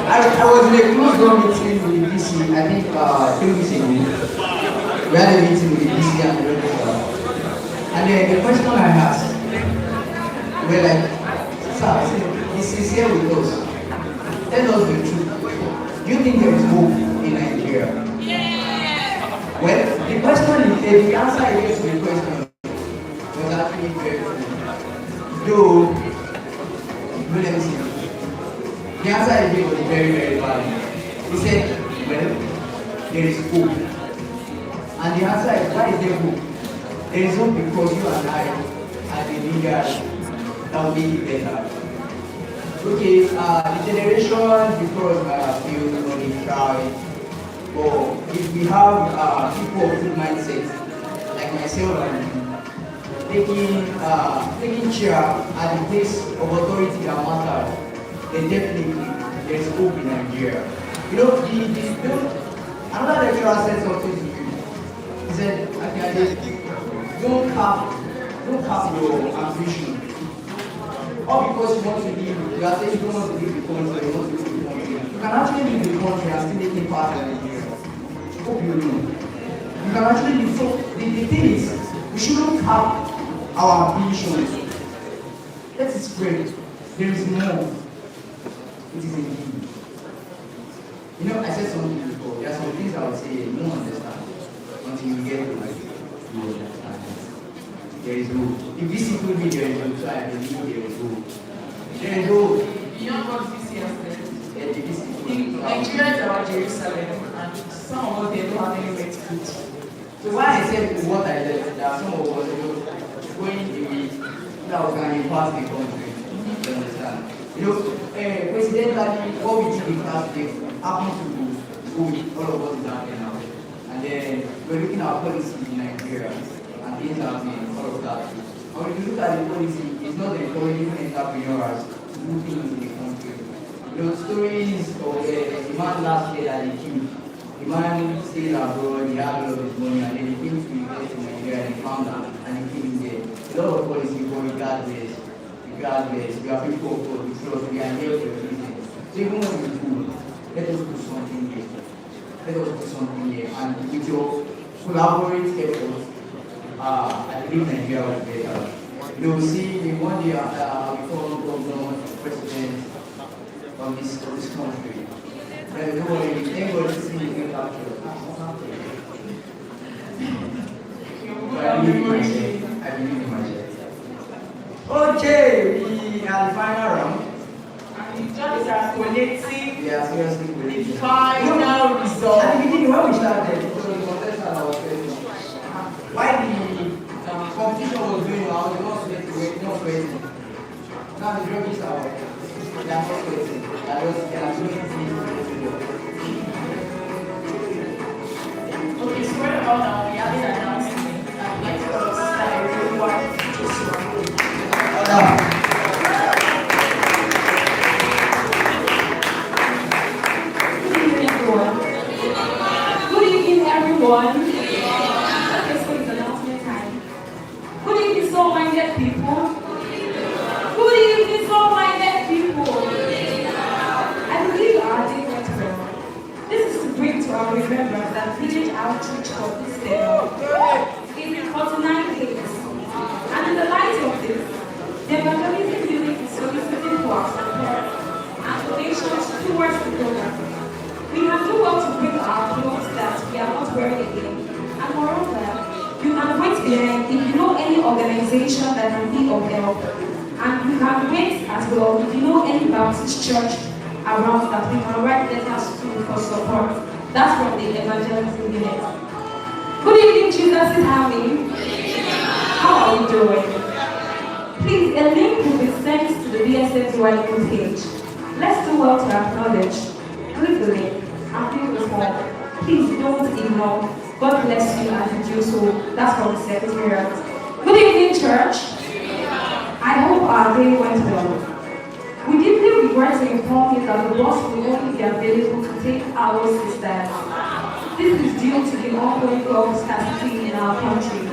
I was in a close door meeting with the DC, I think 3 weeks ago. We had a meeting with the DC and the registrar. And then the question I asked, we were like, sir, this is here with us. Tell us the truth. Do you think there is hope in Nigeria? Well, the question is, the answer I gave to the question was actually very good. Though, let me see. The answer I gave was very, very valid. He said, well, there is hope. And the answer is, why is there hope? There is hope because you and I are the leaders that will make it better. Okay, the generation before us might have failed on the trial. But if we have people of good mindset, like myself and taking chair at the place of authority that matters, then definitely there is hope in Nigeria. You know, another lecturer said something to you. He said, don't cap your ambition. All because you want to live, you are saying you don't want to live the country, you want to live the country. You can actually live the country and still make it part of Nigeria. Hope you know. You can actually live. So the thing is, we shouldn't have our ambitions. Let it spread. There is more. It is indeed. You know, I said something before. There are some things I would say you don't understand until you get to like you understand. There is hope. If this people be there is hope, so I believe there is hope. There is hope. Beyond what this year said, Nigeria is our Jerusalem, and some of us they don't have anywhere to go. So why I said what I said, there are some of us going the way that was going to pass the country. You understand? You know, presidentially, what we did in class day happened to go with all of us is happening now. And then we're looking at policy in Nigeria and things happening, all of that. And when you look at the policy, it's not encouraging entrepreneurs to do things in the country. You know, stories of the man last year that they killed. The man stayed abroad, he had all of his money, and then he came to invest in Nigeria and he found out and he came in there. A lot of policy, but regardless, we are people of God, we trust, we are here for a reason. So even when we do, let us do something here. Let us do something here. And with your collaborative efforts, I believe Nigeria will be better. You will see the one day before governor, president of this country. But don't worry, thank God to see the new capture. I believe in myself. Okay, we are the final round. And the judges are collating. We are seriously collating. Final result. At the beginning, when we started, because the contestant was saying, why the competition was going on, they were not sweating. Now the judges are they are not sweating. They are doing things. Okay, so right about now, we have an announcement. I'd like to start everyone. everyone. Okay, so it's announcement time. Good evening, soul-minded people. Good evening, soul-minded people. I believe our day went well. This is to bring to our remembrance that village outreach for this day is 49 days. And in the light of this, the evangelism unit is soliciting for our support and donations towards the program. We can do well to bring our clothes that we are not wearing again. And moreover, you can wait behind if you know any organization that can be of help. And you can wait as well if you know any Baptist church around that we can write letters to for support. That's from the evangelism unit. Good evening, Jesus is having. How are you doing? Please, a link will be sent to the BSSY page. Let's do well to acknowledge. Click the link and fill the form. Please don't ignore. God bless you as you do so. That's from the secretariat. Good evening, church. I hope our day went well. We deeply regret to inform you that the bus will only be available to take our sisters. This is due to the ongoing growth scarcity in our country.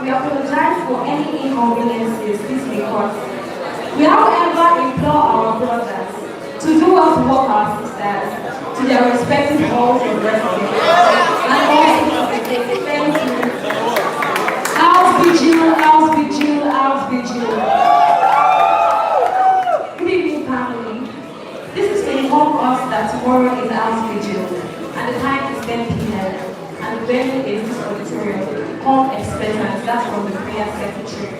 We apologize for any inconveniences this may cause. We however implore our brothers to do well to walk our sisters to their respective halls of residence. And also to take thank you. House vigil, house vigil, house vigil. Good evening, family. This is to inform us that tomorrow is house vigil and the time is 10 p.m. and the venue is this auditorium. Home expectant, that's from the prayer secretary.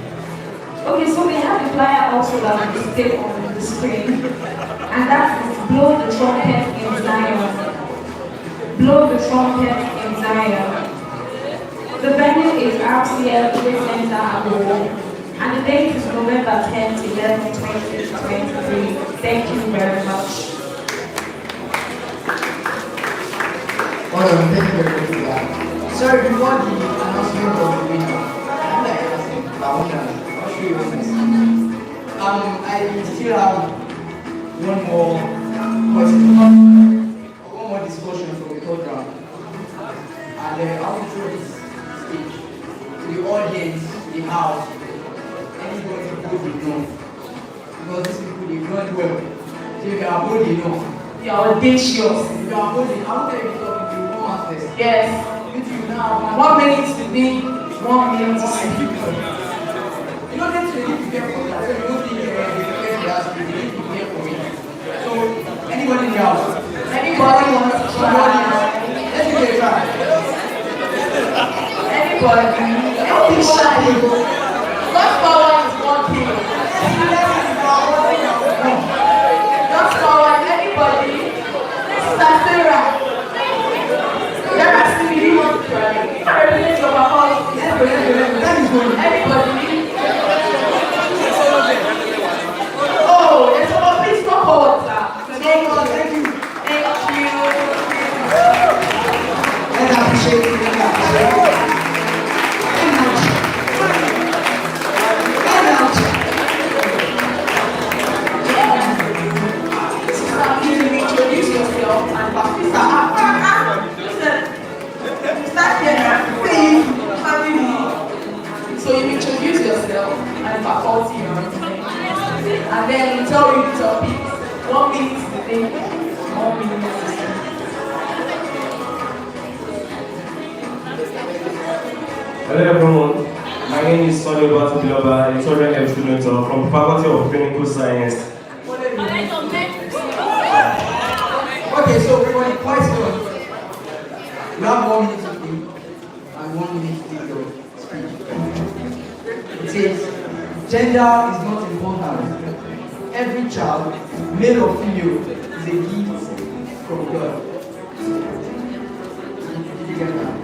Okay, so we have the flyer also that will stay on the screen, and that is blow the trumpet in Zion. Blow the trumpet in Zion. The venue is RCL Grace Center Abuja, and the date is November 10th, 11th, 2023. Thank you very much. Thank you very much for that. Sorry, before the announcement of the winner, I like asking, but I'll show you what I still have one more question, or one more discussion from the third round. And I will throw this stage to the audience, the house, anybody who would know. Because these people, they run well. So if you are bold enough, you are audacious. If you are bold enough, I will tell you something, you will come and test. Yes. 1 minute to me, 1 minute to see. You don't need to prepare for that. So you don't think you're prepared for that. You need to prepare for it. So anybody in the house? Anybody wants to try? Let's give it a try. Anybody? Don't be shy. Just forward is one thing. Just forward, anybody. Sister Sarah. There are still you. Everything is over all. Anybody? Oh, there's someone. Please come forward, sir. Thank you. Thank you. Thank you. Let's appreciate it. Sister, please introduce yourself and start here, please, family. So you introduce yourself and faculty and then you tell you the topics. 1 minute is the thing, 1 minute is the thing. Hello everyone, my name is Sonny Batiloba, a children health student from Faculty of Clinical Science. Okay, so everybody, question. You have 1 minute to think and 1 minute to think your speech. It says, gender is not important. Every child, male or female, is a gift from God. Did you get that?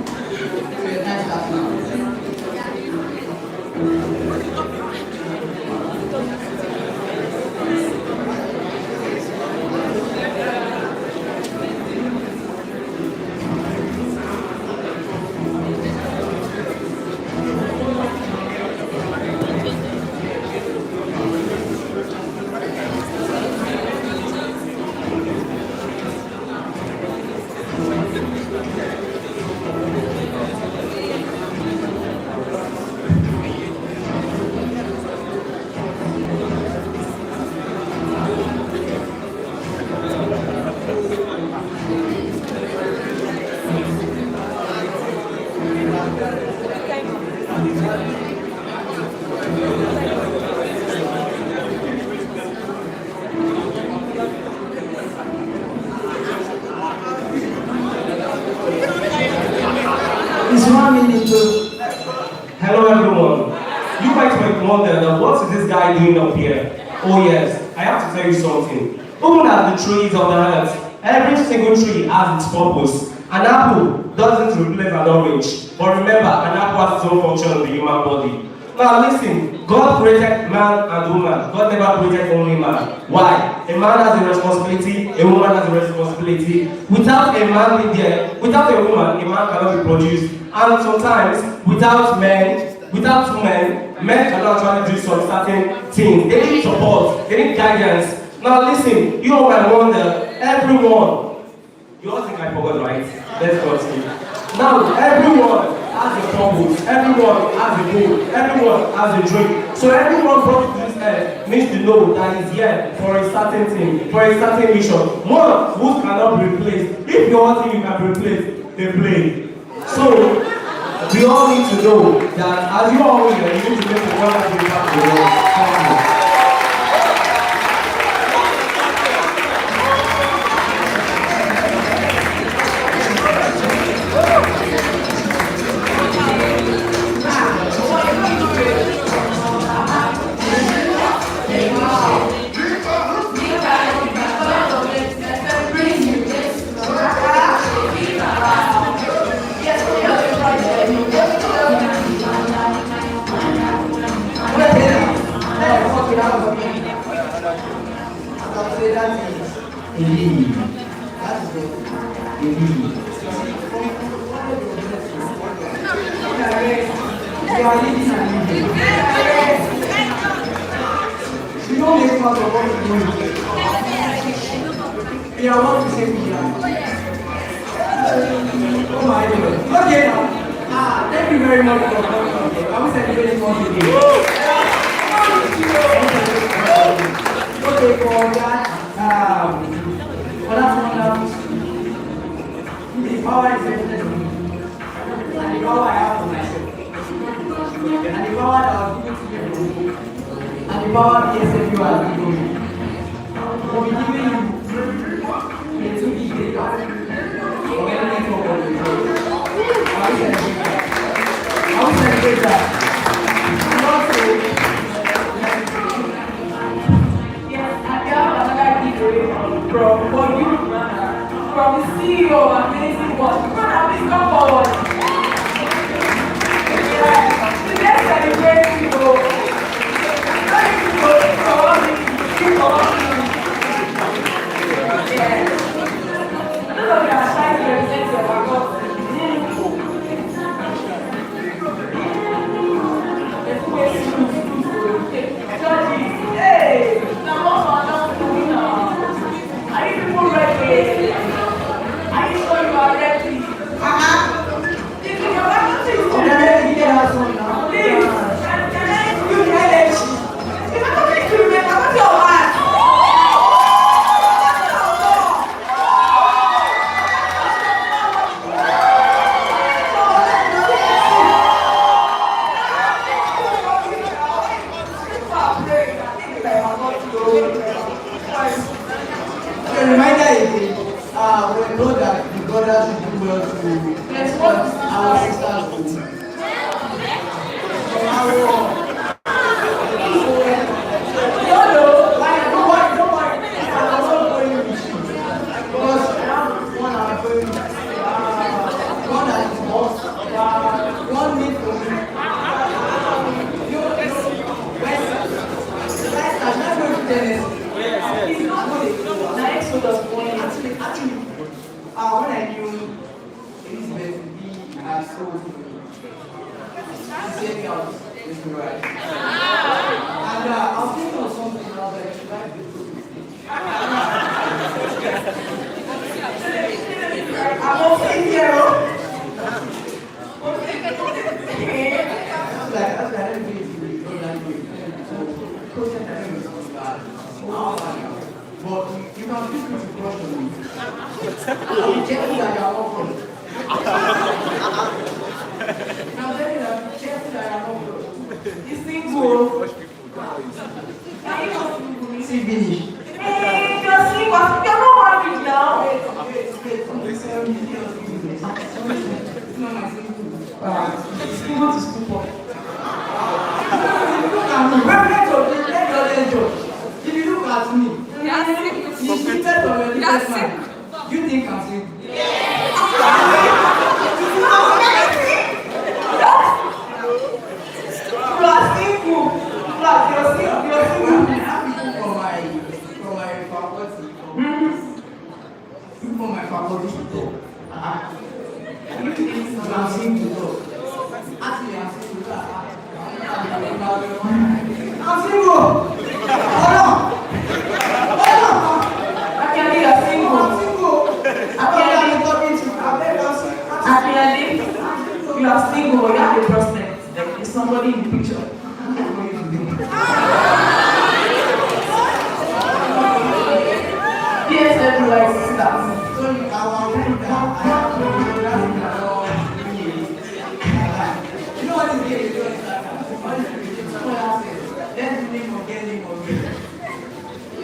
So you're nice that now. wonder that what is this guy doing up here? Oh yes, I have to tell you something. Even as the trees of the earth, every single tree has its purpose. An apple doesn't replace an orange, but remember, an apple has its own function in the human body. Now listen, God created man and woman. God never created only man. Why? A man has a responsibility, a woman has a responsibility. Without a man being there, without a woman, a man cannot be produced. And sometimes, without two men, men cannot actually do some certain things. They need support, they need guidance. Now listen, you all might wonder, everyone, you all think I forgot, right? Let's continue. Now, everyone has a purpose, everyone has a goal, everyone has a dream. So everyone brought to this earth needs to know that he's here for a certain thing, for a certain mission. One who cannot be replaced. If you all think you can be replaced, they play. So we all need to know that as you are here, you need to make a wonderful impact on the world. Thank you. Thank you very much for coming today. I will celebrate once again. Okay, for that wonderful, the power is evident to me, and the power I have for myself, and the power that I was given to you, and the power the SFU has given me. We'll be giving you a 2 big data for every network of the world. I will celebrate that. I will celebrate that. And also, yes, I have another giveaway from you, from the CEO of Amazing World. Please come forward. Yeah, let's celebrate people. Thank you for all the yeah. Those of you are trying to represent your work. Hey, are you people ready? Are you sure you are ready? If you are ready, please, can I use my legs? If I'm talking to you, I'm not your man. A reminder again, we know that the brothers should do well to support our sisters too. When I knew Elizabeth would be so she sent me out with me right. And I was thinking of something and I was like, should I do I'm okay here. That's like everybody go that way. So process everything is not bad. But you can feel free to crush on me. I'll be careful that you are not crush. Now tell you that be careful that you are not crush. This thing will. See finish. Hey, you're single. You're not married now. Wait. No, my single. Single to stupor. businessman. You think I'm single? You are single. Like, you're single. I have people from my faculty. People from my faculty to talk. You think I'm single to talk? Actually, I'm single to talk. I'm single! Hold on! Actually, you're single. I'm single! Actually, you are single, but you have a prospect. Like, there's somebody in the picture. Yes, everyone is that. Sorry, I want to know that. You know what is gay? Let's name again.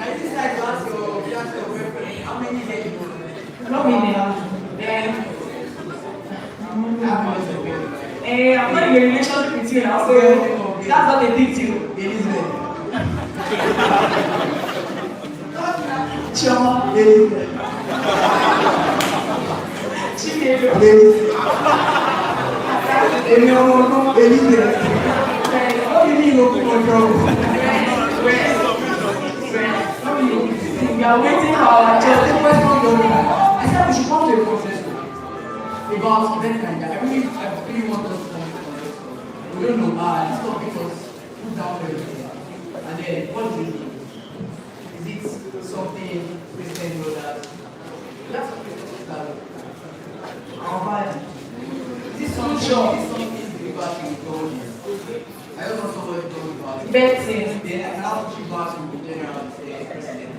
I decide to ask your boyfriend how many days you want. No meaning. Then, I'm not in a relationship with you now, so that's not a big deal. Elizabeth. Chioma. Elizabeth. Chidero. Elizabeth. What do you mean no control? We are waiting for our job. I said we should come to a consensus about events like that. I really want us to come to a consensus. We don't know, this topic was put down for everything. And then, what do you think? Is it something Christian brothers? That's something that our body. Is this something spiritual to God? I don't know somebody told me about it. Betting. Then I can have to back to the general president.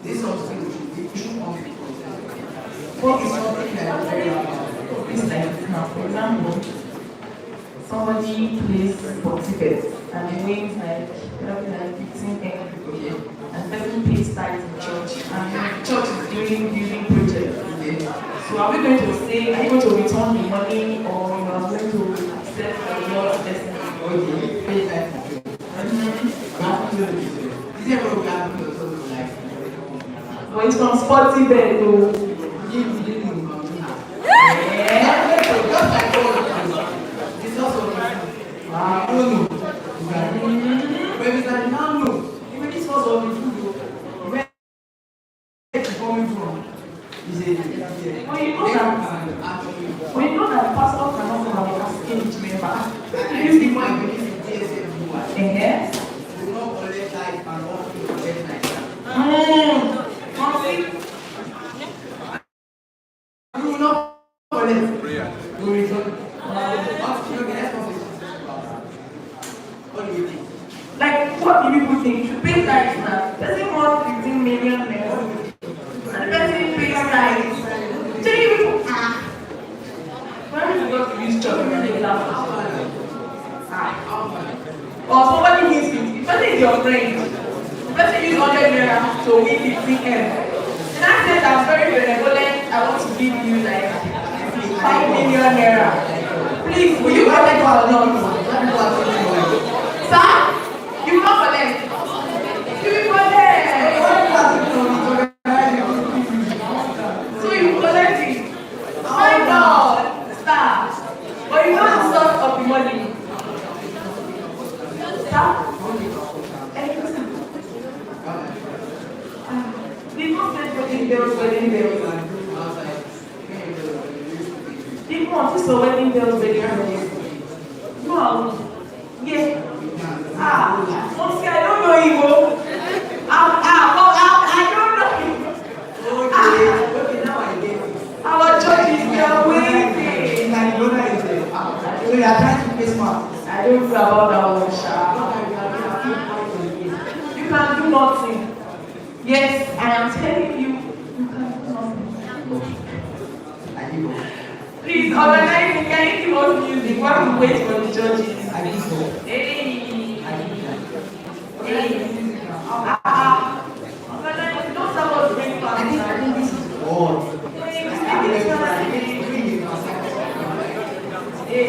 This is something we should come to consensus. What is something that is very important? It's like now, for example, somebody plays sportifet and they wins like 15 people, and the person pays tithes in church, and the church is doing building projects. So are we going to say, are you going to return the money, or you are going to accept the Lord's blessing? Or you pay tithes in church? Is there what we have to do like? But it's from sportifet though. We know that pastor cannot come and ask him to member. Use the money. Yes. We don't collect life and all to collect life. We will not collect. We will return. What do you think? Like, what do people think? You pay tithes now. Doesn't want 15 million naira. And the person pays tithes. Three people. When you go to use church, you take it out. Or somebody needs 50. The person is your friend. The person use 100 naira to win 15 M. And I said, I'm very benevolent. I want to give you like 5 million naira. Please, will you collect or not? Sir? You will not collect. You will collect. So you collect it. My God. Stop. But you know the source of the money. Stop. People say wedding bells. People want to say wedding bells. No. Yeah. Honestly, I don't know Igbo. I don't know Igbo. Okay, now I get it. Our church is there waiting. So you are trying to pay smart. I don't know about that one, Sha. You can do nothing. Yes, I am telling you, you can do nothing. Please organize it. Can you give us music while we wait for the judges? Hey. Organize. Don't stop us bring fun. I think this is God. Hey.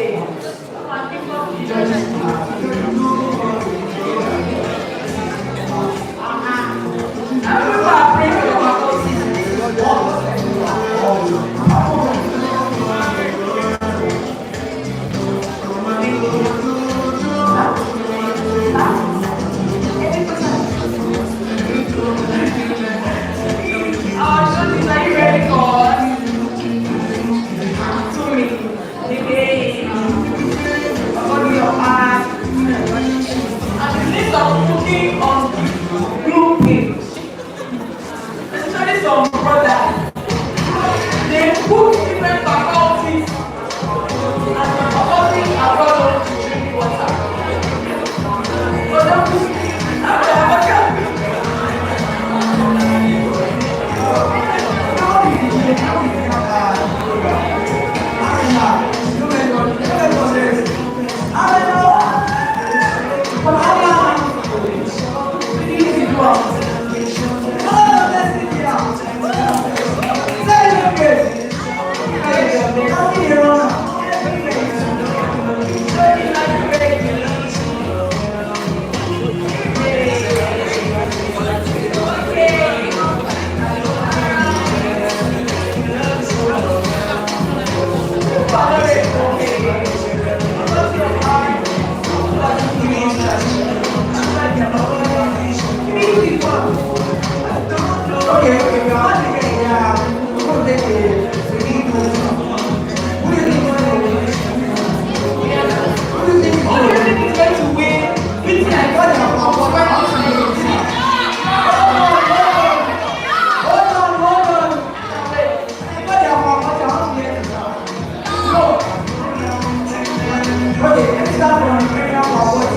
Okay, let's start from the prayer for what?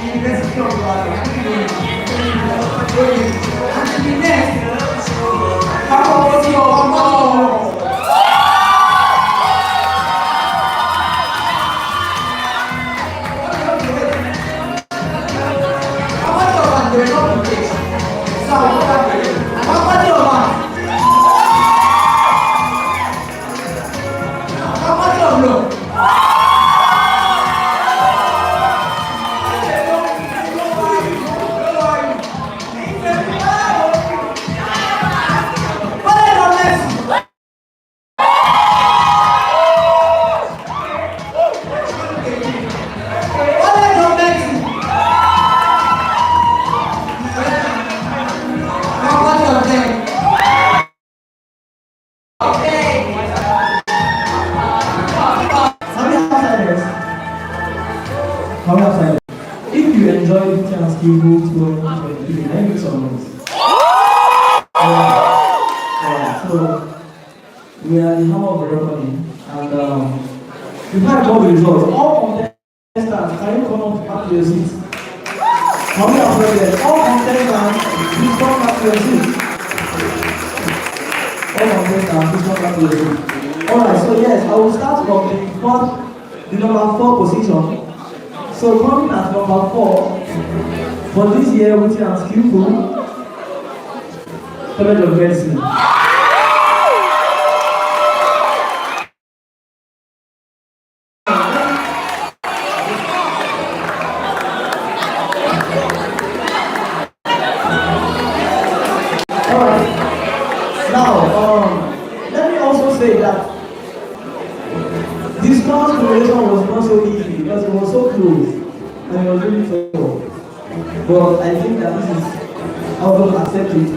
University of Ibadan. And the next, faculty of law. If you enjoy Witty and Skillful 2023, let me make some noise. So, we are the hammer of the reckoning, and before I go with the results, all contestants, can you come up back to your seats? How many are present? All contestants, please come back to your seats. All contestants, please come back to your seats. Alright, so yes, I will start from the number 4 position. So coming at number 4, for this year, Witty and Skillful, College of Medicine. Alright, now, let me also say that discourse correlation was not so easy because it was so close and it was really tough. But I think that this is how to accept it.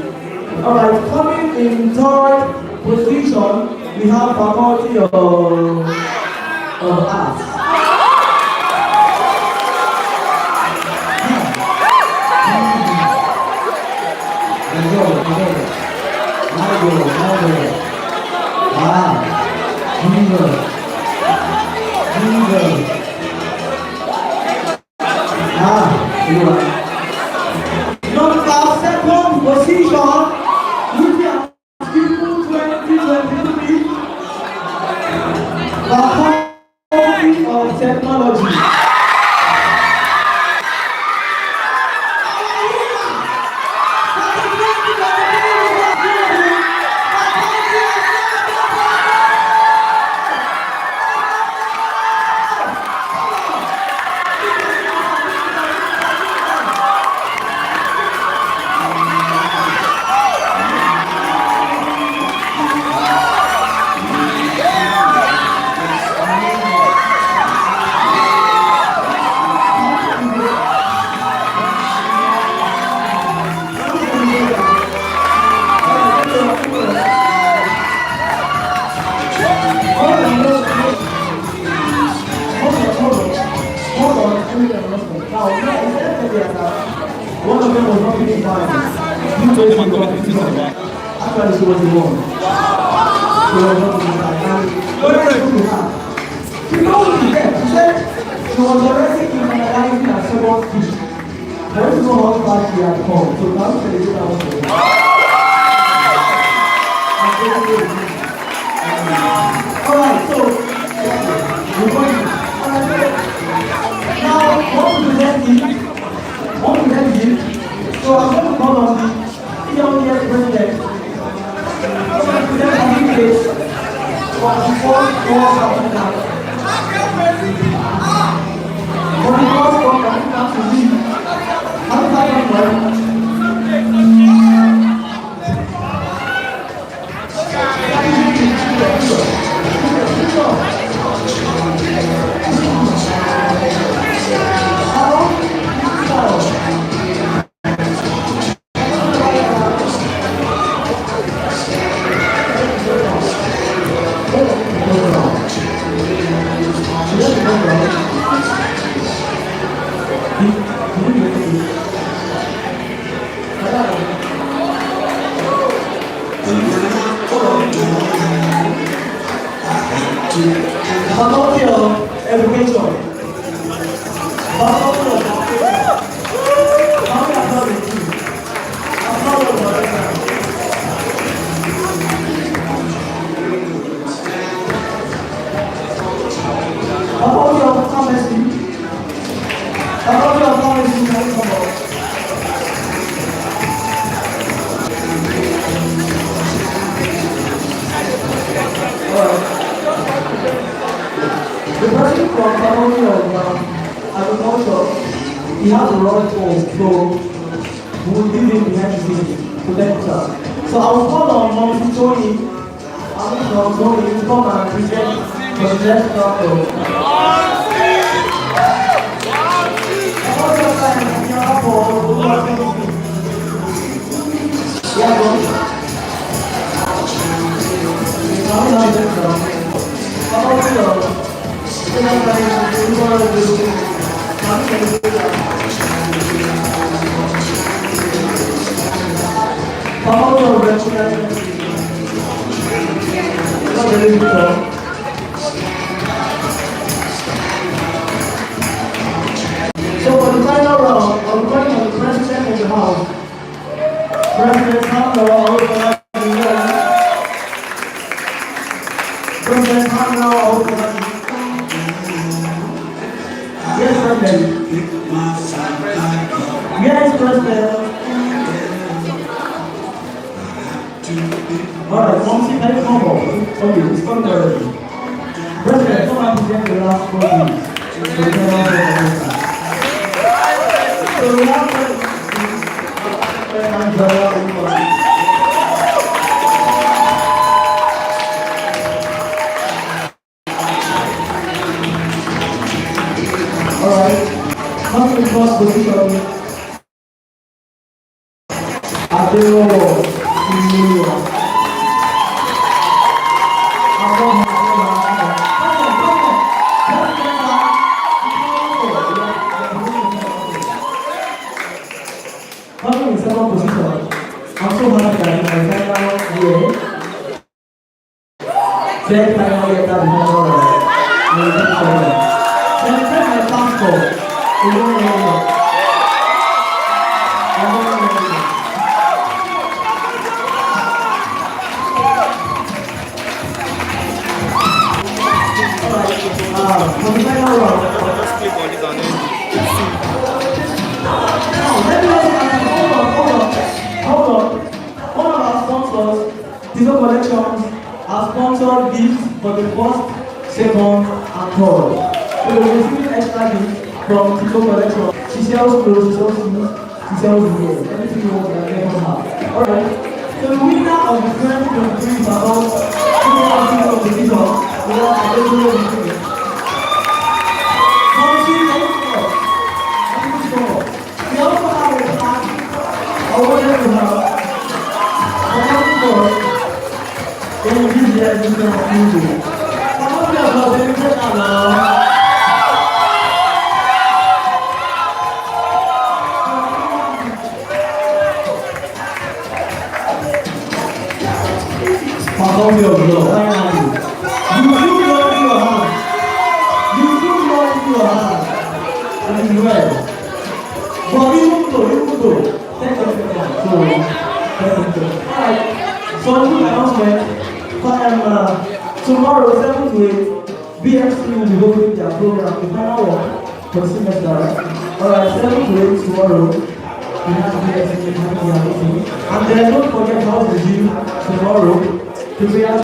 Alright, coming in 3rd position, we have Faculty of Arts. Number 2nd position, Witty and Skillful 2023, Faculty of Technology. One of them was not really fine. You told me to come to actually, she was the one. She was not really fine. What did I do to her? She told me that. She said she was already internalizing her second speech. I don't know how far she had come. So now she said that was the one. Alright, so we're going. Now, what to present is so I'm going to call on the young president to present a new case for the first course of the night. For the first course of the night to leave, I'm talking about he has a run form, so we will leave him behind the scenes to lecture. So I will call on Mom Tony, Tony to come and present for the next chapter. So for the final round, I'm calling on the president of the house. President Hamler, President Hamler, yes, President. Yes, President. Alright, Momsi, can you come up? Okay, it's coming already. President, come and present the last 4 minutes. So we have alright, come to the first position. Coming in second position, I'm so happy that in my final year, third final year that we have then my passport, for the final round, hold on. One of our sponsors, Tizo Collections, has sponsored gifts for the first, second, and third. So we're receiving extra gifts from Tizo Collections. She sells clothes, she sells shoes, she sells gear, everything you want to get from her. Alright. So the winner of the 2023 Ibadan competition was Evoke. We also have a party awarded to her. In this year, you can have music. Tomorrow, 7 to 8, BXC will be holding their program, the final one for the semester. Alright, 7 to 8 tomorrow, we have BXC having their meeting. And then don't forget how to do tomorrow, to be